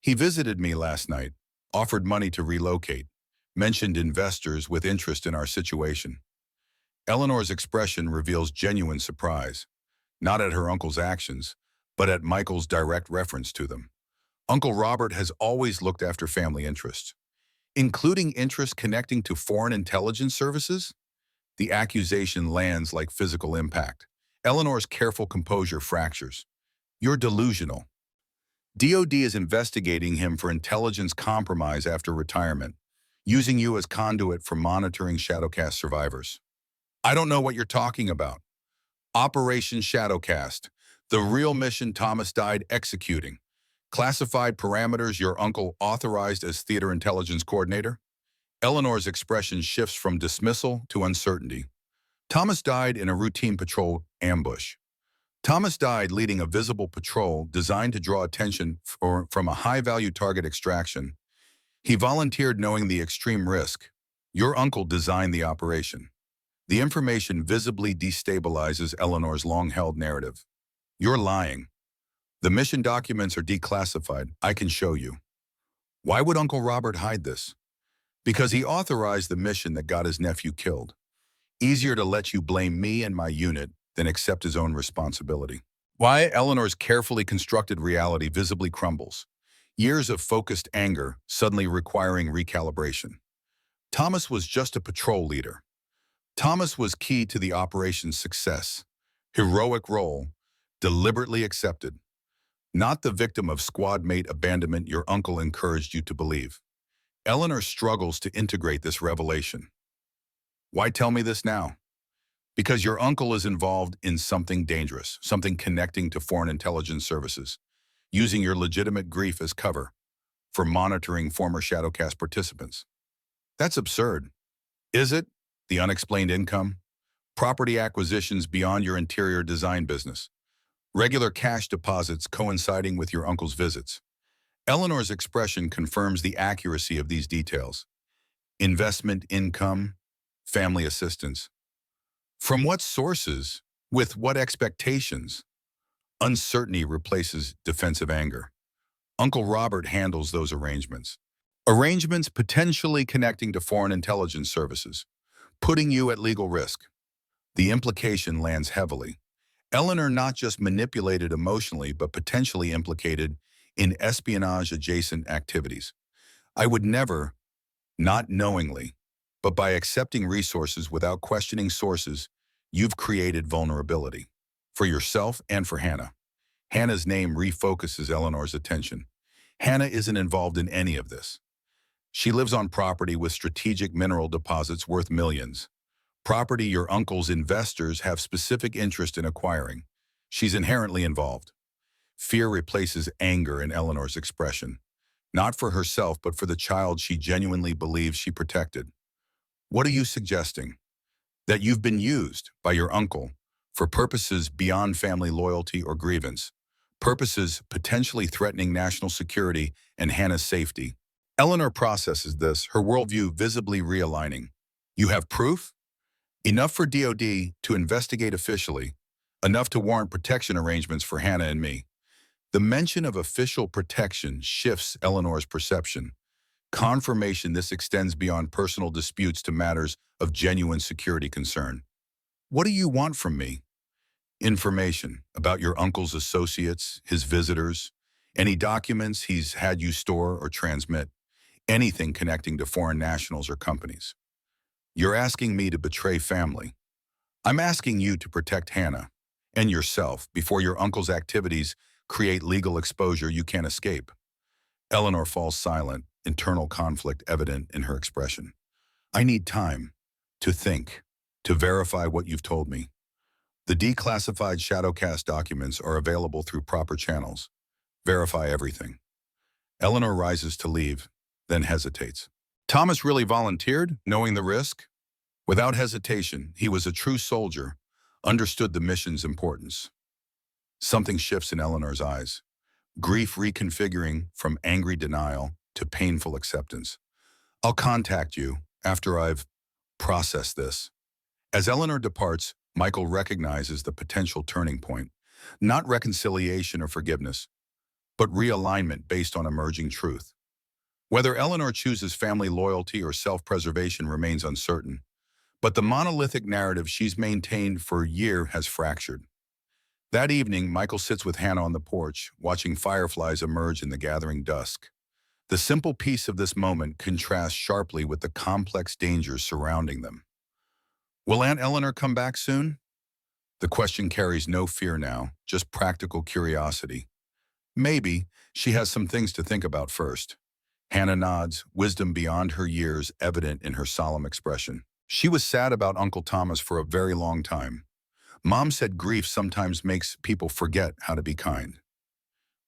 He visited me last night, offered money to relocate, mentioned investors with interest in our situation. Eleanor's expression reveals genuine surprise, not at her uncle's actions, but at Michael's direct reference to them. Uncle Robert has always looked after family interests, including interests connecting to foreign intelligence services. The accusation lands like physical impact. Eleanor's careful composure fractures. You're delusional. DOD is investigating him for intelligence compromise after retirement, using you as conduit for monitoring Shadowcast survivors. I don't know what you're talking about. Operation Shadowcast, the real mission Thomas died executing. Classified parameters your uncle authorized as theater intelligence coordinator? Eleanor's expression shifts from dismissal to uncertainty. Thomas died in a routine patrol ambush. Thomas died leading a visible patrol designed to draw attention from a high-value target extraction. He volunteered knowing the extreme risk. Your uncle designed the operation. The information visibly destabilizes Eleanor's long-held narrative. You're lying. The mission documents are declassified. I can show you. Why would Uncle Robert hide this? Because he authorized the mission that got his nephew killed. Easier to let you blame me and my unit than accept his own responsibility. Why Eleanor's carefully constructed reality visibly crumbles. Years of focused anger suddenly requiring recalibration. Thomas was just a patrol leader. Thomas was key to the operation's success. Heroic role, deliberately accepted. Not the victim of squad mate abandonment your uncle encouraged you to believe. Eleanor struggles to integrate this revelation. Why tell me this now? Because your uncle is involved in something dangerous, something connecting to foreign intelligence services, using your legitimate grief as cover for monitoring former Shadowcast participants. That's absurd. Is it? The unexplained income? Property acquisitions beyond your interior design business? Regular cash deposits coinciding with your uncle's visits? Eleanor's expression confirms the accuracy of these details. Investment income, family assistance. From what sources? With what expectations? Uncertainty replaces defensive anger. Uncle Robert handles those arrangements. Arrangements potentially connecting to foreign intelligence services, putting you at legal risk. The implication lands heavily. Eleanor not just manipulated emotionally, but potentially implicated in espionage-adjacent activities. I would never, not knowingly, but by accepting resources without questioning sources, you've created vulnerability for yourself and for Hannah. Hannah's name refocuses Eleanor's attention. Hannah isn't involved in any of this. She lives on property with strategic mineral deposits worth millions. Property your uncle's investors have specific interest in acquiring. She's inherently involved. Fear replaces anger in Eleanor's expression, not for herself, but for the child she genuinely believes she protected. What are you suggesting? That you've been used by your uncle for purposes beyond family loyalty or grievance, purposes potentially threatening national security and Hannah's safety. Eleanor processes this, her worldview visibly realigning. You have proof? Enough for DOD to investigate officially, enough to warrant protection arrangements for Hannah and me. The mention of official protection shifts Eleanor's perception. Confirmation this extends beyond personal disputes to matters of genuine security concern. What do you want from me? Information about your uncle's associates, his visitors, any documents he's had you store or transmit, anything connecting to foreign nationals or companies. You're asking me to betray family. I'm asking you to protect Hannah and yourself before your uncle's activities create legal exposure you can't escape. Eleanor falls silent, internal conflict evident in her expression. I need time to think, to verify what you've told me. The declassified Shadowcast documents are available through proper channels. Verify everything. Eleanor rises to leave, then hesitates. Thomas really volunteered, knowing the risk? Without hesitation, he was a true soldier, understood the mission's importance. Something shifts in Eleanor's eyes. Grief reconfiguring from angry denial to painful acceptance. I'll contact you after I've processed this. As Eleanor departs, Michael recognizes the potential turning point, not reconciliation or forgiveness, but realignment based on emerging truth. Whether Eleanor chooses family loyalty or self-preservation remains uncertain, but the monolithic narrative she's maintained for a year has fractured. That evening, Michael sits with Hannah on the porch, watching fireflies emerge in the gathering dusk. The simple peace of this moment contrasts sharply with the complex dangers surrounding them. Will Aunt Eleanor come back soon? The question carries no fear now, just practical curiosity. Maybe she has some things to think about first. Hannah nods, wisdom beyond her years evident in her solemn expression. She was sad about Uncle Thomas for a very long time. Mom said grief sometimes makes people forget how to be kind.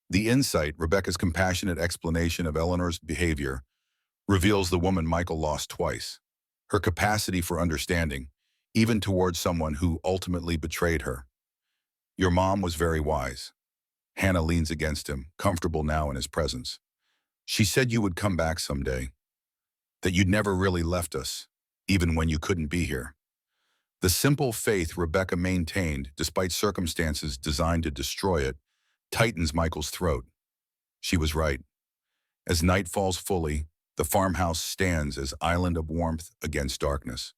The insight, Rebecca's compassionate explanation of Eleanor's behavior, reveals the woman Michael lost twice. Her capacity for understanding, even towards someone who ultimately betrayed her. Your mom was very wise. Hannah leans against him, comfortable now in his presence. She said you would come back someday, that you'd never really left us, even when you couldn't be here. The simple faith Rebecca maintained, despite circumstances designed to destroy it, tightens Michael's throat. She was right. As night falls fully, the farmhouse stands as island of warmth against darkness.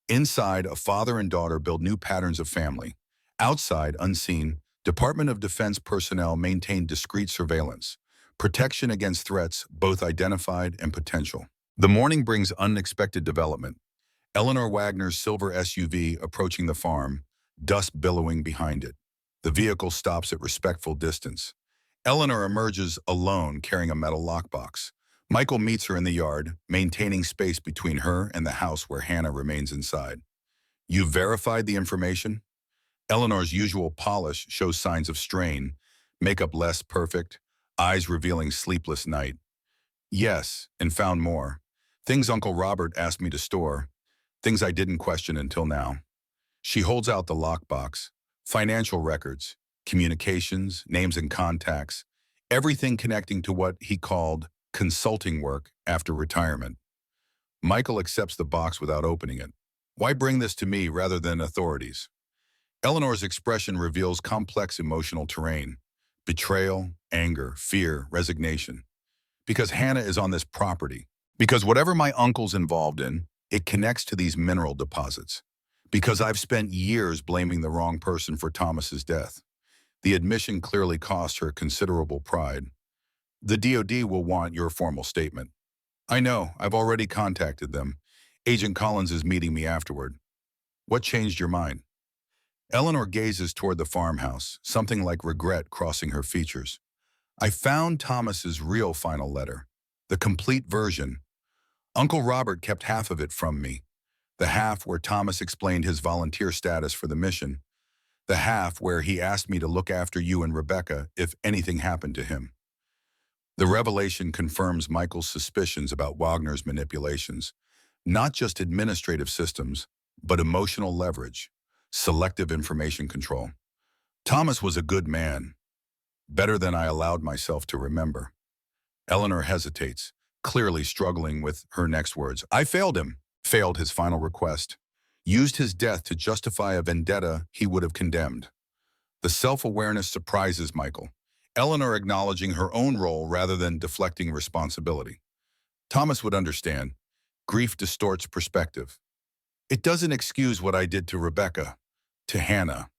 Inside, a father and daughter build new patterns of family. Outside, unseen, Department of Defense personnel maintain discreet surveillance, protection against threats, both identified and potential. The morning brings unexpected development. Eleanor Wagner's silver SUV approaching the farm, dust billowing behind it. The vehicle stops at respectful distance. Eleanor emerges alone, carrying a metal lockbox. Michael meets her in the yard, maintaining space between her and the house where Hannah remains inside. You've verified the information? Eleanor's usual polish shows signs of strain, makeup less perfect, eyes revealing sleepless night. Yes, and found more. Things Uncle Robert asked me to store. Things I didn't question until now. She holds out the lockbox. Financial records, communications, names and contacts, everything connecting to what he called consulting work after retirement. Michael accepts the box without opening it. Why bring this to me rather than authorities? Eleanor's expression reveals complex emotional terrain. Betrayal, anger, fear, resignation. Because Hannah is on this property. Because whatever my uncle's involved in, it connects to these mineral deposits. Because I've spent years blaming the wrong person for Thomas's death. The admission clearly cost her considerable pride. The DOD will want your formal statement. I know, I've already contacted them. Agent Collins is meeting me afterward. What changed your mind? Eleanor gazes toward the farmhouse, something like regret crossing her features. I found Thomas's real final letter, the complete version. Uncle Robert kept half of it from me, the half where Thomas explained his volunteer status for the mission, the half where he asked me to look after you and Rebecca if anything happened to him. The revelation confirms Michael's suspicions about Wagner's manipulations, not just administrative systems, but emotional leverage, selective information control. Thomas was a good man, better than I allowed myself to remember. Eleanor hesitates, clearly struggling with her next words. I failed him, failed his final request, used his death to justify a vendetta he would have condemned. The self-awareness surprises Michael, Eleanor acknowledging her own role rather than deflecting responsibility. Thomas would understand. Grief distorts perspective. It doesn't excuse what I did to Rebecca, to Hannah.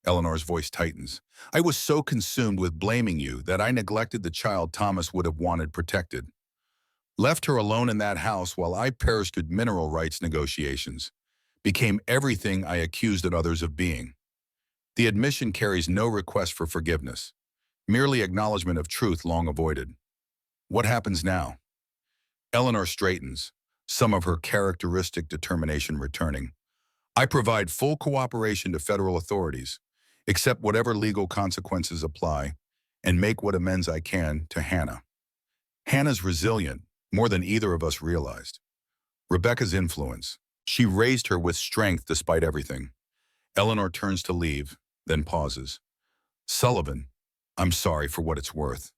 Eleanor's voice tightens. I was so consumed with blaming you that I neglected the child Thomas would have wanted protected. Left her alone in that house while I parachuted mineral rights negotiations. Became everything I accused others of being. The admission carries no request for forgiveness, merely acknowledgement of truth long avoided. What happens now? Eleanor straightens, some of her characteristic determination returning. I provide full cooperation to federal authorities, accept whatever legal consequences apply, and make what amends I can to Hannah. Hannah's resilient, more than either of us realized. Rebecca's influence. She raised her with strength despite everything. Eleanor turns to leave, then pauses. Sullivan, I'm sorry for what it's worth.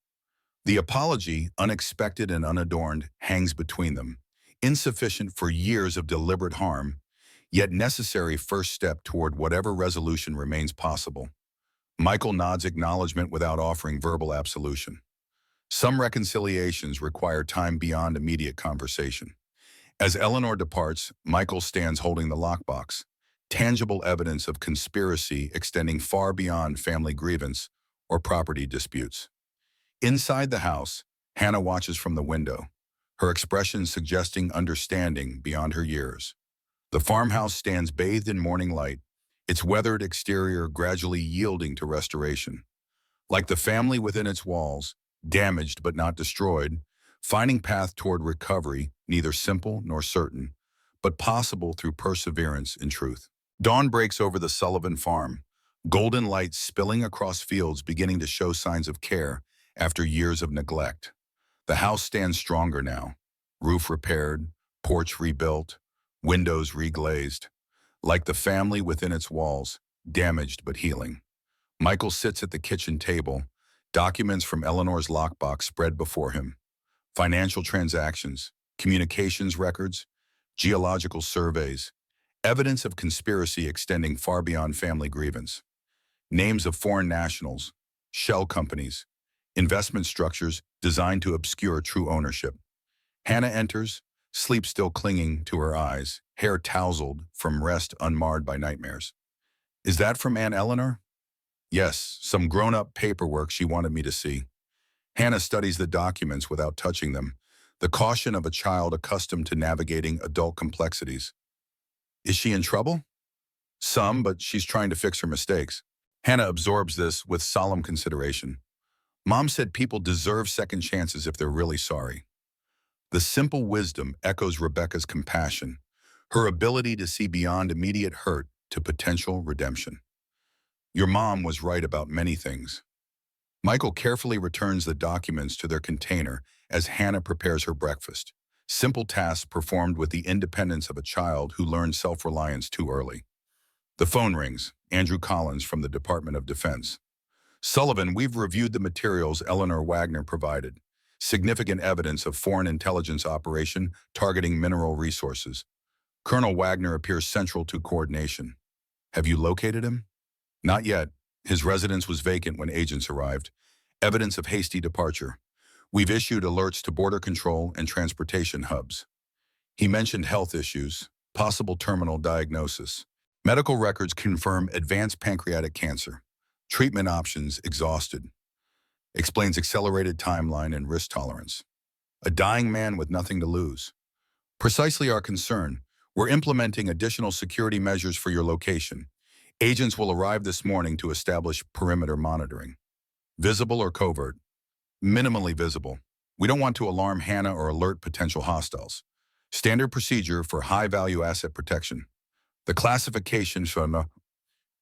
The apology, unexpected and unadorned, hangs between them, insufficient for years of deliberate harm, yet necessary first step toward whatever resolution remains possible. Michael nods acknowledgement without offering verbal absolution. Some reconciliations require time beyond immediate conversation. As Eleanor departs, Michael stands holding the lockbox, tangible evidence of conspiracy extending far beyond family grievance or property disputes. Inside the house, Hannah watches from the window, her expression suggesting understanding beyond her years. The farmhouse stands bathed in morning light, its weathered exterior gradually yielding to restoration. Like the family within its walls, damaged but not destroyed, finding path toward recovery, neither simple nor certain, but possible through perseverance and truth. Dawn breaks over the Sullivan farm, golden light spilling across fields beginning to show signs of care after years of neglect. The house stands stronger now, roof repaired, porch rebuilt, windows reglazed. Like the family within its walls, damaged but healing. Michael sits at the kitchen table, documents from Eleanor's lockbox spread before him. Financial transactions, communications records, geological surveys, evidence of conspiracy extending far beyond family grievance. Names of foreign nationals, shell companies, investment structures designed to obscure true ownership. Hannah enters, sleep still clinging to her eyes, hair tousled from rest unmarred by nightmares. Is that from Aunt Eleanor? Yes, some grown-up paperwork she wanted me to see. Hannah studies the documents without touching them, the caution of a child accustomed to navigating adult complexities. Is she in trouble? Some, but she's trying to fix her mistakes. Hannah absorbs this with solemn consideration. Mom said people deserve second chances if they're really sorry. The simple wisdom echoes Rebecca's compassion, her ability to see beyond immediate hurt to potential redemption. Your mom was right about many things. Michael carefully returns the documents to their container as Hannah prepares her breakfast. Simple tasks performed with the independence of a child who learned self-reliance too early. The phone rings. Andrew Collins from the Department of Defense. Sullivan, we've reviewed the materials Eleanor Wagner provided. Significant evidence of foreign intelligence operation targeting mineral resources. Colonel Wagner appears central to coordination. Have you located him? Not yet. His residence was vacant when agents arrived. Evidence of hasty departure. We've issued alerts to border control and transportation hubs. He mentioned health issues, possible terminal diagnosis. Medical records confirm advanced pancreatic cancer. Treatment options exhausted. Explains accelerated timeline and risk tolerance. A dying man with nothing to lose. Precisely our concern. We're implementing additional security measures for your location. Agents will arrive this morning to establish perimeter monitoring. Visible or covert? Minimally visible. We don't want to alarm Hannah or alert potential hostiles. Standard procedure for high-value asset protection. The classification from a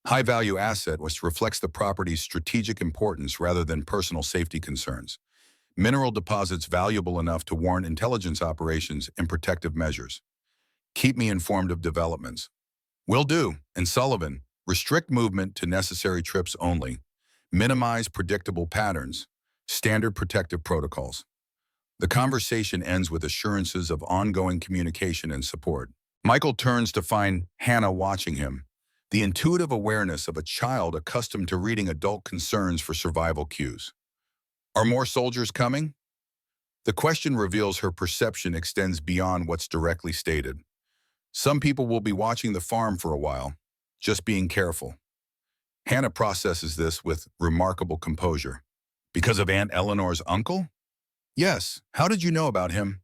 high-value asset reflects the property's strategic importance rather than personal safety concerns. Mineral deposits valuable enough to warrant intelligence operations and protective measures. Keep me informed of developments. Will do. And Sullivan, restrict movement to necessary trips only. Minimize predictable patterns. Standard protective protocols. The conversation ends with assurances of ongoing communication and support. Michael turns to find Hannah watching him, the intuitive awareness of a child accustomed to reading adult concerns for survival cues. Are more soldiers coming? The question reveals her perception extends beyond what's directly stated. Some people will be watching the farm for a while, just being careful. Hannah processes this with remarkable composure. Because of Aunt Eleanor's uncle? Yes. How did you know about him?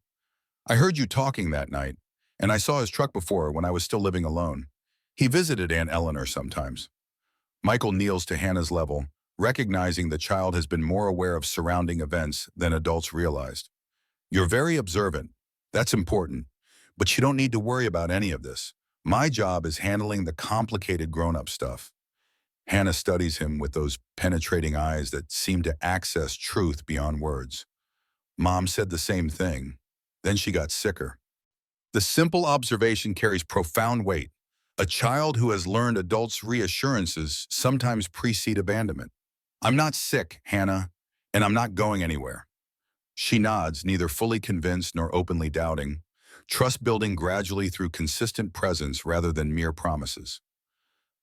I heard you talking that night, and I saw his truck before when I was still living alone. He visited Aunt Eleanor sometimes. Michael kneels to Hannah's level, recognizing the child has been more aware of surrounding events than adults realized. You're very observant. That's important. But you don't need to worry about any of this. My job is handling the complicated grown-up stuff. Hannah studies him with those penetrating eyes that seem to access truth beyond words. Mom said the same thing. Then she got sicker. The simple observation carries profound weight. A child who has learned adults' reassurances sometimes precede abandonment. I'm not sick, Hannah, and I'm not going anywhere. She nods, neither fully convinced nor openly doubting. trust building gradually through consistent presence rather than mere promises.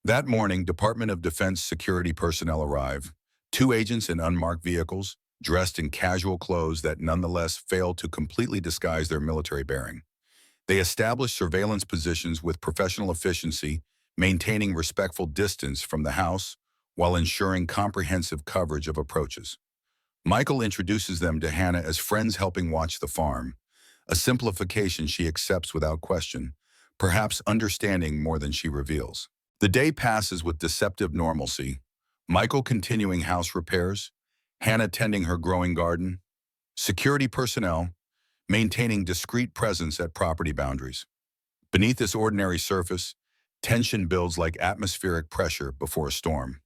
That morning, Department of Defense security personnel arrive, two agents in unmarked vehicles, dressed in casual clothes that nonetheless fail to completely disguise their military bearing. They establish surveillance positions with professional efficiency, maintaining respectful distance from the house while ensuring comprehensive coverage of approaches. Michael introduces them to Hannah as friends helping watch the farm, a simplification she accepts without question, perhaps understanding more than she reveals. The day passes with deceptive normalcy, Michael continuing house repairs, Hannah tending her growing garden, security personnel maintaining discreet presence at property boundaries. Beneath this ordinary surface, tension builds like atmospheric pressure before a storm.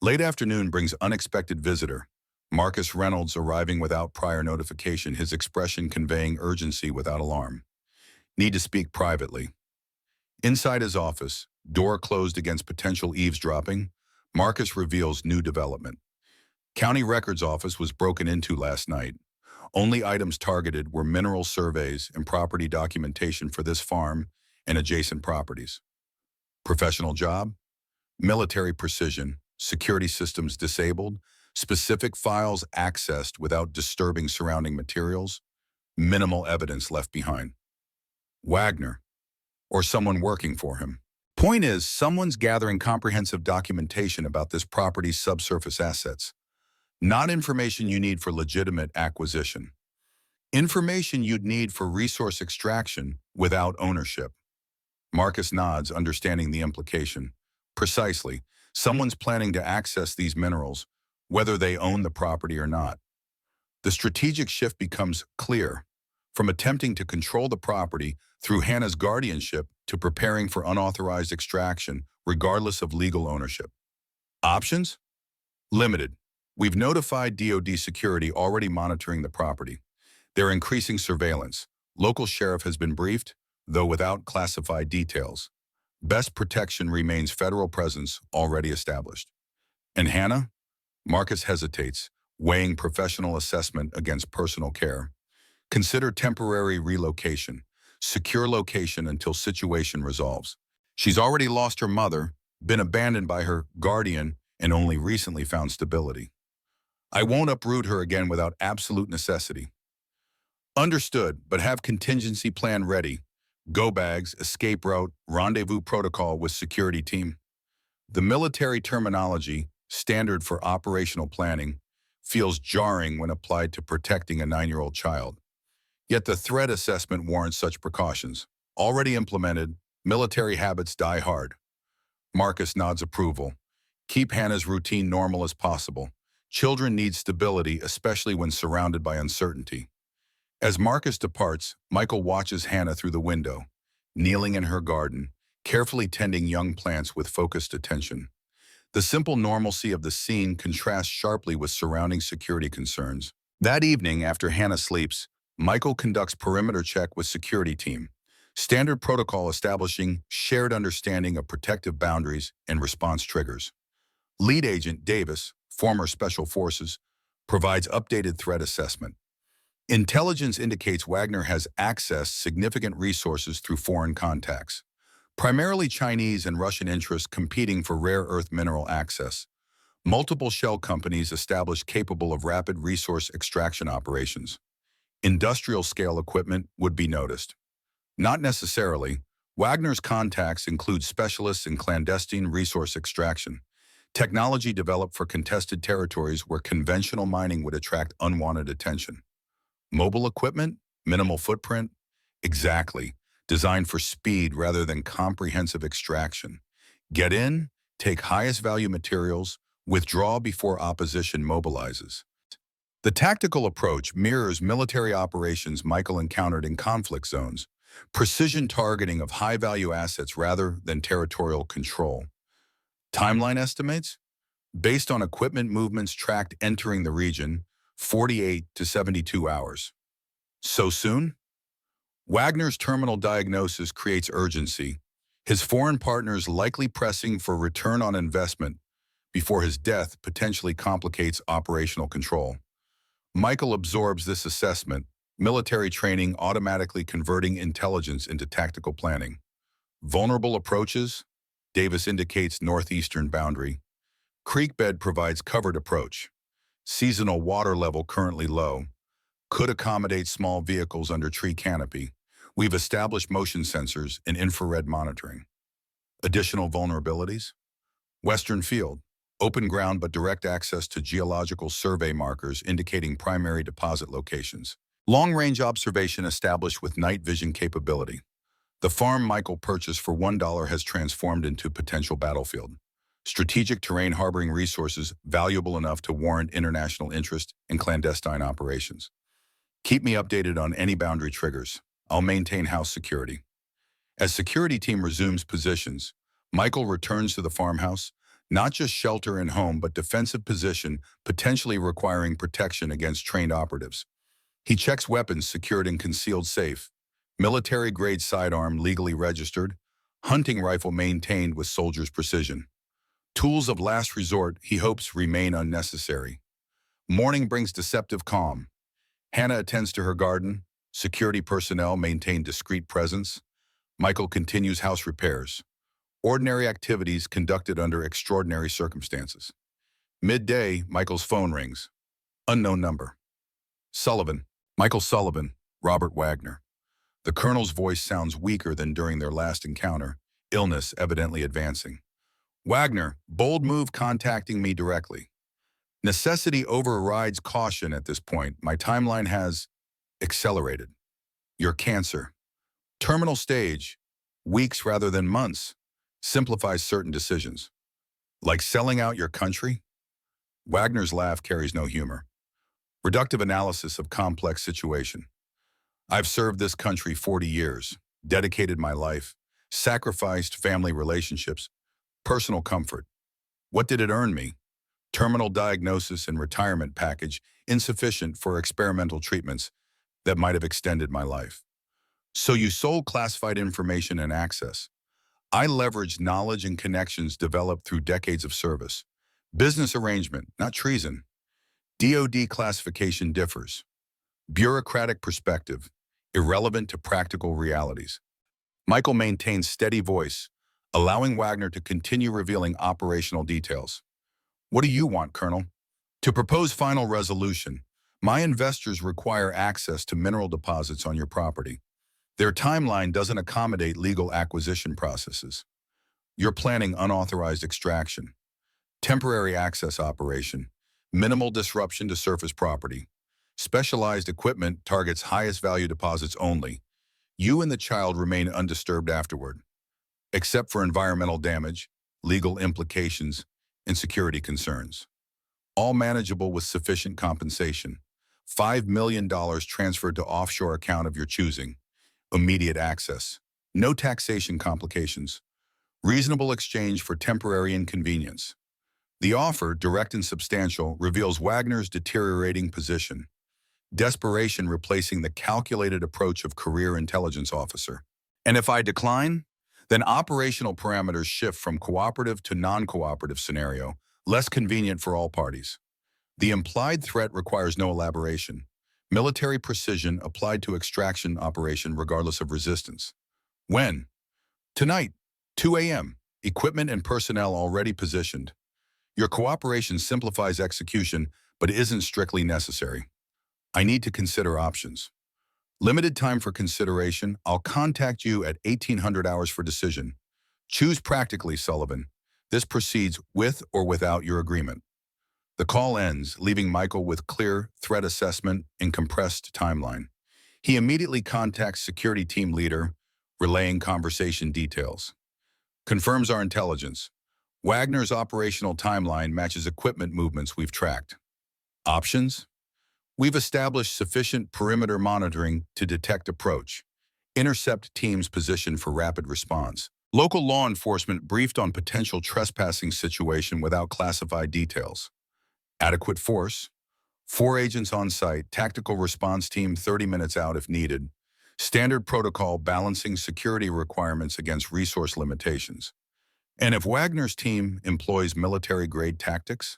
Late afternoon brings unexpected visitor, Marcus Reynolds arriving without prior notification, his expression conveying urgency without alarm. Need to speak privately. Inside his office, door closed against potential eavesdropping, Marcus reveals new development. County Records Office was broken into last night. Only items targeted were mineral surveys and property documentation for this farm and adjacent properties. Professional job? Military precision, security systems disabled, specific files accessed without disturbing surrounding materials, minimal evidence left behind. Wagner, or someone working for him. Point is, someone's gathering comprehensive documentation about this property's subsurface assets. Not information you need for legitimate acquisition. Information you'd need for resource extraction without ownership. Marcus nods, understanding the implication. Precisely, someone's planning to access these minerals, whether they own the property or not. The strategic shift becomes clear, from attempting to control the property through Hannah's guardianship to preparing for unauthorized extraction, regardless of legal ownership. Options? Limited. We've notified DoD security already monitoring the property. They're increasing surveillance. Local sheriff has been briefed, though without classified details. Best protection remains federal presence already established. And Hannah? Marcus hesitates, weighing professional assessment against personal care. Consider temporary relocation, secure location until situation resolves. She's already lost her mother, been abandoned by her guardian, and only recently found stability. I won't uproot her again without absolute necessity. Understood, but have contingency plan ready. Go bags, escape route, rendezvous protocol with security team. The military terminology, standard for operational planning, feels jarring when applied to protecting a 9-year-old child. Yet the threat assessment warrants such precautions. Already implemented, military habits die hard. Marcus nods approval. Keep Hannah's routine normal as possible. Children need stability, especially when surrounded by uncertainty. As Marcus departs, Michael watches Hannah through the window, kneeling in her garden, carefully tending young plants with focused attention. The simple normalcy of the scene contrasts sharply with surrounding security concerns. That evening, after Hannah sleeps, Michael conducts perimeter check with security team, standard protocol establishing shared understanding of protective boundaries and response triggers. Lead agent Davis, former Special Forces, provides updated threat assessment. Intelligence indicates Wagner has accessed significant resources through foreign contacts, primarily Chinese and Russian interests competing for rare earth mineral access. Multiple shell companies established capable of rapid resource extraction operations. Industrial-scale equipment would be noticed. Not necessarily. Wagner's contacts include specialists in clandestine resource extraction, technology developed for contested territories where conventional mining would attract unwanted attention. Mobile equipment? Minimal footprint? Exactly. Designed for speed rather than comprehensive extraction. Get in, take highest value materials, withdraw before opposition mobilizes. The tactical approach mirrors military operations Michael encountered in conflict zones, precision targeting of high-value assets rather than territorial control. Timeline estimates? Based on equipment movements tracked entering the region, 48 to 72 hours. So soon? Wagner's terminal diagnosis creates urgency, his foreign partners likely pressing for return on investment before his death potentially complicates operational control. Michael absorbs this assessment, Military training automatically converting intelligence into tactical planning. Vulnerable approaches. Davis indicates northeastern boundary. Creek bed provides covered approach. Seasonal water level currently low. Could accommodate small vehicles under tree canopy. We've established motion sensors and infrared monitoring. Additional vulnerabilities? Western field. Open ground but direct access to geological survey markers indicating primary deposit locations. Long-range observation established with night vision capability. The farm Michael purchased for $1 has transformed into potential battlefield. Strategic terrain harboring resources valuable enough to warrant international interest in clandestine operations. Keep me updated on any boundary triggers. I'll maintain house security. As security team resumes positions, Michael returns to the farmhouse, not just shelter and home, but defensive position, potentially requiring protection against trained operatives. He checks weapons secured in concealed safe, military-grade sidearm legally registered, hunting rifle maintained with soldier's precision. Tools of last resort he hopes remain unnecessary. Morning brings deceptive calm. Hannah attends to her garden. Security personnel maintain discreet presence. Michael continues house repairs. Ordinary activities conducted under extraordinary circumstances. Midday, Michael's phone rings. Unknown number. Sullivan. Michael Sullivan, Robert Wagner. The colonel's voice sounds weaker than during their last encounter, illness evidently advancing. Wagner, bold move contacting me directly. Necessity overrides caution at this point. My timeline has accelerated. Your cancer. Terminal stage, weeks rather than months, simplifies certain decisions. Like selling out your country? Wagner's laugh carries no humor. Reductive analysis of complex situation. I've served this country 40 years, dedicated my life, sacrificed family relationships, personal comfort. What did it earn me? Terminal diagnosis and retirement package insufficient for experimental treatments that might have extended my life. So you sold classified information and access. I leveraged knowledge and connections developed through decades of service. Business arrangement, not treason. DoD classification differs. Bureaucratic perspective, irrelevant to practical realities. Michael maintains steady voice, allowing Wagner to continue revealing operational details. What do you want, Colonel? To propose final resolution, my investors require access to mineral deposits on your property. Their timeline doesn't accommodate legal acquisition processes. You're planning unauthorized extraction. Temporary access operation. Minimal disruption to surface property. Specialized equipment targets highest value deposits only. You and the child remain undisturbed afterward, except for environmental damage, legal implications, and security concerns. All manageable with sufficient compensation. $5 million transferred to offshore account of your choosing. Immediate access. No taxation complications. Reasonable exchange for temporary inconvenience. The offer, direct and substantial, reveals Wagner's deteriorating position. Desperation replacing the calculated approach of career intelligence officer. And if I decline, then operational parameters shift from cooperative to non-cooperative scenario, less convenient for all parties. The implied threat requires no elaboration. Military precision applied to extraction operation regardless of resistance. When? Tonight, 2 a.m. Equipment and personnel already positioned. Your cooperation simplifies execution, but isn't strictly necessary. I need to consider options. Limited time for consideration. I'll contact you at 1800 hours for decision. Choose practically, Sullivan. This proceeds with or without your agreement. The call ends, leaving Michael with clear threat assessment and compressed timeline. He immediately contacts security team leader, relaying conversation details. Confirms our intelligence. Wagner's operational timeline matches equipment movements we've tracked. Options? We've established sufficient perimeter monitoring to detect approach. Intercept teams positioned for rapid response. Local law enforcement briefed on potential trespassing situation without classified details. Adequate force. 4 agents on site, tactical response team 30 minutes out if needed. Standard protocol balancing security requirements against resource limitations. And if Wagner's team employs military-grade tactics?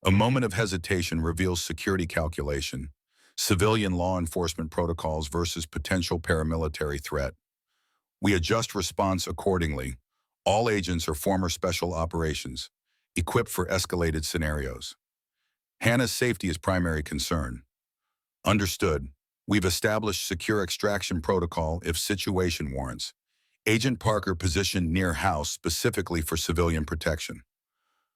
A moment of hesitation reveals security calculation. civilian law enforcement protocols versus potential paramilitary threat. We adjust response accordingly. All agents are former special operations, equipped for escalated scenarios. Hannah's safety is primary concern. Understood. We've established secure extraction protocol if situation warrants. Agent Parker positioned near house specifically for civilian protection.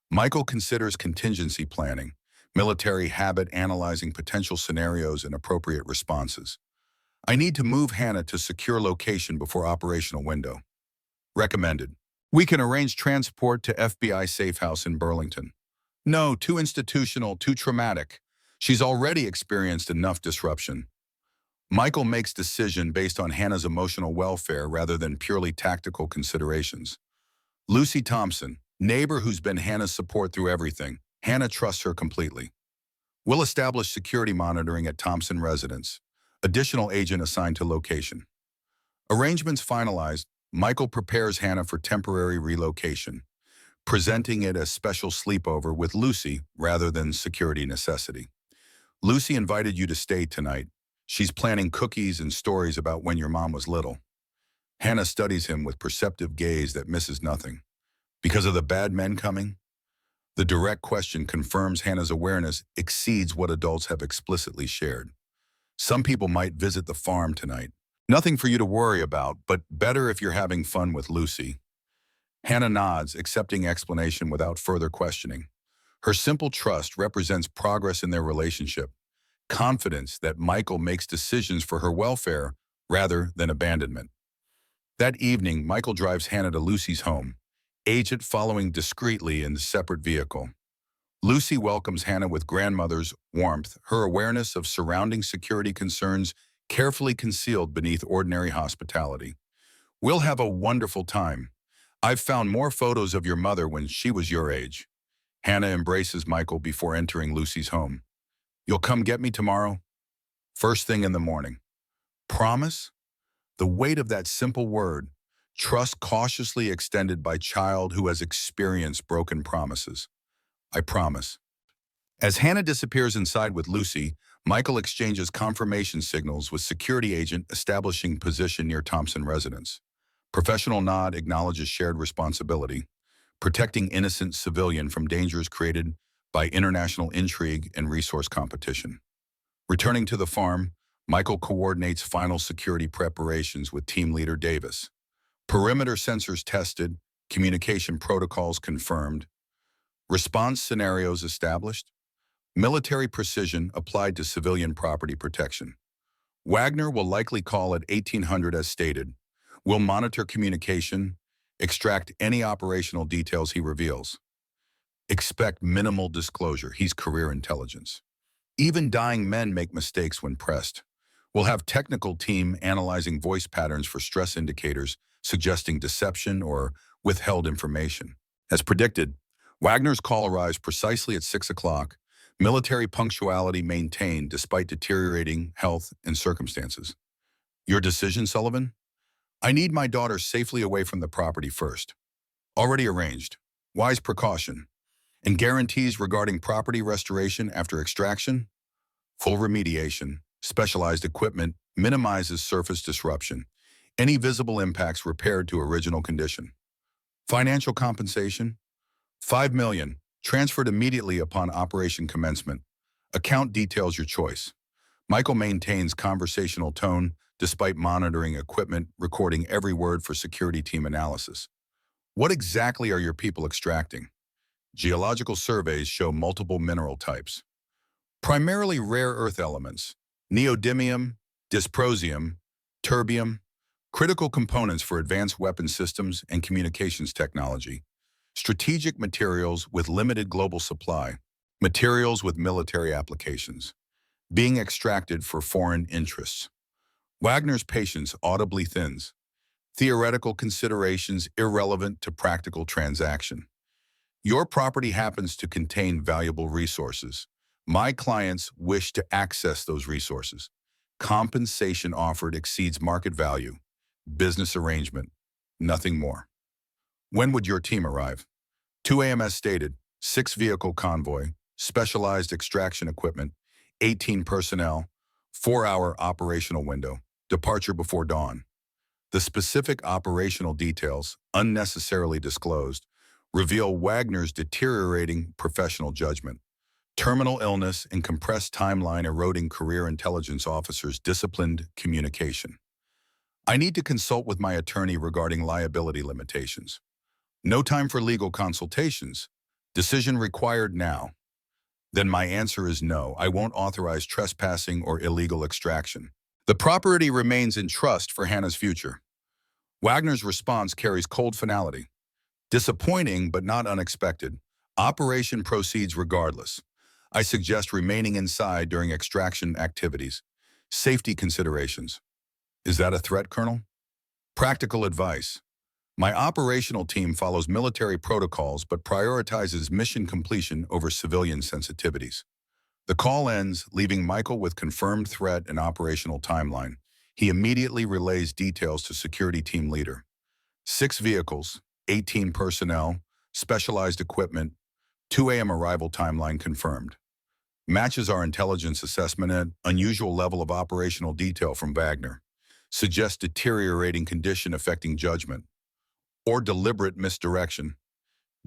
Michael considers contingency planning, military habit analyzing potential scenarios and appropriate responses. I need to move Hannah to secure location before operational window. Recommended. We can arrange transport to FBI safe house in Burlington. No, too institutional, too traumatic. She's already experienced enough disruption. Michael makes decision based on Hannah's emotional welfare rather than purely tactical considerations. Lucy Thompson, neighbor who's been Hannah's support through everything. Hannah trusts her completely. We'll establish security monitoring at Thompson residence. Additional agent assigned to location. Arrangements finalized. Michael prepares Hannah for temporary relocation, presenting it as special sleepover with Lucy rather than security necessity. Lucy invited you to stay tonight. She's planning cookies and stories about when your mom was little. Hannah studies him with perceptive gaze that misses nothing. Because of the bad men coming? The direct question confirms Hannah's awareness exceeds what adults have explicitly shared. Some people might visit the farm tonight. Nothing for you to worry about, but better if you're having fun with Lucy. Hannah nods, accepting explanation without further questioning. Her simple trust represents progress in their relationship, confidence that Michael makes decisions for her welfare rather than abandonment. That evening, Michael drives Hannah to Lucy's home, agent following discreetly in a separate vehicle. Lucy welcomes Hannah with grandmother's warmth, her awareness of surrounding security concerns carefully concealed beneath ordinary hospitality. We'll have a wonderful time. I've found more photos of your mother when she was your age. Hannah embraces Michael before entering Lucy's home. You'll come get me tomorrow? First thing in the morning. Promise? The weight of that simple word, trust cautiously extended by child who has experienced broken promises. I promise. As Hannah disappears inside with Lucy, Michael exchanges confirmation signals with security agent establishing position near Thompson residence. Professional nod acknowledges shared responsibility, protecting innocent civilian from dangers created by international intrigue and resource competition. Returning to the farm, Michael coordinates final security preparations with team leader Davis. Perimeter sensors tested, communication protocols confirmed, response scenarios established, military precision applied to civilian property protection. Wagner will likely call at 1800 as stated. We'll monitor communication, extract any operational details he reveals. Expect minimal disclosure. He's career intelligence. Even dying men make mistakes when pressed. We'll have technical team analyzing voice patterns for stress indicators, suggesting deception or withheld information. As predicted, Wagner's call arrives precisely at 6 o'clock, military punctuality maintained despite deteriorating health and circumstances. Your decision, Sullivan? I need my daughter safely away from the property first. Already arranged. Wise precaution. And guarantees regarding property restoration after extraction? Full remediation. Specialized equipment minimizes surface disruption. Any visible impacts repaired to original condition. Financial compensation? $5 million, transferred immediately upon operation commencement. Account details your choice. Michael maintains conversational tone despite monitoring equipment, recording every word for security team analysis. What exactly are your people extracting? Geological surveys show multiple mineral types. Primarily rare earth elements, neodymium, dysprosium, terbium, critical components for advanced weapon systems and communications technology, strategic materials with limited global supply, materials with military applications, being extracted for foreign interests. Wagner's patience audibly thins. Theoretical considerations irrelevant to practical transaction. Your property happens to contain valuable resources. My clients wish to access those resources. Compensation offered exceeds market value. Business arrangement. Nothing more. When would your team arrive? 2 a.m. as stated, 6-vehicle convoy, specialized extraction equipment, 18 personnel, 4-hour operational window. Departure before dawn. The specific operational details, unnecessarily disclosed, reveal Wagner's deteriorating professional judgment. Terminal illness and compressed timeline eroding career intelligence officers' disciplined communication. I need to consult with my attorney regarding liability limitations. No time for legal consultations. Decision required now. Then my answer is no, I won't authorize trespassing or illegal extraction. The property remains in trust for Hannah's future. Wagner's response carries cold finality. Disappointing but not unexpected. Operation proceeds regardless. I suggest remaining inside during extraction activities. Safety considerations. Is that a threat, Colonel? Practical advice. My operational team follows military protocols but prioritizes mission completion over civilian sensitivities. The call ends, leaving Michael with confirmed threat and operational timeline. He immediately relays details to security team leader. 6 vehicles, 18 personnel, specialized equipment, 2 a.m. arrival timeline confirmed. Matches our intelligence assessment and unusual level of operational detail from Wagner. Suggests deteriorating condition affecting judgment or deliberate misdirection.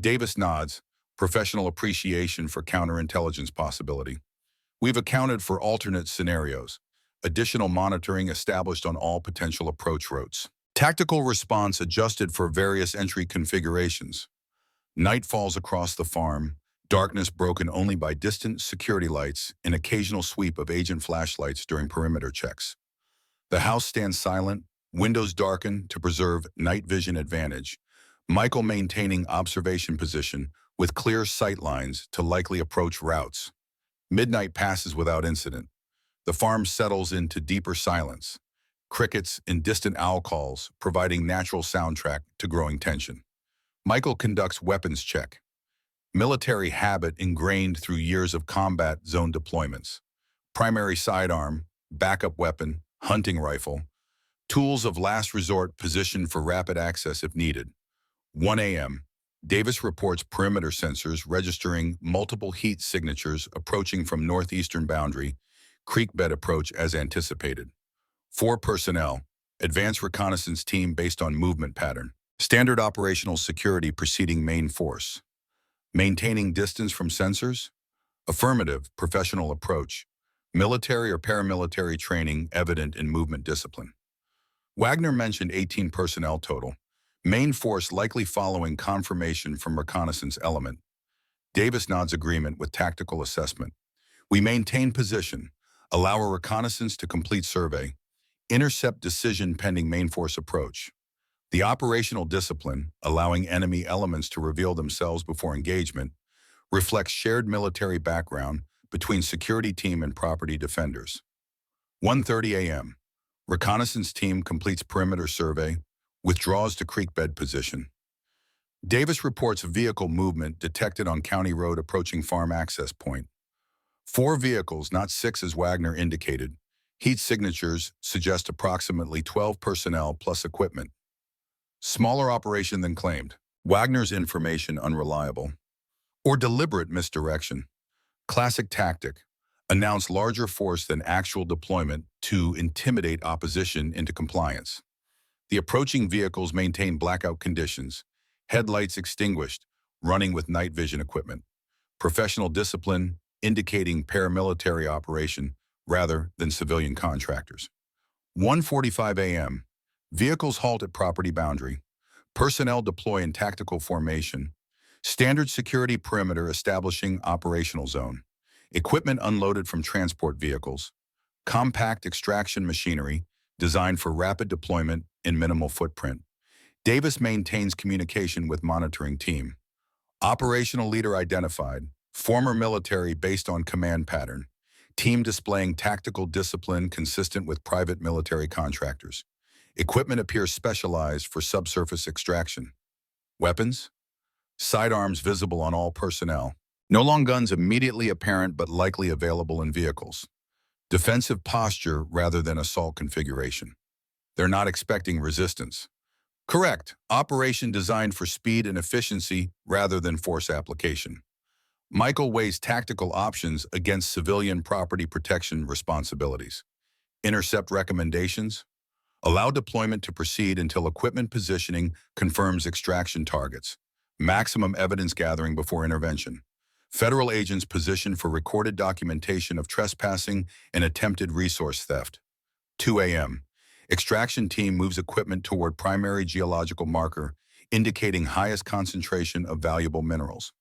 Davis nods, professional appreciation for counterintelligence possibility. We've accounted for alternate scenarios. Additional monitoring established on all potential approach routes. Tactical response adjusted for various entry configurations. Night falls across the farm, darkness broken only by distant security lights and occasional sweep of agent flashlights during perimeter checks. The house stands silent, windows darken to preserve night vision advantage. Michael maintaining observation position with clear sight lines to likely approach routes. Midnight passes without incident. The farm settles into deeper silence. Crickets and distant owl calls providing natural soundtrack to growing tension. Michael conducts weapons check. Military habit ingrained through years of combat zone deployments. Primary sidearm, backup weapon, hunting rifle. Tools of last resort positioned for rapid access if needed. 1 a.m. Davis reports perimeter sensors registering multiple heat signatures approaching from northeastern boundary, creek bed approach as anticipated. 4 personnel, advanced reconnaissance team based on movement pattern. Standard operational security preceding main force. Maintaining distance from sensors? Affirmative, professional approach. Military or paramilitary training evident in movement discipline. Wagner mentioned 18 personnel total. Main force likely following confirmation from reconnaissance element. Davis nods agreement with tactical assessment. We maintain position, allow a reconnaissance to complete survey, intercept decision pending main force approach. The operational discipline, allowing enemy elements to reveal themselves before engagement, reflects shared military background between security team and property defenders. 1:30 a.m. Reconnaissance team completes perimeter survey, withdraws to creek bed position. Davis reports vehicle movement detected on County Road approaching farm access point. 4 vehicles, not 6 as Wagner indicated. Heat signatures suggest approximately 12 personnel plus equipment. Smaller operation than claimed. Wagner's information unreliable. Or deliberate misdirection. Classic tactic. Announce larger force than actual deployment to intimidate opposition into compliance. The approaching vehicles maintain blackout conditions. Headlights extinguished, running with night vision equipment. Professional discipline indicating paramilitary operation rather than civilian contractors. 1:45 a.m. Vehicles halt at property boundary. Personnel deploy in tactical formation. Standard security perimeter establishing operational zone. Equipment unloaded from transport vehicles. Compact extraction machinery designed for rapid deployment in minimal footprint. Davis maintains communication with monitoring team. Operational leader identified. Former military based on command pattern. Team displaying tactical discipline consistent with private military contractors. Equipment appears specialized for subsurface extraction. Weapons? Sidearms visible on all personnel. No long guns immediately apparent but likely available in vehicles. Defensive posture rather than assault configuration. They're not expecting resistance. Correct. Operation designed for speed and efficiency rather than force application. Michael weighs tactical options against civilian property protection responsibilities. Intercept recommendations. Allow deployment to proceed until equipment positioning confirms extraction targets. Maximum evidence gathering before intervention. Federal agents position for recorded documentation of trespassing and attempted resource theft. 2 a.m. Extraction team moves equipment toward primary geological marker, indicating highest concentration of valuable minerals.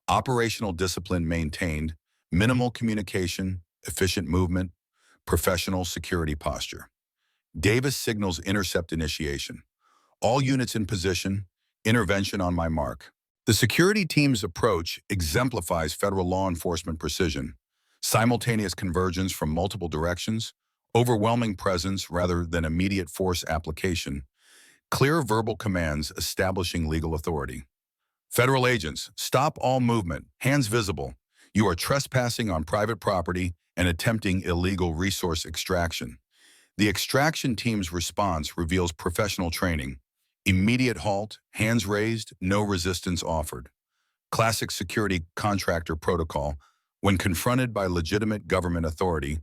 Operational discipline maintained, minimal communication, efficient movement, professional security posture. Davis signals intercept initiation. All units in position, intervention on my mark. The security team's approach exemplifies federal law enforcement precision, simultaneous convergence from multiple directions, overwhelming presence rather than immediate force application, clear verbal commands establishing legal authority. Federal agents, stop all movement, hands visible. You are trespassing on private property and attempting illegal resource extraction. The extraction team's response reveals professional training. Immediate halt, hands raised, no resistance offered. Classic security contractor protocol. When confronted by legitimate government authority,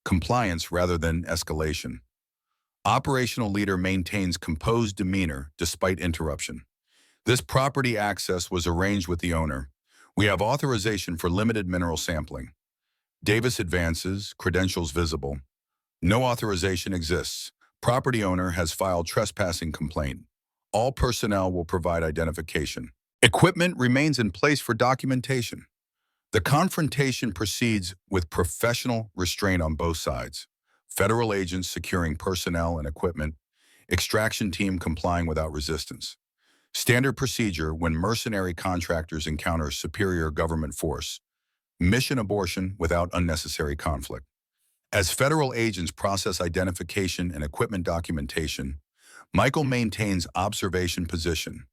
compliance rather than escalation. Operational leader maintains composed demeanor despite interruption. This property access was arranged with the owner. We have authorization for limited mineral sampling. Davis advances, credentials visible. No authorization exists. Property owner has filed trespassing complaint. All personnel will provide identification. Equipment remains in place for documentation. The confrontation proceeds with professional restraint on both sides. Federal agents securing personnel and equipment. Extraction team complying without resistance. Standard procedure when mercenary contractors encounter superior government force. Mission abortion without unnecessary conflict. As federal agents process identification and equipment documentation, Michael maintains observation position,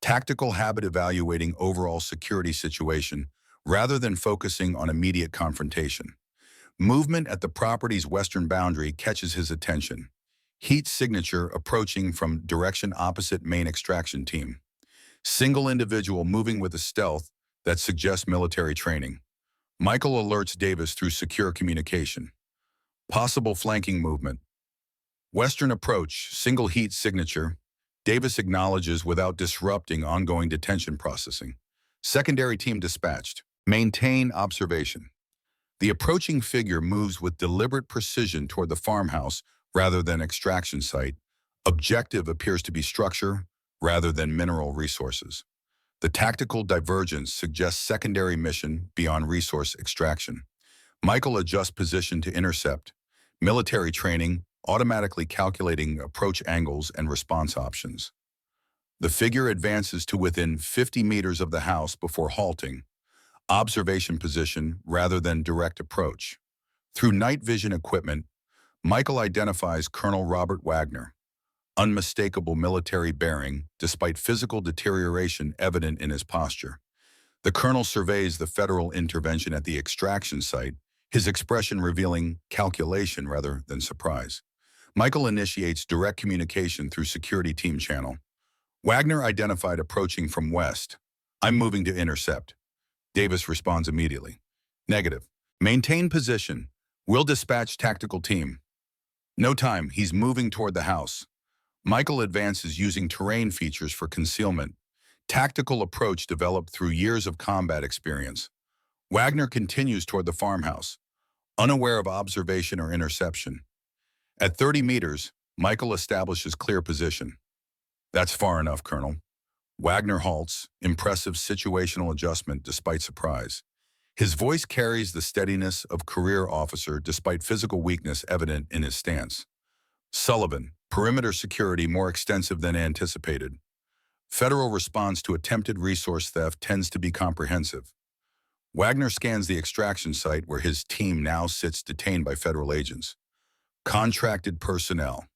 tactical habit evaluating overall security situation rather than focusing on immediate confrontation. Movement at the property's western boundary catches his attention. Heat signature approaching from direction opposite main extraction team. Single individual moving with a stealth that suggests military training. Michael alerts Davis through secure communication. Possible flanking movement. Western approach, single heat signature. Davis acknowledges without disrupting ongoing detention processing. Secondary team dispatched. Maintain observation. The approaching figure moves with deliberate precision toward the farmhouse rather than extraction site. Objective appears to be structure rather than mineral resources. The tactical divergence suggests secondary mission beyond resource extraction. Michael adjusts position to intercept. Military training, automatically calculating approach angles and response options. The figure advances to within 50 meters of the house before halting. Observation position rather than direct approach. Through night vision equipment, Michael identifies Colonel Robert Wagner. Unmistakable military bearing, despite physical deterioration evident in his posture. The colonel surveys the federal intervention at the extraction site, his expression revealing calculation rather than surprise. Michael initiates direct communication through security team channel. Wagner identified approaching from west. I'm moving to intercept. Davis responds immediately. Negative. Maintain position. We'll dispatch tactical team. No time, he's moving toward the house. Michael advances using terrain features for concealment. Tactical approach developed through years of combat experience. Wagner continues toward the farmhouse, unaware of observation or interception. At 30 meters, Michael establishes clear position. That's far enough, Colonel. Wagner halts, impressive situational adjustment despite surprise. His voice carries the steadiness of career officer despite physical weakness evident in his stance. Sullivan, perimeter security more extensive than anticipated. Federal response to attempted resource theft tends to be comprehensive. Wagner scans the extraction site where his team now sits detained by federal agents. Contracted personnel,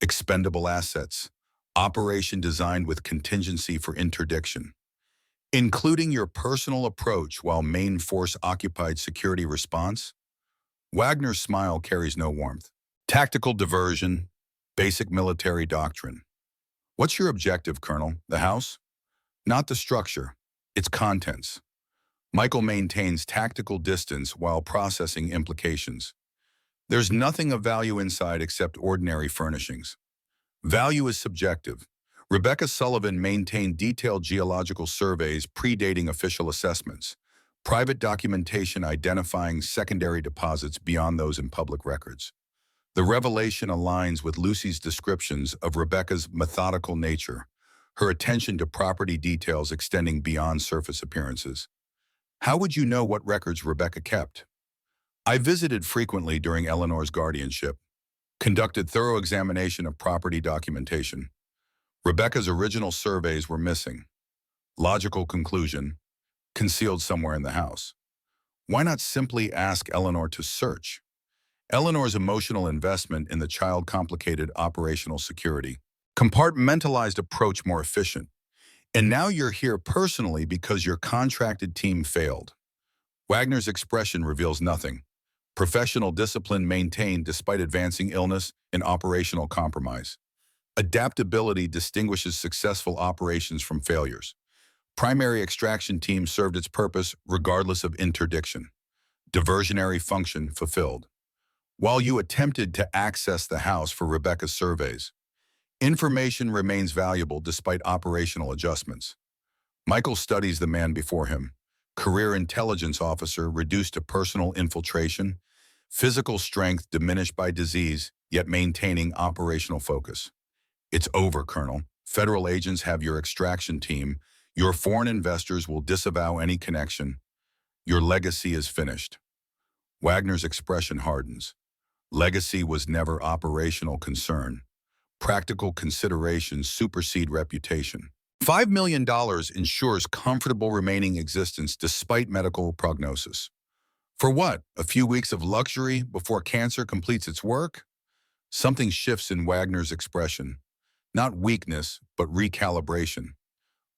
expendable assets, operation designed with contingency for interdiction. Including your personal approach while main force occupied security response? Wagner's smile carries no warmth. Tactical diversion, basic military doctrine. What's your objective, Colonel? The house? Not the structure, its contents. Michael maintains tactical distance while processing implications. There's nothing of value inside except ordinary furnishings. Value is subjective. Rebecca Sullivan maintained detailed geological surveys predating official assessments, private documentation identifying secondary deposits beyond those in public records. The revelation aligns with Lucy's descriptions of Rebecca's methodical nature, her attention to property details extending beyond surface appearances. How would you know what records Rebecca kept? I visited frequently during Eleanor's guardianship, conducted thorough examination of property documentation. Rebecca's original surveys were missing. Logical conclusion, concealed somewhere in the house. Why not simply ask Eleanor to search? Eleanor's emotional investment in the child complicated operational security. Compartmentalized approach more efficient. And now you're here personally because your contracted team failed. Wagner's expression reveals nothing. Professional discipline maintained despite advancing illness and operational compromise. Adaptability distinguishes successful operations from failures. Primary extraction team served its purpose regardless of interdiction. Diversionary function fulfilled. While you attempted to access the house for Rebecca's surveys, information remains valuable despite operational adjustments. Michael studies the man before him. Career intelligence officer reduced to personal infiltration, physical strength diminished by disease, yet maintaining operational focus. It's over, Colonel. Federal agents have your extraction team. Your foreign investors will disavow any connection. Your legacy is finished. Wagner's expression hardens. Legacy was never operational concern. Practical considerations supersede reputation. $5 million ensures comfortable remaining existence despite medical prognosis. For what? A few weeks of luxury before cancer completes its work? Something shifts in Wagner's expression. Not weakness, but recalibration.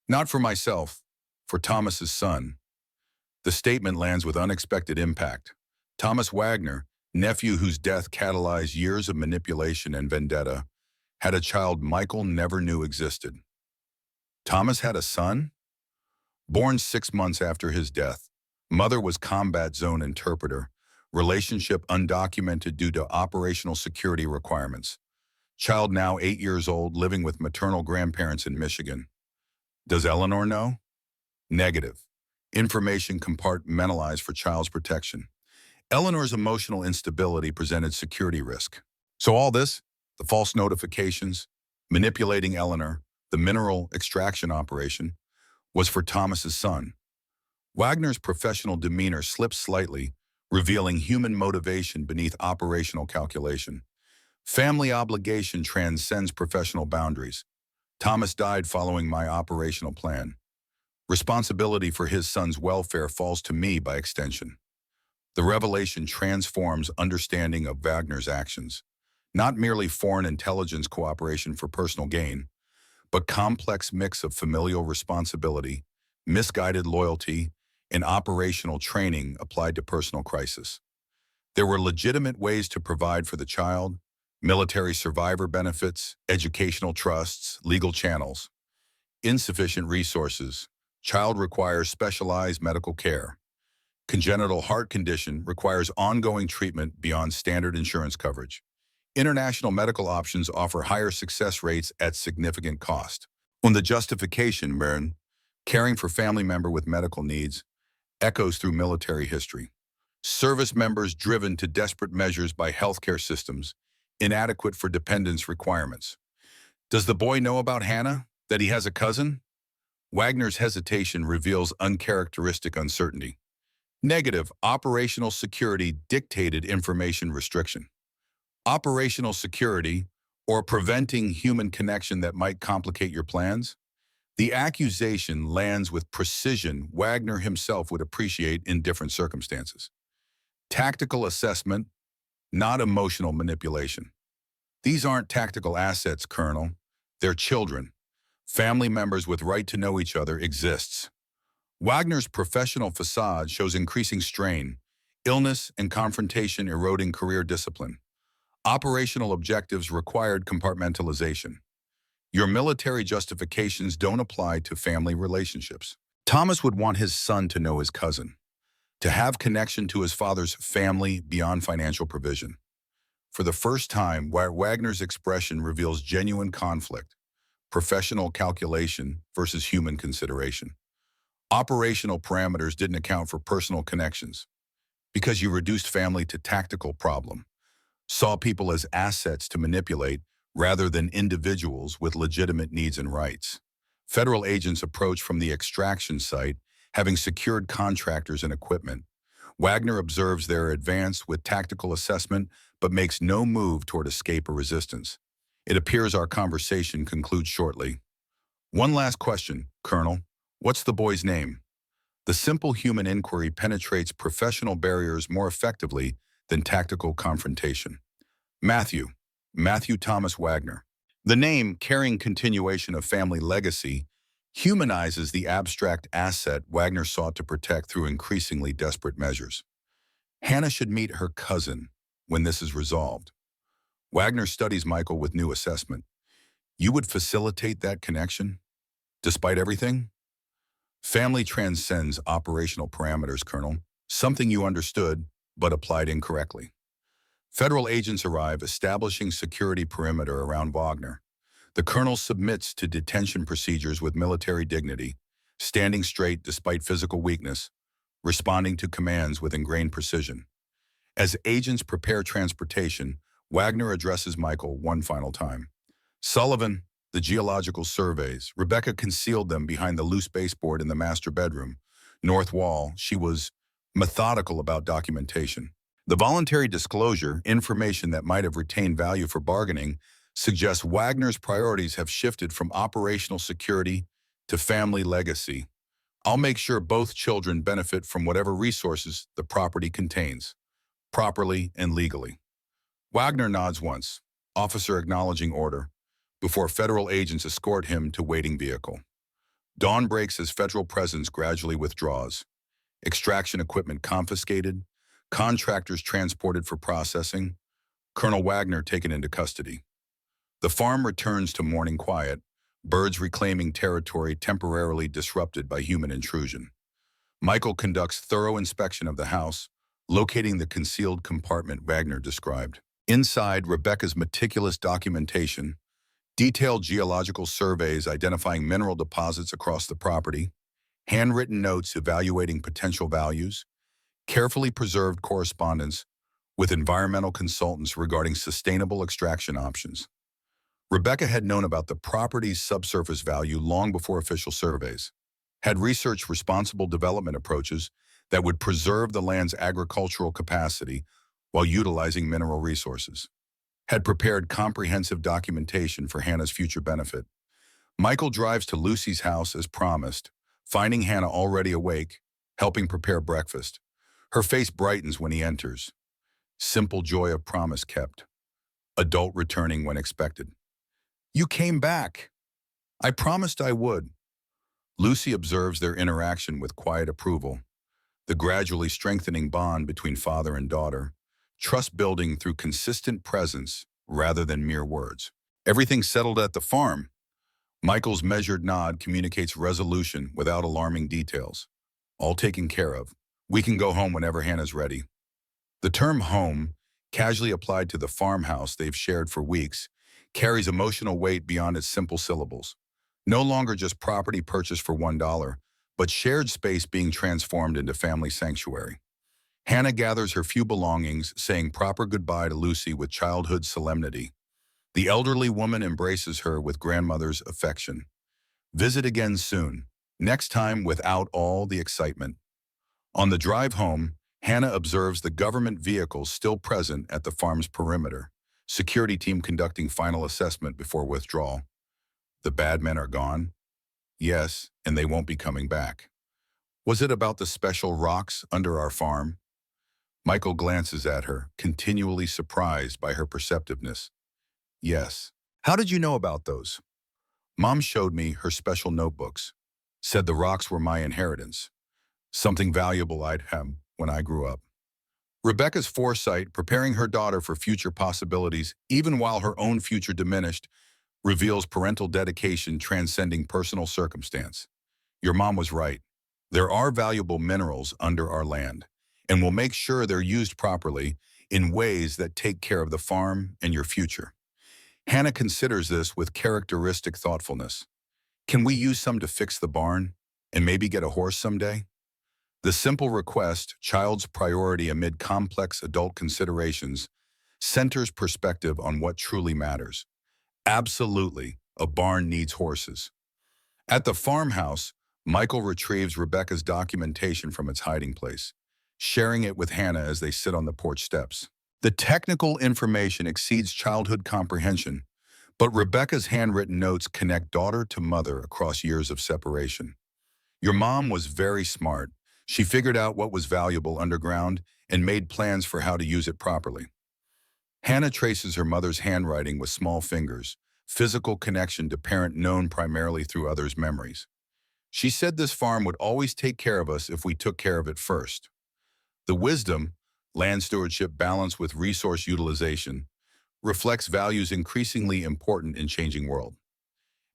Not for myself, for Thomas's son. The statement lands with unexpected impact. Thomas Wagner, nephew whose death catalyzed years of manipulation and vendetta, had a child Michael never knew existed. Thomas had a son? Born 6 months after his death. Mother was combat zone interpreter. Relationship undocumented due to operational security requirements. Child now 8 years old, living with maternal grandparents in Michigan. Does Eleanor know? Negative. Information compartmentalized for child's protection. Eleanor's emotional instability presented security risk. So all this, the false notifications, manipulating Eleanor, the mineral extraction operation, was for Thomas's son. Wagner's professional demeanor slipped slightly, revealing human motivation beneath operational calculation. Family obligation transcends professional boundaries. Thomas died following my operational plan. Responsibility for his son's welfare falls to me by extension. The revelation transforms understanding of Wagner's actions, not merely foreign intelligence cooperation for personal gain, but complex mix of familial responsibility, misguided loyalty, and operational training applied to personal crisis. There were legitimate ways to provide for the child, military survivor benefits, educational trusts, legal channels. Insufficient resources. Child requires specialized medical care. Congenital heart condition requires ongoing treatment beyond standard insurance coverage. International medical options offer higher success rates at significant cost. On the justification, Baron, caring for family member with medical needs, echoes through military history. Service members driven to desperate measures by healthcare systems, inadequate for dependence requirements. Does the boy know about Hannah, that he has a cousin? Wagner's hesitation reveals uncharacteristic uncertainty. Negative, operational security dictated information restriction. Operational security, or preventing human connection that might complicate your plans? The accusation lands with precision Wagner himself would appreciate in different circumstances. Tactical assessment, not emotional manipulation. These aren't tactical assets, Colonel. They're children. Family members with right to know each other exists. Wagner's professional facade shows increasing strain, illness and confrontation eroding career discipline. Operational objectives required compartmentalization. Your military justifications don't apply to family relationships. Thomas would want his son to know his cousin, to have connection to his father's family beyond financial provision. For the first time, Wagner's expression reveals genuine conflict, professional calculation versus human consideration. Operational parameters didn't account for personal connections because you reduced family to tactical problem, saw people as assets to manipulate rather than individuals with legitimate needs and rights. Federal agents approached from the extraction site, having secured contractors and equipment. Wagner observes their advance with tactical assessment, but makes no move toward escape or resistance. It appears our conversation concludes shortly. One last question, Colonel. What's the boy's name? The simple human inquiry penetrates professional barriers more effectively than tactical confrontation. Matthew. Matthew Thomas Wagner. The name, carrying continuation of family legacy, humanizes the abstract asset Wagner sought to protect through increasingly desperate measures. Hannah should meet her cousin when this is resolved. Wagner studies Michael with new assessment. You would facilitate that connection, despite everything? Family transcends operational parameters, Colonel, something you understood but applied incorrectly. Federal agents arrive, establishing security perimeter around Wagner. The colonel submits to detention procedures with military dignity, standing straight despite physical weakness, responding to commands with ingrained precision. As agents prepare transportation, Wagner addresses Michael one final time. Sullivan, the geological surveys. Rebecca concealed them behind the loose baseboard in the master bedroom. North wall, she was methodical about documentation. The voluntary disclosure, information that might have retained value for bargaining, suggests Wagner's priorities have shifted from operational security to family legacy. I'll make sure both children benefit from whatever resources the property contains, properly and legally. Wagner nods once, officer acknowledging order, before federal agents escort him to waiting vehicle. Dawn breaks as federal presence gradually withdraws. Extraction equipment confiscated, contractors transported for processing, Colonel Wagner taken into custody. The farm returns to morning quiet, birds reclaiming territory temporarily disrupted by human intrusion. Michael conducts thorough inspection of the house, locating the concealed compartment Wagner described. Inside, Rebecca's meticulous documentation, detailed geological surveys identifying mineral deposits across the property, handwritten notes evaluating potential values, carefully preserved correspondence with environmental consultants regarding sustainable extraction options. Rebecca had known about the property's subsurface value long before official surveys, had researched responsible development approaches that would preserve the land's agricultural capacity while utilizing mineral resources, had prepared comprehensive documentation for Hannah's future benefit. Michael drives to Lucy's house as promised, finding Hannah already awake, helping prepare breakfast. Her face brightens when he enters. Simple joy of promise kept. Adult returning when expected. You came back. I promised I would. Lucy observes their interaction with quiet approval, the gradually strengthening bond between father and daughter, trust building through consistent presence rather than mere words. Everything settled at the farm. Michael's measured nod communicates resolution without alarming details. All taken care of. We can go home whenever Hannah's ready. The term home, casually applied to the farmhouse they've shared for weeks, carries emotional weight beyond its simple syllables. No longer just property purchased for $1, but shared space being transformed into family sanctuary. Hannah gathers her few belongings, saying proper goodbye to Lucy with childhood solemnity. The elderly woman embraces her with grandmother's affection. Visit again soon, next time without all the excitement. On the drive home, Hannah observes the government vehicles still present at the farm's perimeter, security team conducting final assessment before withdrawal. The bad men are gone? Yes, and they won't be coming back. Was it about the special rocks under our farm? Michael glances at her, continually surprised by her perceptiveness. Yes. How did you know about those? Mom showed me her special notebooks, said the rocks were my inheritance, something valuable I'd have when I grew up. Rebecca's foresight, preparing her daughter for future possibilities, even while her own future diminished, reveals parental dedication transcending personal circumstance. Your mom was right. There are valuable minerals under our land, and we'll make sure they're used properly, in ways that take care of the farm and your future. Hannah considers this with characteristic thoughtfulness. Can we use some to fix the barn and maybe get a horse someday? The simple request, child's priority amid complex adult considerations, centers perspective on what truly matters. Absolutely, a barn needs horses. At the farmhouse, Michael retrieves Rebecca's documentation from its hiding place, sharing it with Hannah as they sit on the porch steps. The technical information exceeds childhood comprehension, but Rebecca's handwritten notes connect daughter to mother across years of separation. Your mom was very smart. She figured out what was valuable underground and made plans for how to use it properly. Hannah traces her mother's handwriting with small fingers, physical connection to parent known primarily through others' memories. She said this farm would always take care of us if we took care of it first. The wisdom, land stewardship balanced with resource utilization, reflects values increasingly important in changing world.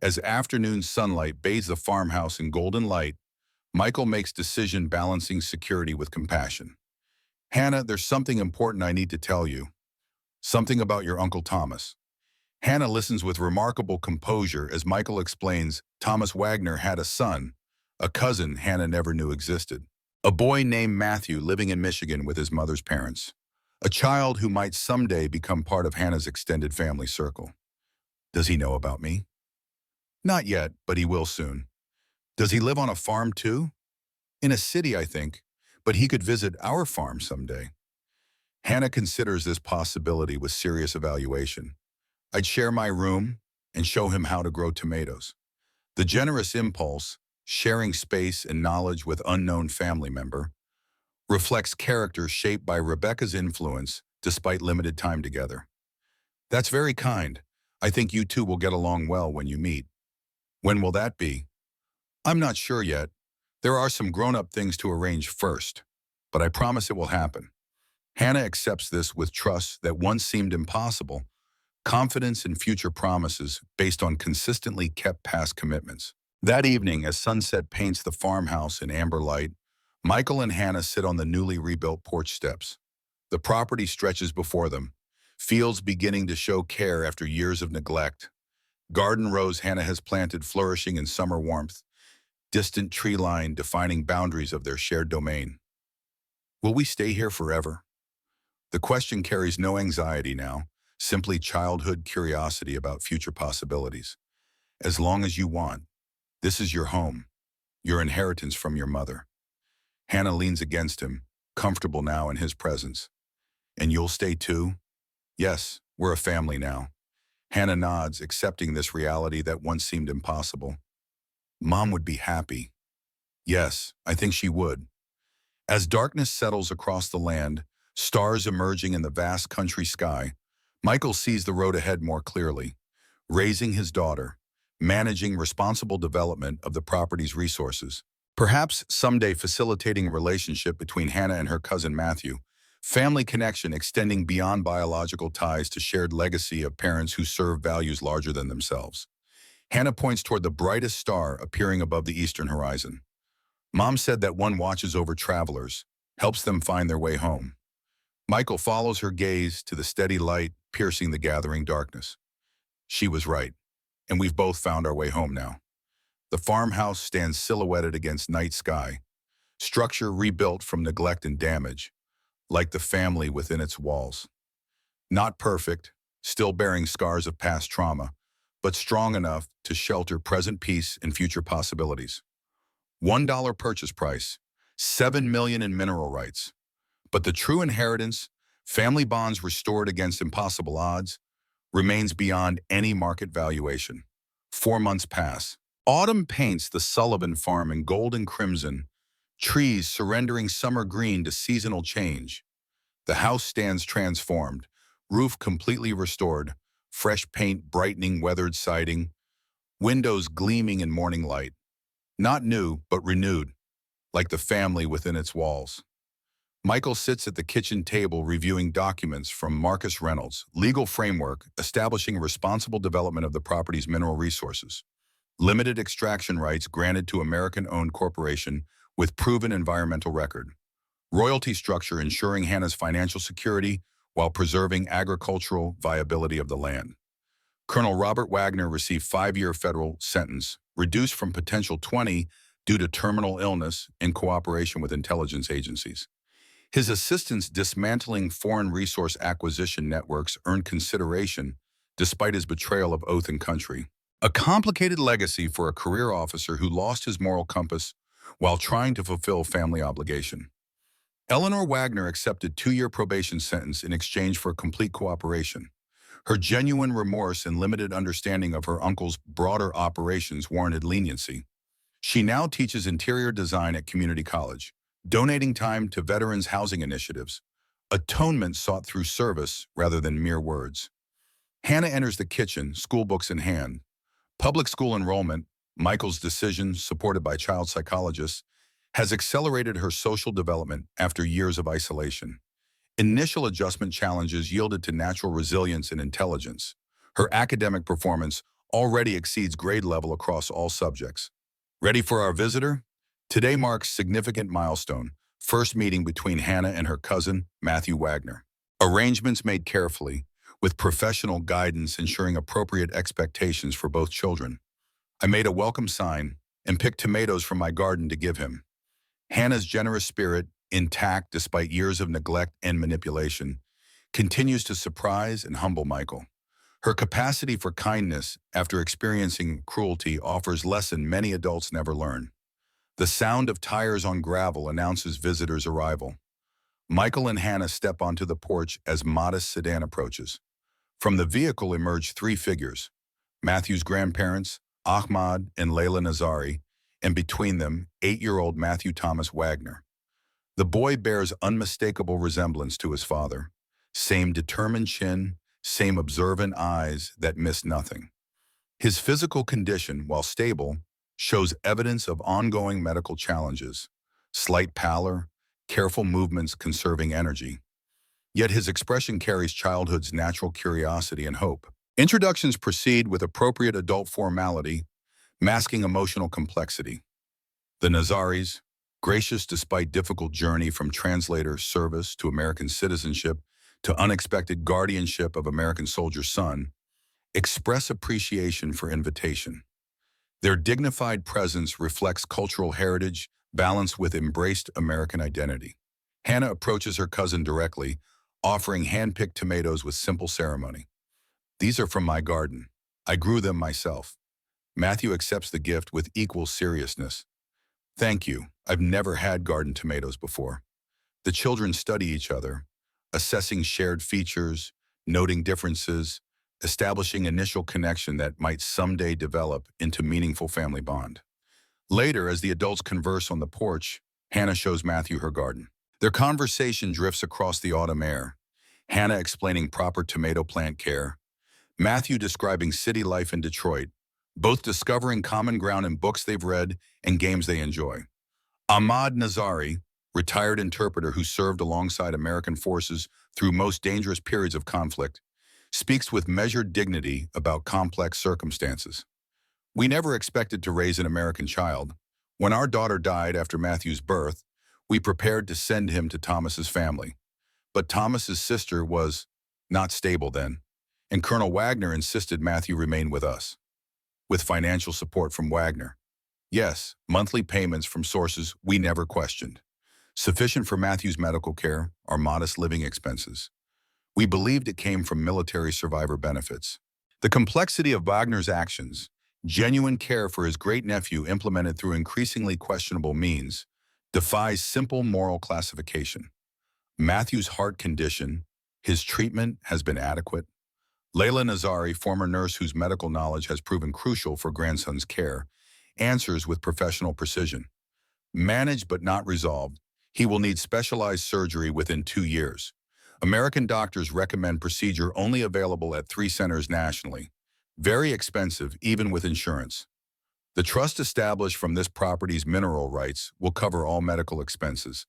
As afternoon sunlight bathes the farmhouse in golden light, Michael makes decision balancing security with compassion. Hannah, there's something important I need to tell you. Something about your Uncle Thomas. Hannah listens with remarkable composure as Michael explains Thomas Wagner had a son, a cousin Hannah never knew existed. A boy named Matthew living in Michigan with his mother's parents. A child who might someday become part of Hannah's extended family circle. Does he know about me? Not yet, but he will soon. Does he live on a farm too? In a city, I think, but he could visit our farm someday. Hannah considers this possibility with serious evaluation. I'd share my room and show him how to grow tomatoes. The generous impulse, sharing space and knowledge with unknown family member, reflects character shaped by Rebecca's influence despite limited time together. That's very kind. I think you two will get along well when you meet. When will that be? I'm not sure yet. There are some grown-up things to arrange first, but I promise it will happen. Hannah accepts this with trust that once seemed impossible, confidence in future promises based on consistently kept past commitments. That evening, as sunset paints the farmhouse in amber light, Michael and Hannah sit on the newly rebuilt porch steps. The property stretches before them, fields beginning to show care after years of neglect. Garden rows Hannah has planted flourishing in summer warmth, distant tree line defining boundaries of their shared domain. Will we stay here forever? The question carries no anxiety now, simply childhood curiosity about future possibilities. As long as you want, this is your home, your inheritance from your mother. Hannah leans against him, comfortable now in his presence. And you'll stay too? Yes, we're a family now. Hannah nods, accepting this reality that once seemed impossible. Mom would be happy. Yes, I think she would. As darkness settles across the land, stars emerging in the vast country sky, Michael sees the road ahead more clearly, raising his daughter, managing responsible development of the property's resources, perhaps someday facilitating a relationship between Hannah and her cousin Matthew, family connection extending beyond biological ties to shared legacy of parents who serve values larger than themselves. Hannah points toward the brightest star appearing above the eastern horizon. Mom said that one watches over travelers, helps them find their way home. Michael follows her gaze to the steady light piercing the gathering darkness. She was right, and we've both found our way home now. The farmhouse stands silhouetted against night sky, structure rebuilt from neglect and damage, like the family within its walls. Not perfect, still bearing scars of past trauma, but strong enough to shelter present peace and future possibilities. $1 purchase price, $7 million in mineral rights. But the true inheritance, family bonds restored against impossible odds, remains beyond any market valuation. 4 months pass. Autumn paints the Sullivan farm in gold and crimson, trees surrendering summer green to seasonal change. The house stands transformed, roof completely restored, fresh paint brightening weathered siding, windows gleaming in morning light. Not new, but renewed, like the family within its walls. Michael sits at the kitchen table reviewing documents from Marcus Reynolds' legal framework establishing responsible development of the property's mineral resources. Limited extraction rights granted to American-owned corporation with proven environmental record. Royalty structure ensuring Hannah's financial security while preserving agricultural viability of the land. Colonel Robert Wagner received 5-year federal sentence, reduced from potential 20 due to terminal illness in cooperation with intelligence agencies. His assistance dismantling foreign resource acquisition networks earned consideration despite his betrayal of oath and country. A complicated legacy for a career officer who lost his moral compass while trying to fulfill family obligation. Eleanor Wagner accepted 2-year probation sentence in exchange for complete cooperation. Her genuine remorse and limited understanding of her uncle's broader operations warranted leniency. She now teaches interior design at community college, donating time to veterans' housing initiatives, atonement sought through service rather than mere words. Hannah enters the kitchen, school books in hand. Public school enrollment, Michael's decision, supported by child psychologists, has accelerated her social development after years of isolation. Initial adjustment challenges yielded to natural resilience and intelligence. Her academic performance already exceeds grade level across all subjects. Ready for our visitor? Today marks significant milestone, first meeting between Hannah and her cousin, Matthew Wagner. Arrangements made carefully, with professional guidance ensuring appropriate expectations for both children. I made a welcome sign and picked tomatoes from my garden to give him. Hannah's generous spirit, intact despite years of neglect and manipulation, continues to surprise and humble Michael. Her capacity for kindness after experiencing cruelty offers lesson many adults never learn. The sound of tires on gravel announces visitors' arrival. Michael and Hannah step onto the porch as modest sedan approaches. From the vehicle emerge 3 figures, Matthew's grandparents, Ahmad and Layla Nazari, and between them, 8-year-old Matthew Thomas Wagner. The boy bears unmistakable resemblance to his father. Same determined chin, same observant eyes that miss nothing. His physical condition, while stable, shows evidence of ongoing medical challenges, slight pallor, careful movements conserving energy. Yet his expression carries childhood's natural curiosity and hope. Introductions proceed with appropriate adult formality, masking emotional complexity. The Nazaris, gracious despite difficult journey from translator service to American citizenship to unexpected guardianship of American soldier's son, express appreciation for invitation. Their dignified presence reflects cultural heritage balanced with embraced American identity. Hannah approaches her cousin directly, offering hand-picked tomatoes with simple ceremony. These are from my garden. I grew them myself. Matthew accepts the gift with equal seriousness. Thank you. I've never had garden tomatoes before. The children study each other, assessing shared features, noting differences, establishing initial connection that might someday develop into meaningful family bond. Later, as the adults converse on the porch, Hannah shows Matthew her garden. Their conversation drifts across the autumn air, Hannah explaining proper tomato plant care, Matthew describing city life in Detroit, both discovering common ground in books they've read and games they enjoy. Ahmad Nazari, retired interpreter who served alongside American forces through most dangerous periods of conflict, speaks with measured dignity about complex circumstances. We never expected to raise an American child. When our daughter died after Matthew's birth, we prepared to send him to Thomas's family. But Thomas's sister was not stable then, and Colonel Wagner insisted Matthew remain with us, with financial support from Wagner. Yes, monthly payments from sources we never questioned. Sufficient for Matthew's medical care, our modest living expenses. We believed it came from military survivor benefits. The complexity of Wagner's actions, genuine care for his great-nephew implemented through increasingly questionable means, defies simple moral classification. Matthew's heart condition, his treatment has been adequate. Layla Nazari, former nurse whose medical knowledge has proven crucial for grandson's care, answers with professional precision. Managed but not resolved, he will need specialized surgery within 2 years. American doctors recommend procedure only available at 3 centers nationally. Very expensive, even with insurance. The trust established from this property's mineral rights will cover all medical expenses.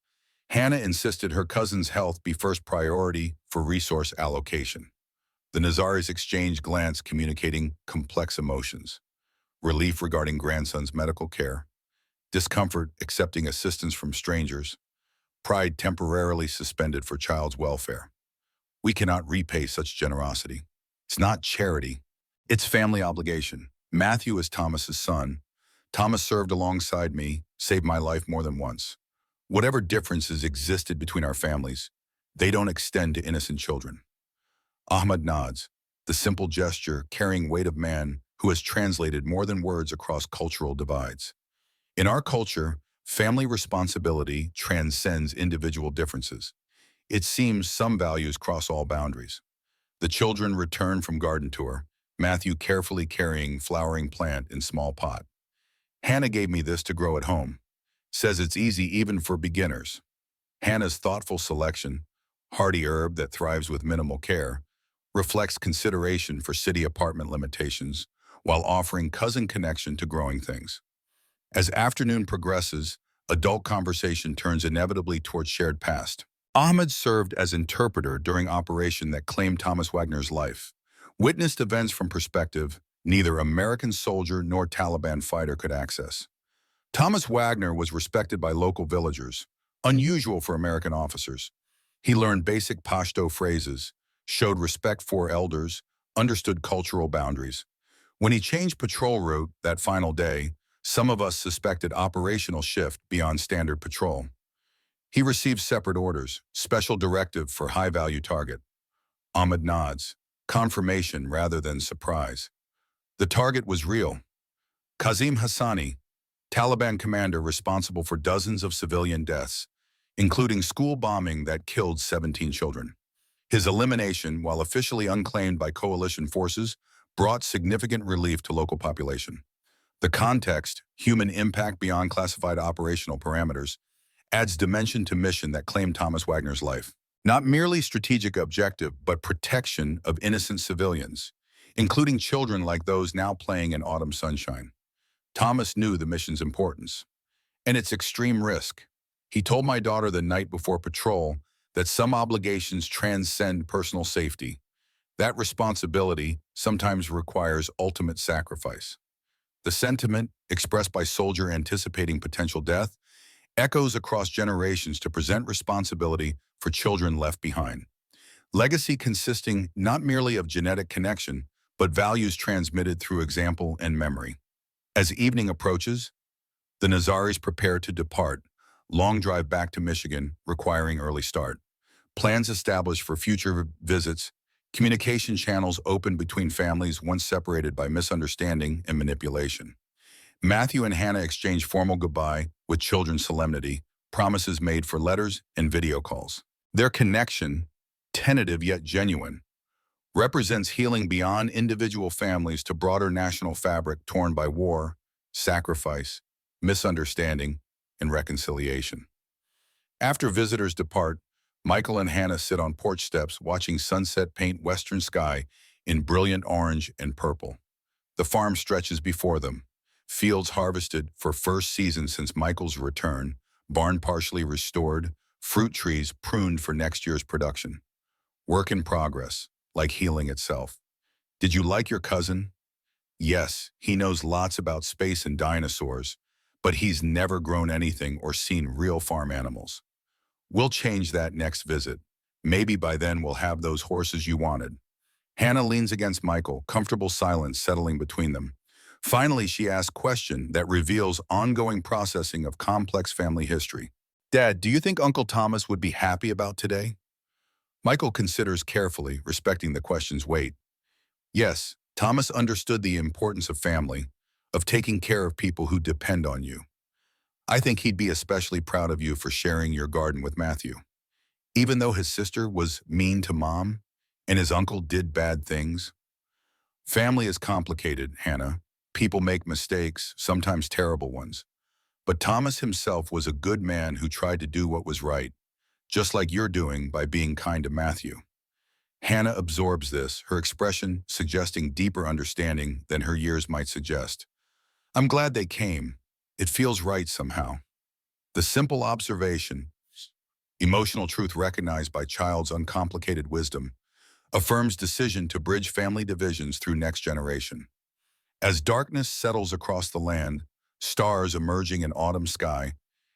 Hannah insisted her cousin's health be first priority for resource allocation. The Nazaris exchanged glance communicating complex emotions. Relief regarding grandson's medical care, discomfort accepting assistance from strangers, pride temporarily suspended for child's welfare. We cannot repay such generosity. It's not charity. It's family obligation. Matthew is Thomas's son. Thomas served alongside me, saved my life more than once. Whatever differences existed between our families, they don't extend to innocent children. Ahmed nods, the simple gesture carrying weight of man who has translated more than words across cultural divides. In our culture, family responsibility transcends individual differences. It seems some values cross all boundaries. The children return from garden tour, Matthew carefully carrying flowering plant in small pot. Hannah gave me this to grow at home. Says it's easy even for beginners. Hannah's thoughtful selection, hardy herb that thrives with minimal care, reflects consideration for city apartment limitations while offering cousin connection to growing things. As afternoon progresses, adult conversation turns inevitably toward shared past. Ahmed served as interpreter during operation that claimed Thomas Wagner's life. Witnessed events from perspective neither American soldier nor Taliban fighter could access. Thomas Wagner was respected by local villagers, unusual for American officers. He learned basic Pashto phrases, showed respect for elders, understood cultural boundaries. When he changed patrol route that final day, some of us suspected operational shift beyond standard patrol. He received separate orders, special directive for high-value target. Ahmed nods, confirmation rather than surprise. The target was real. Kazim Hassani, Taliban commander responsible for dozens of civilian deaths, including school bombing that killed 17 children. His elimination, while officially unclaimed by coalition forces, brought significant relief to local population. The context, human impact beyond classified operational parameters, adds dimension to mission that claimed Thomas Wagner's life. Not merely strategic objective, but protection of innocent civilians, including children like those now playing in autumn sunshine. Thomas knew the mission's importance and its extreme risk. He told my daughter the night before patrol that some obligations transcend personal safety. That responsibility sometimes requires ultimate sacrifice. The sentiment, expressed by soldier anticipating potential death, echoes across generations to present responsibility for children left behind. Legacy consisting not merely of genetic connection, but values transmitted through example and memory. As evening approaches, the Nazaris prepare to depart, long drive back to Michigan requiring early start. Plans established for future visits, communication channels open between families once separated by misunderstanding and manipulation. Matthew and Hannah exchange formal goodbye with children's solemnity, promises made for letters and video calls. Their connection, tentative yet genuine, represents healing beyond individual families to broader national fabric torn by war, sacrifice, misunderstanding, and reconciliation. After visitors depart, Michael and Hannah sit on porch steps watching sunset paint western sky in brilliant orange and purple. The farm stretches before them, fields harvested for first season since Michael's return, barn partially restored, fruit trees pruned for next year's production. Work in progress, like healing itself. Did you like your cousin? Yes, he knows lots about space and dinosaurs, but he's never grown anything or seen real farm animals. We'll change that next visit. Maybe by then we'll have those horses you wanted. Hannah leans against Michael, comfortable silence settling between them. Finally, she asks a question that reveals ongoing processing of complex family history. Dad, do you think Uncle Thomas would be happy about today? Michael considers carefully, respecting the question's weight. Yes, Thomas understood the importance of family, of taking care of people who depend on you. I think he'd be especially proud of you for sharing your garden with Matthew. Even though his sister was mean to Mom and his uncle did bad things. Family is complicated, Hannah. People make mistakes, sometimes terrible ones. But Thomas himself was a good man who tried to do what was right, just like you're doing by being kind to Matthew. Hannah absorbs this, her expression suggesting deeper understanding than her years might suggest. I'm glad they came. It feels right somehow. The simple observation, emotional truth recognized by child's uncomplicated wisdom, affirms decision to bridge family divisions through next generation. As darkness settles across the land, stars emerging in autumn sky,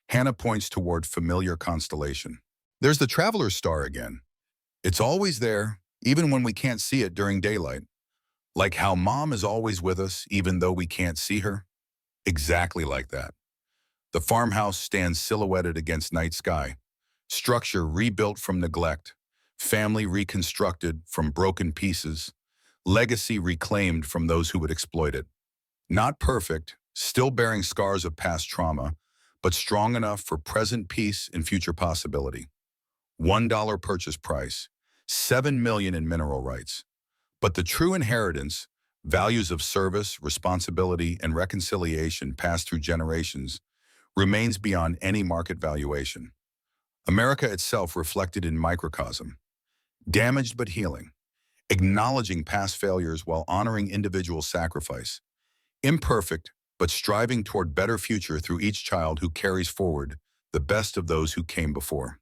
Hannah points toward familiar constellation. There's the traveler's star again. It's always there, even when we can't see it during daylight. Like how mom is always with us, even though we can't see her. Exactly like that. The farmhouse stands silhouetted against night sky, structure rebuilt from neglect, family reconstructed from broken pieces, legacy reclaimed from those who would exploit it. Not perfect, still bearing scars of past trauma, but strong enough for present peace and future possibility. $1 purchase price, $7 million in mineral rights. But the true inheritance, values of service, responsibility, and reconciliation passed through generations, remains beyond any market valuation. America itself reflected in microcosm, damaged but healing, acknowledging past failures while honoring individual sacrifice, imperfect but striving toward better future through each child who carries forward the best of those who came before.